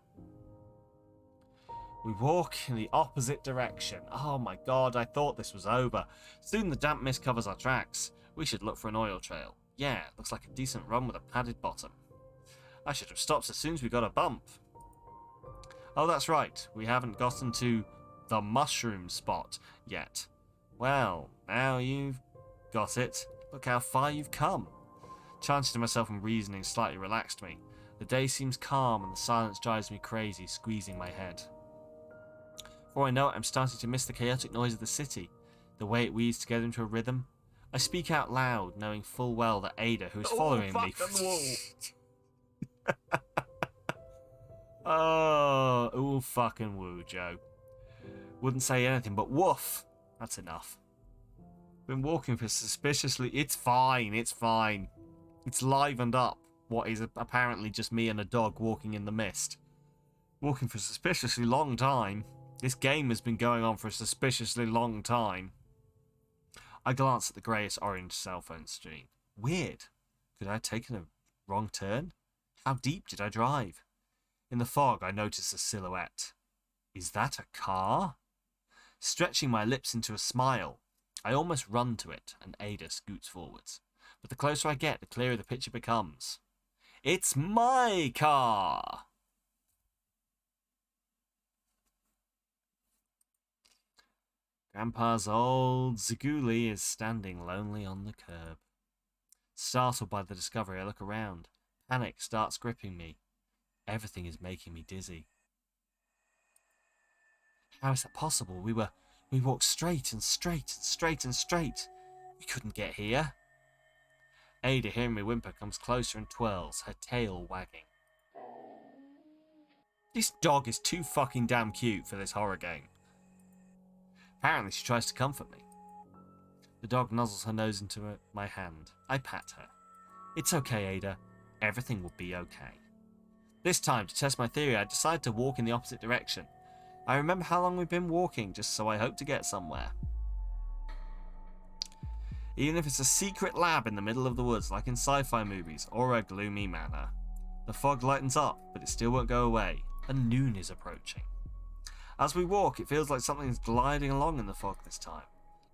We walk in the opposite direction. Oh my god, I thought this was over. Soon the damp mist covers our tracks. We should look for an oil trail. Yeah, looks like a decent run with a padded bottom. I should have stopped as soon as we got a bump. Oh, that's right. We haven't gotten to the mushroom spot yet. Well, now you've got it. Look how far you've come. Chanting to myself and reasoning slightly relaxed me. The day seems calm and the silence drives me crazy, squeezing my head. Before I know it, I'm starting to miss the chaotic noise of the city, the way it weaves together into a rhythm. I speak out loud, knowing full well that Ada, who is following me... Oh, fucking woo, Joe. Wouldn't say anything, but woof. That's enough. Been walking for suspiciously... It's fine, it's fine. It's livened up what is apparently just me and a dog walking in the mist. Walking for a suspiciously long time. This game has been going on for a suspiciously long time. I glance at the greyish orange cell phone screen. Weird. Could I have taken a wrong turn? How deep did I drive? In the fog, I notice a silhouette. Is that a car? Stretching my lips into a smile, I almost run to it, and Ada scoots forwards. But the closer I get, the clearer the picture becomes. It's my car! Grandpa's old Zaguli is standing lonely on the curb. Startled by the discovery, I look around. Panic starts gripping me. Everything is making me dizzy. How is that possible? We walked straight and straight and straight and straight. We couldn't get here. Ada, hearing me whimper, comes closer and twirls, her tail wagging. This dog is too fucking damn cute for this horror game. Apparently she tries to comfort me. The dog nuzzles her nose into my hand. I pat her. It's okay, Ada. Everything will be okay. This time, to test my theory, I decide to walk in the opposite direction. I remember how long we've been walking, just so I hope to get somewhere. Even if it's a secret lab in the middle of the woods, like in sci-fi movies, or a gloomy manor. The fog lightens up, but it still won't go away, and noon is approaching. As we walk, it feels like something is gliding along in the fog this time.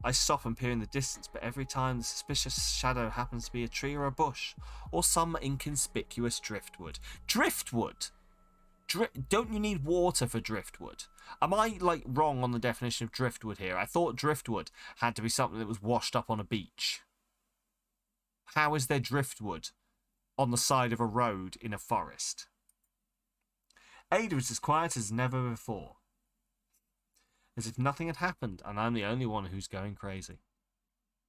I stop and peer in the distance, but every time the suspicious shadow happens to be a tree or a bush, or some inconspicuous driftwood. Driftwood! Don't you need water for driftwood? Am I, wrong on the definition of driftwood here? I thought driftwood had to be something that was washed up on a beach. How is there driftwood on the side of a road in a forest? Ada is as quiet as never before. As if nothing had happened, and I'm the only one who's going crazy.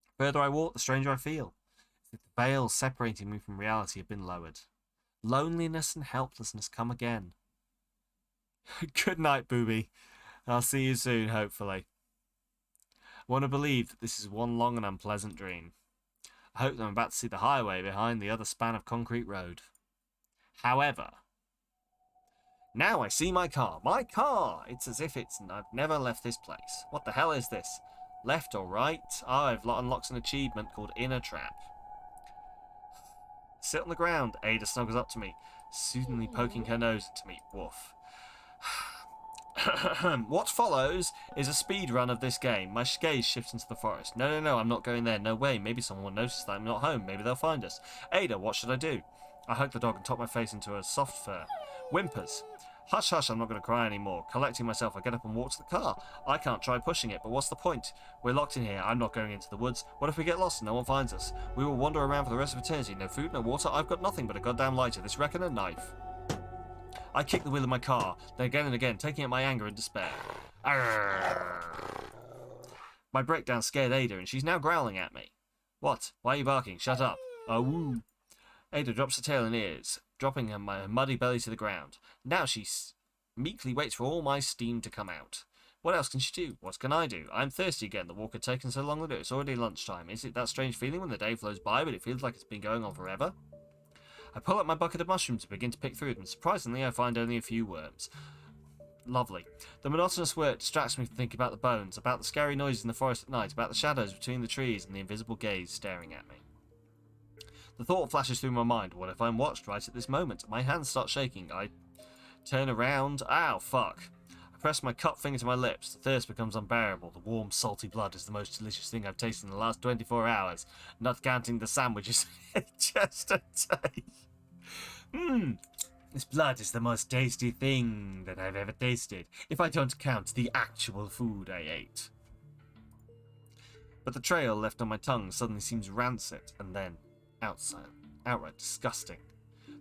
The further I walk, the stranger I feel. As if the veil separating me from reality had been lowered. Loneliness and helplessness come again. Good night, booby. I'll see you soon, hopefully. I want to believe that this is one long and unpleasant dream. I hope that I'm about to see the highway behind the other span of concrete road. However, now I see my car. My car! It's as if I've never left this place. What the hell is this? Left or right? I've unlocked an achievement called Inner Trap. Sit on the ground. Ada snuggles up to me, soothingly poking her nose into me. Woof. What follows is a speed run of this game. My gaze shifts into the forest. No, I'm not going there. No way. Maybe someone will notice that I'm not home. Maybe they'll find us. Ada, what should I do? I hug the dog and top my face into her soft fur. Whimpers. Hush, hush, I'm not going to cry anymore. Collecting myself, I get up and walk to the car. I can't try pushing it, but what's the point? We're locked in here. I'm not going into the woods. What if we get lost and no one finds us? We will wander around for the rest of eternity. No food, no water. I've got nothing but a goddamn lighter, this wreck and a knife. I kick the wheel of my car, then again and again, taking out my anger and despair. Arrgh. My breakdown scared Ada, and she's now growling at me. What? Why are you barking? Shut up. Oh, woo. Ada drops her tail and ears, dropping her muddy belly to the ground. Now she meekly waits for all my steam to come out. What else can she do? What can I do? I'm thirsty again. The walk had taken so long that it's already lunchtime. Is it that strange feeling when the day flows by, but it feels like it's been going on forever? I pull up my bucket of mushrooms and begin to pick through them. Surprisingly, I find only a few worms. Lovely. The monotonous work distracts me from thinking about the bones, about the scary noises in the forest at night, about the shadows between the trees and the invisible gaze staring at me. The thought flashes through my mind, what if I'm watched right at this moment? My hands start shaking. I turn around. Ow, fuck. I press my cut finger to my lips. The thirst becomes unbearable. The warm, salty blood is the most delicious thing I've tasted in the last 24 hours, not counting the sandwiches just a taste. This blood is the most tasty thing that I've ever tasted, if I don't count the actual food I ate. But the trail left on my tongue suddenly seems rancid, and then outright disgusting.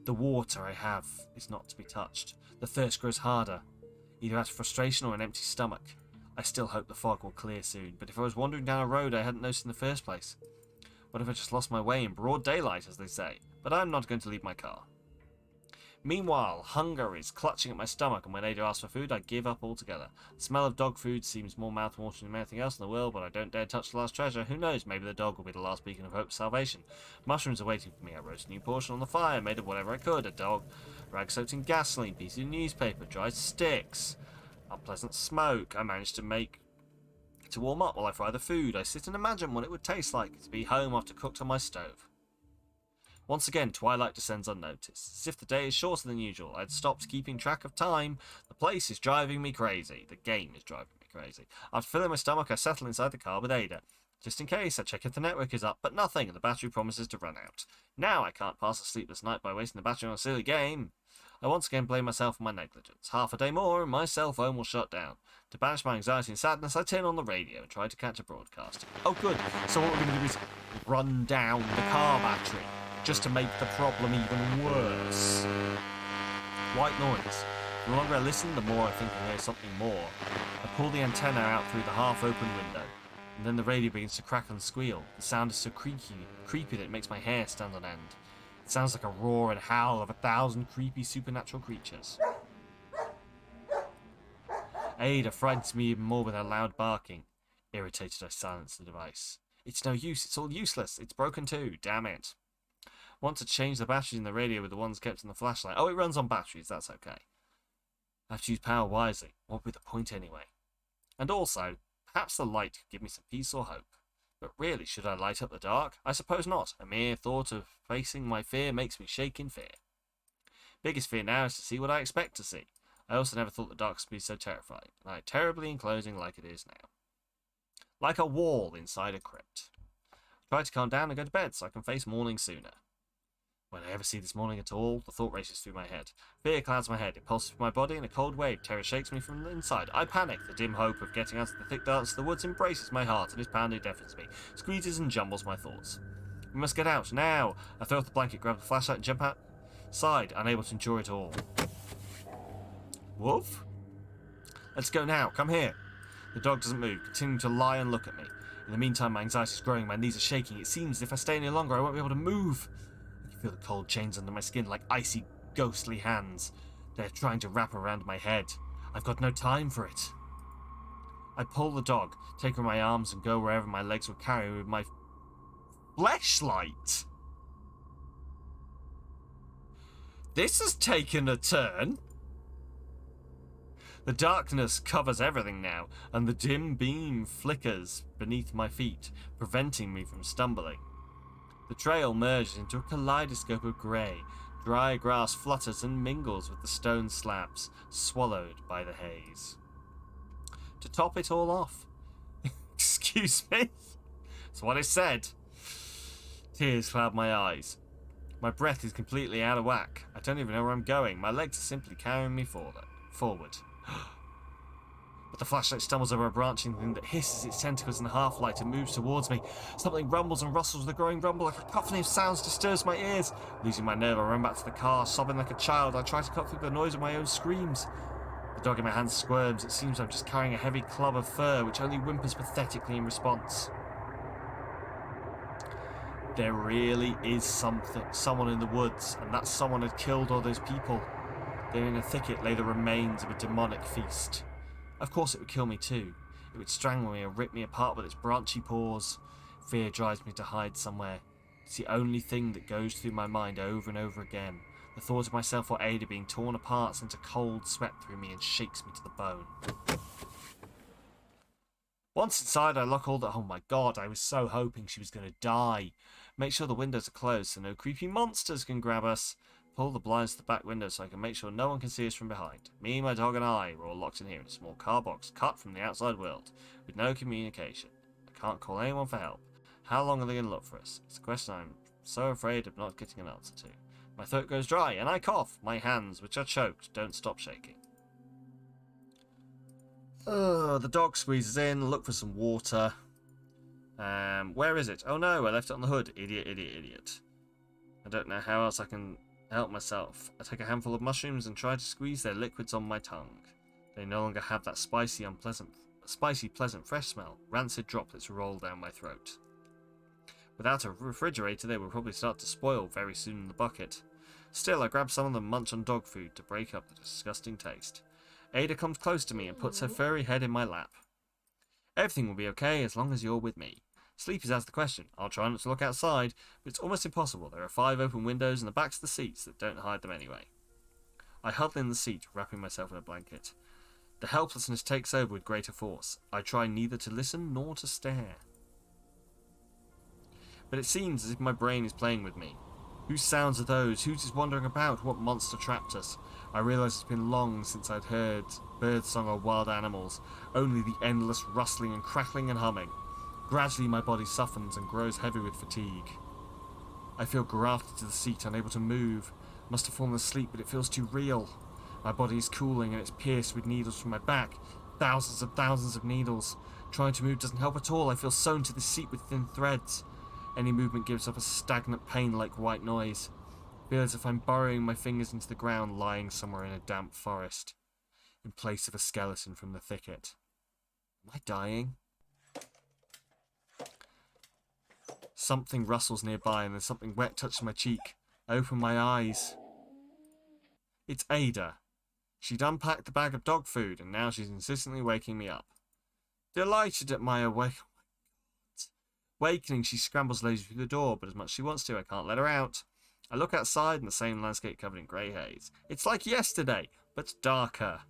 The water I have is not to be touched. The thirst grows harder, either out of frustration or an empty stomach. I still hope the fog will clear soon, but if I was wandering down a road I hadn't noticed in the first place? What if I just lost my way in broad daylight, as they say? But I'm not going to leave my car. Meanwhile, hunger is clutching at my stomach, and when Ada asks for food, I give up altogether. The smell of dog food seems more mouth-watering than anything else in the world, but I don't dare touch the last treasure. Who knows, maybe the dog will be the last beacon of hope for salvation. Mushrooms are waiting for me. I roast a new portion on the fire, made of whatever I could. A dog, rag soaked in gasoline, pieces of newspaper, dried sticks, unpleasant smoke. I managed to warm up while I fry the food. I sit and imagine what it would taste like to be home after cooked on my stove. Once again, twilight descends unnoticed. As if the day is shorter than usual. I'd stopped keeping track of time. The place is driving me crazy. The game is driving me crazy. After filling my stomach, I settle inside the car with Ada. Just in case, I check if the network is up, but nothing, and the battery promises to run out. Now I can't pass a sleepless night by wasting the battery on a silly game. I once again blame myself for my negligence. Half a day more, and my cell phone will shut down. To banish my anxiety and sadness, I turn on the radio and try to catch a broadcast. Oh good, so what we're going to do is run down the car battery, just to make the problem even worse. White noise. The longer I listen, the more I think I hear something more. I pull the antenna out through the half-open window, and then the radio begins to crackle and squeal. The sound is so creepy that it makes my hair stand on end. It sounds like a roar and howl of 1,000 creepy supernatural creatures. Ada frightens me even more with her loud barking. Irritated, I silence the device. It's no use, it's all useless. It's broken too, damn it. Want to change the batteries in the radio with the ones kept in the flashlight. Oh, it runs on batteries, that's okay. I have to use power wisely. What would be the point anyway? And also, perhaps the light could give me some peace or hope. But really, should I light up the dark? I suppose not. A mere thought of facing my fear makes me shake in fear. Biggest fear now is to see what I expect to see. I also never thought the dark would be so terrifying, and terribly enclosing like it is now. Like a wall inside a crypt. Try to calm down and go to bed so I can face morning sooner. Will I ever see this morning at all? The thought races through my head. Fear clouds my head. It pulses through my body in a cold wave. Terror shakes me from the inside. I panic. The dim hope of getting out of the thick darkness of the woods embraces my heart, and his pounding deafens me, squeezes and jumbles my thoughts. We must get out, now! I throw off the blanket, grab the flashlight, and jump outside, unable to endure it all. Wolf? Let's go now. Come here. The dog doesn't move, continuing to lie and look at me. In the meantime, my anxiety is growing. My knees are shaking. It seems as if I stay any longer, I won't be able to move. I feel the cold chains under my skin like icy, ghostly hands. They're trying to wrap around my head. I've got no time for it. I pull the dog, take her in my arms, and go wherever my legs would carry me with my fleshlight. This has taken a turn. The darkness covers everything now, and the dim beam flickers beneath my feet, preventing me from stumbling. The trail merges into a kaleidoscope of grey. Dry grass flutters and mingles with the stone slabs, swallowed by the haze. To top it all off, excuse me? That's what it said. Tears cloud my eyes. My breath is completely out of whack. I don't even know where I'm going. My legs are simply carrying me forward. Forward. But the flashlight stumbles over a branching thing that hisses its tentacles in the half-light and moves towards me. Something rumbles and rustles with a growing rumble. A cacophony of sounds disturbs my ears. Losing my nerve, I run back to the car, sobbing like a child. I try to cut through the noise of my own screams. The dog in my hand squirms. It seems I'm just carrying a heavy club of fur, which only whimpers pathetically in response. There really is someone in the woods, and that someone had killed all those people. There in a thicket lay the remains of a demonic feast. Of course it would kill me too. It would strangle me and rip me apart with its branchy paws. Fear drives me to hide somewhere. It's the only thing that goes through my mind over and over again. The thought of myself or Ada being torn apart sends a cold sweat through me and shakes me to the bone. Once inside, I lock all the... Oh my god, I was so hoping she was going to die. Make sure the windows are closed so no creepy monsters can grab us. Pull the blinds to the back window so I can make sure no one can see us from behind. Me, my dog and I were all locked in here in a small car box cut from the outside world, with no communication. I can't call anyone for help. How long are they going to look for us? It's a question I'm so afraid of not getting an answer to. My throat goes dry and I cough. My hands, which are choked, don't stop shaking. The dog squeezes in, look for some water. Where is it? Oh no, I left it on the hood. Idiot, idiot, idiot. I don't know how else I can help myself. I take a handful of mushrooms and try to squeeze their liquids on my tongue. They no longer have that spicy, pleasant, fresh smell. Rancid droplets roll down my throat. Without a refrigerator, they will probably start to spoil very soon in the bucket. Still, I grab some of them and munch on dog food to break up the disgusting taste. Ada comes close to me and puts her furry head in my lap. Everything will be okay as long as you're with me. Sleep is out of the question. I'll try not to look outside, but it's almost impossible. There are 5 open windows in the backs of the seats that don't hide them anyway. I huddle in the seat, wrapping myself in a blanket. The helplessness takes over with greater force. I try neither to listen nor to stare. But it seems as if my brain is playing with me. Whose sounds are those? Who's just wandering about? What monster trapped us? I realise it's been long since I'd heard birdsong or wild animals, only the endless rustling and crackling and humming. Gradually my body softens and grows heavy with fatigue. I feel grafted to the seat, unable to move. Must have fallen asleep, but it feels too real. My body is cooling and it's pierced with needles from my back. Thousands of needles. Trying to move doesn't help at all. I feel sewn to the seat with thin threads. Any movement gives up a stagnant pain like white noise. I feel as if I'm burrowing my fingers into the ground, lying somewhere in a damp forest, in place of a skeleton from the thicket. Am I dying? Something rustles nearby and then something wet touches my cheek. I open my eyes. It's Ada. She'd unpacked the bag of dog food and now she's insistently waking me up. Delighted at my awakening, she scrambles lazily through the door, but as much as she wants to, I can't let her out. I look outside and the same landscape covered in grey haze. It's like yesterday, but darker.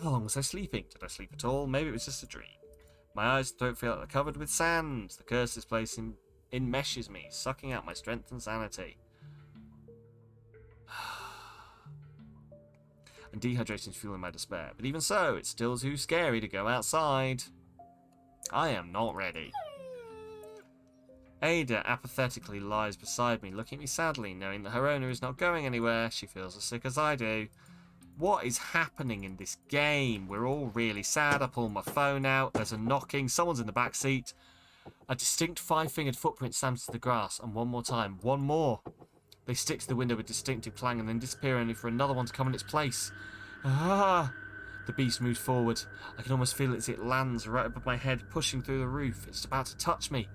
How long was I sleeping? Did I sleep at all? Maybe it was just a dream. My eyes and throat feel like they're covered with sand. The curse this place enmeshes me, sucking out my strength and sanity. And dehydration is fueling my despair. But even so, it's still too scary to go outside. I am not ready. Ada apathetically lies beside me, looking at me sadly, knowing that her owner is not going anywhere. She feels as sick as I do. What is happening in this game? We're all really sad. I pull my phone out. There's a knocking. Someone's in the back seat. A distinct 5-fingered footprint slams to the grass. And one more time. One more. They stick to the window with distinctive clang and then disappear only for another one to come in its place. Ah! The beast moves forward. I can almost feel it as it lands right above my head, pushing through the roof. It's about to touch me.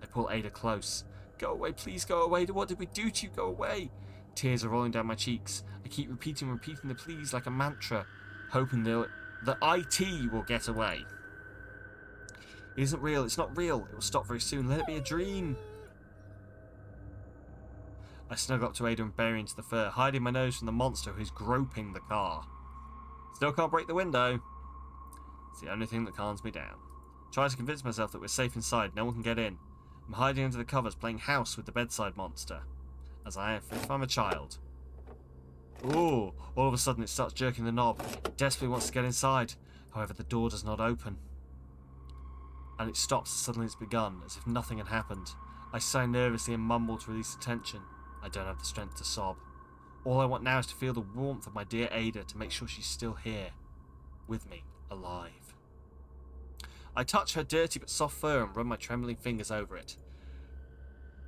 I pull Ada close. Go away, please go away. What did we do to you? Go away. Tears are rolling down my cheeks. I keep repeating the pleas like a mantra, hoping that IT will get away. It isn't real. It's not real. It will stop very soon. Let it be a dream. I snuggle up to Ada and bury into the fur, hiding my nose from the monster who is groping the car. Still can't break the window. It's the only thing that calms me down. Try to convince myself that we're safe inside. No one can get in. I'm hiding under the covers, playing house with the bedside monster. As if I'm a child. Ooh, all of a sudden it starts jerking the knob. It desperately wants to get inside. However, the door does not open. And it stops as suddenly it's begun, as if nothing had happened. I sigh nervously and mumble to release the tension. I don't have the strength to sob. All I want now is to feel the warmth of my dear Ada, to make sure she's still here, with me, alive. I touch her dirty but soft fur and run my trembling fingers over it.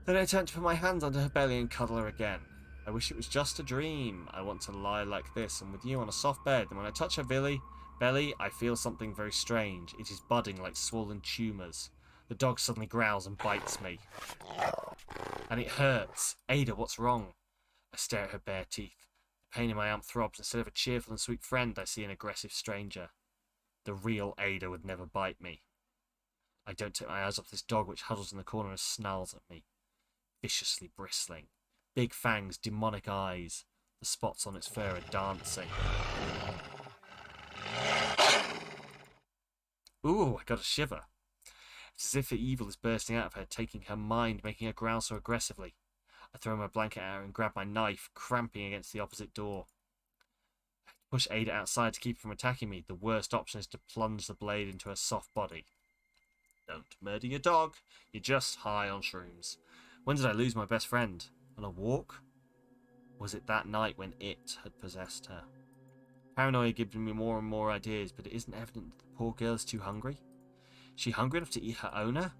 Then I turn to put my hands under her belly and cuddle her again. I wish it was just a dream. I want to lie like this and with you on a soft bed, and when I touch her belly, I feel something very strange. It is budding like swollen tumours. The dog suddenly growls and bites me. And it hurts. Ada, what's wrong? I stare at her bare teeth. The pain in my arm throbs. Instead of a cheerful and sweet friend, I see an aggressive stranger. The real Ada would never bite me. I don't take my eyes off this dog which huddles in the corner and snarls at me, viciously bristling. Big fangs, demonic eyes. The spots on its fur are dancing. Ooh, I got a shiver. It's as if the evil is bursting out of her, taking her mind, making her growl so aggressively. I throw my blanket at her and grab my knife, cramping against the opposite door. I push Ada outside to keep her from attacking me. The worst option is to plunge the blade into her soft body. Don't murder your dog. You're just high on shrooms. When did I lose my best friend? On a walk? Was it that night when it had possessed her? Paranoia gives me more and more ideas, but it isn't evident that the poor girl is too hungry. Is she hungry enough to eat her owner?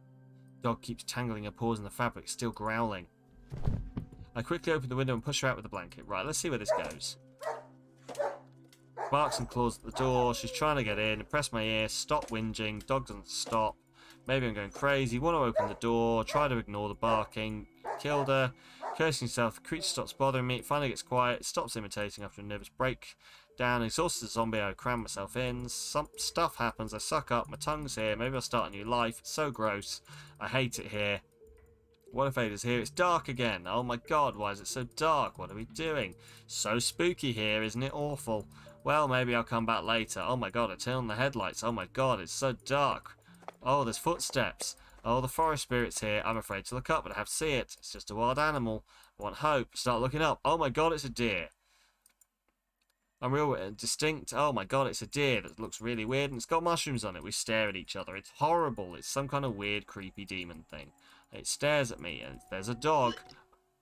The dog keeps tangling her paws in the fabric, still growling. I quickly open the window and push her out with the blanket. Right, let's see where this goes. Barks and claws at the door. She's trying to get in. I press my ear. Stop whinging. Dog doesn't stop. Maybe I'm going crazy. Want to open the door. Try to ignore the barking. Killed her. Cursing himself. The creature stops bothering me. It finally gets quiet. It stops imitating after a nervous breakdown. Exhausted as a zombie, I cram myself in. Some stuff happens. I suck up. My tongue's here. Maybe I'll start a new life. It's so gross. I hate it here. What if Ada's here? It's dark again. Oh my god, why is it so dark? What are we doing? So spooky here, isn't it awful? Well, maybe I'll come back later. Oh my god, I turn on the headlights. Oh my god, it's so dark. Oh, there's footsteps. Oh, the forest spirit's here. I'm afraid to look up, but I have to see it. It's just a wild animal. I want hope. Start looking up. Oh my god, it's a deer. I'm real distinct. Oh my god, it's a deer that looks really weird and it's got mushrooms on it. We stare at each other. It's horrible. It's some kind of weird, creepy demon thing. It stares at me and there's a dog.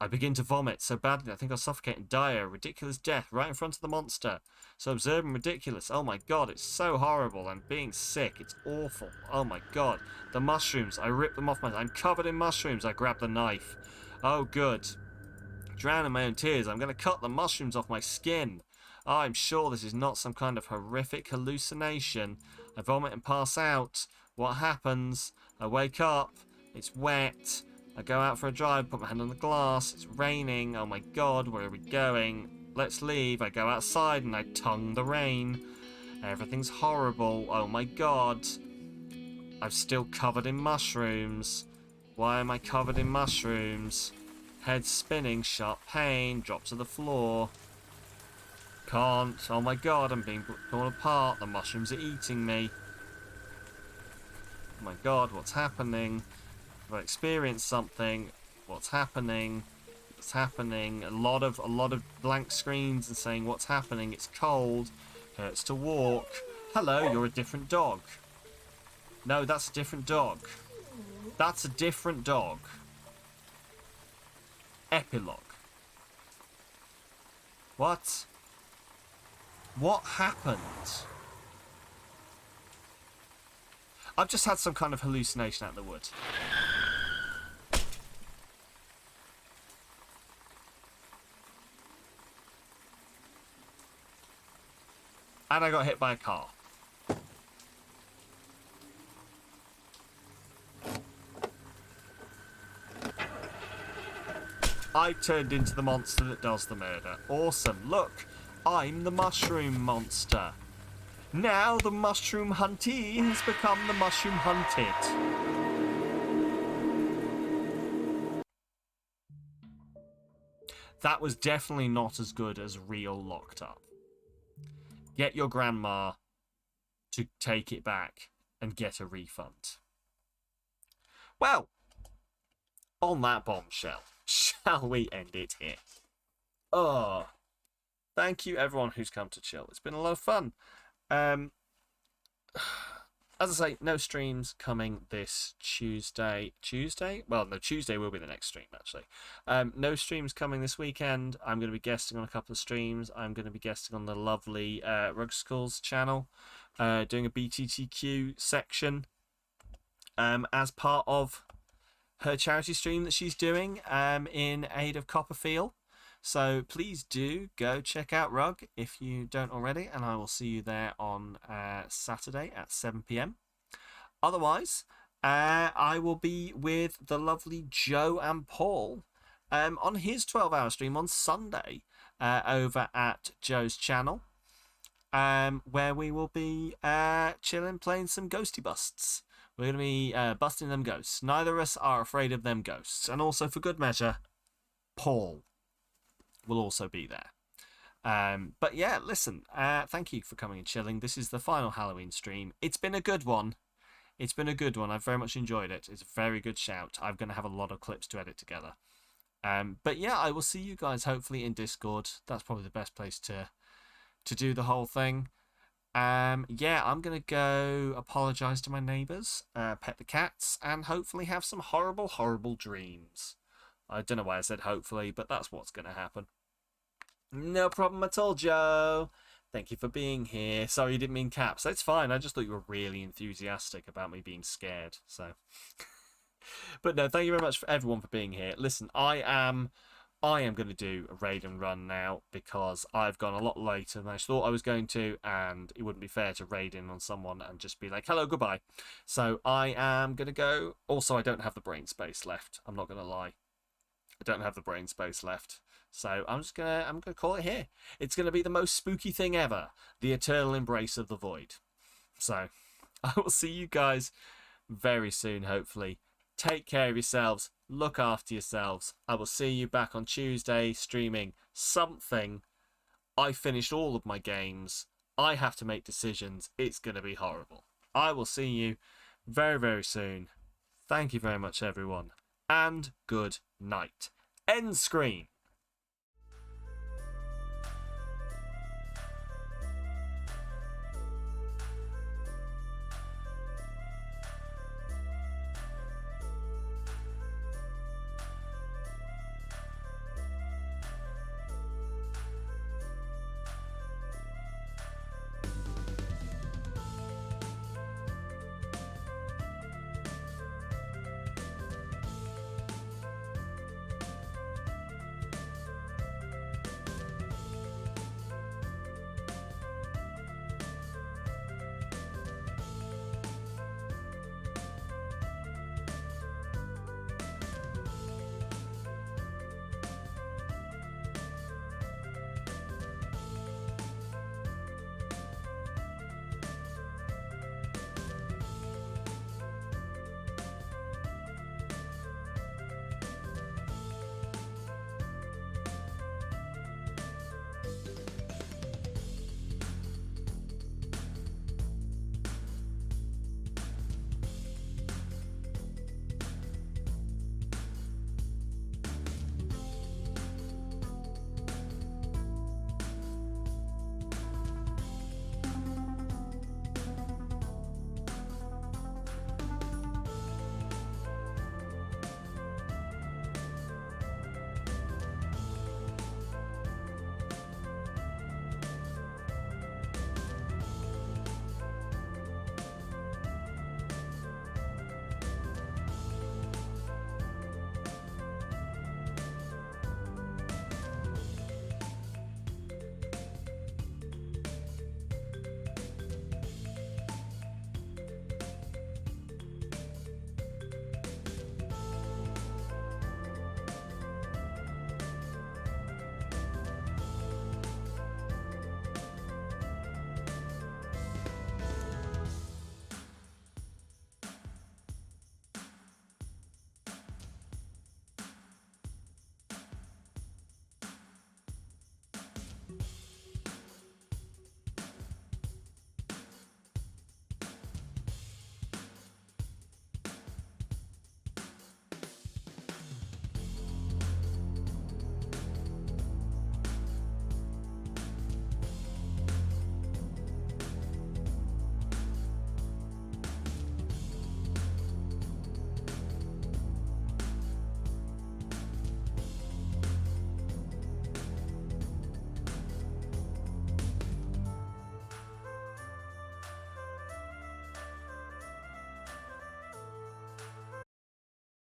I begin to vomit so badly I think I'll suffocate and die a ridiculous death right in front of the monster. So absurd and ridiculous. Oh my god, it's so horrible. I'm being sick. It's awful. Oh my god. The mushrooms. I rip them off my... I'm covered in mushrooms. I grab the knife. Oh good. Drown in my own tears. I'm going to cut the mushrooms off my skin. Oh, I'm sure this is not some kind of horrific hallucination. I vomit and pass out. What happens? I wake up. It's wet. I go out for a drive, put my hand on the glass. It's raining. Oh my god, where are we going? Let's leave. I go outside and I tongue the rain. Everything's horrible. Oh my god. I'm still covered in mushrooms. Why am I covered in mushrooms? Head spinning, sharp pain, drop to the floor. Can't. Oh my god, I'm being torn apart. The mushrooms are eating me. Oh my god, what's happening? Have I experienced something? What's happening? What's happening? A lot of blank screens and saying what's happening. It's cold. Hurts to walk. Hello, you're a different dog. No, that's a different dog. That's a different dog. Epilogue. What? What happened? I've just had some kind of hallucination out of the wood. And I got hit by a car. I turned into the monster that does the murder. Awesome. Look, I'm the mushroom monster. Now the mushroom huntee has become the mushroom hunted. That was definitely not as good as real Locked Up. Get your grandma to take it back and get a refund. Well, on that bombshell, shall we end it here? Oh, thank you everyone who's come to chill. It's been a lot of fun. I as I say, no streams coming this Tuesday. Tuesday? Well, no, Tuesday will be the next stream, actually. No streams coming this weekend. I'm going to be guesting on a couple of streams. I'm going to be guesting on the lovely Rug Schools channel, doing a BTTQ section as part of her charity stream that she's doing in aid of Copperfield. So please do go check out Rug if you don't already, and I will see you there on Saturday at 7 p.m. Otherwise, I will be with the lovely Joe and Paul on his 12-hour stream on Sunday over at Joe's channel, where we will be chilling, playing some ghosty busts. We're going to be busting them ghosts. Neither of us are afraid of them ghosts. And also, for good measure, Paul will also be there. But yeah, listen, thank you for coming and chilling. This is the final Halloween stream. It's been a good one. I've very much enjoyed it. It's a very good shout. I'm going to have a lot of clips to edit together. But yeah, I will see you guys hopefully in Discord. That's probably the best place to do the whole thing. Yeah, I'm going to go apologise to my neighbours, pet the cats, and hopefully have some horrible, horrible dreams. I don't know why I said hopefully, but that's what's going to happen. No problem at all, Joe. Thank you for being here. Sorry, you didn't mean caps. That's fine. I just thought you were really enthusiastic about me being scared. So, but no, thank you very much for everyone for being here. Listen, I am going to do a raid and run now because I've gone a lot later than I thought I was going to, and it wouldn't be fair to raid in on someone and just be like, hello, goodbye. So I am going to go. Also, I don't have the brain space left. I'm not going to lie. I don't have the brain space left. So I'm going to call it here. It's going to be the most spooky thing ever. The eternal embrace of the void. So I will see you guys very soon, hopefully. Take care of yourselves. Look after yourselves. I will see you back on Tuesday streaming something. I finished all of my games. I have to make decisions. It's going to be horrible. I will see you very, very soon. Thank you very much, everyone. And good night. End screen.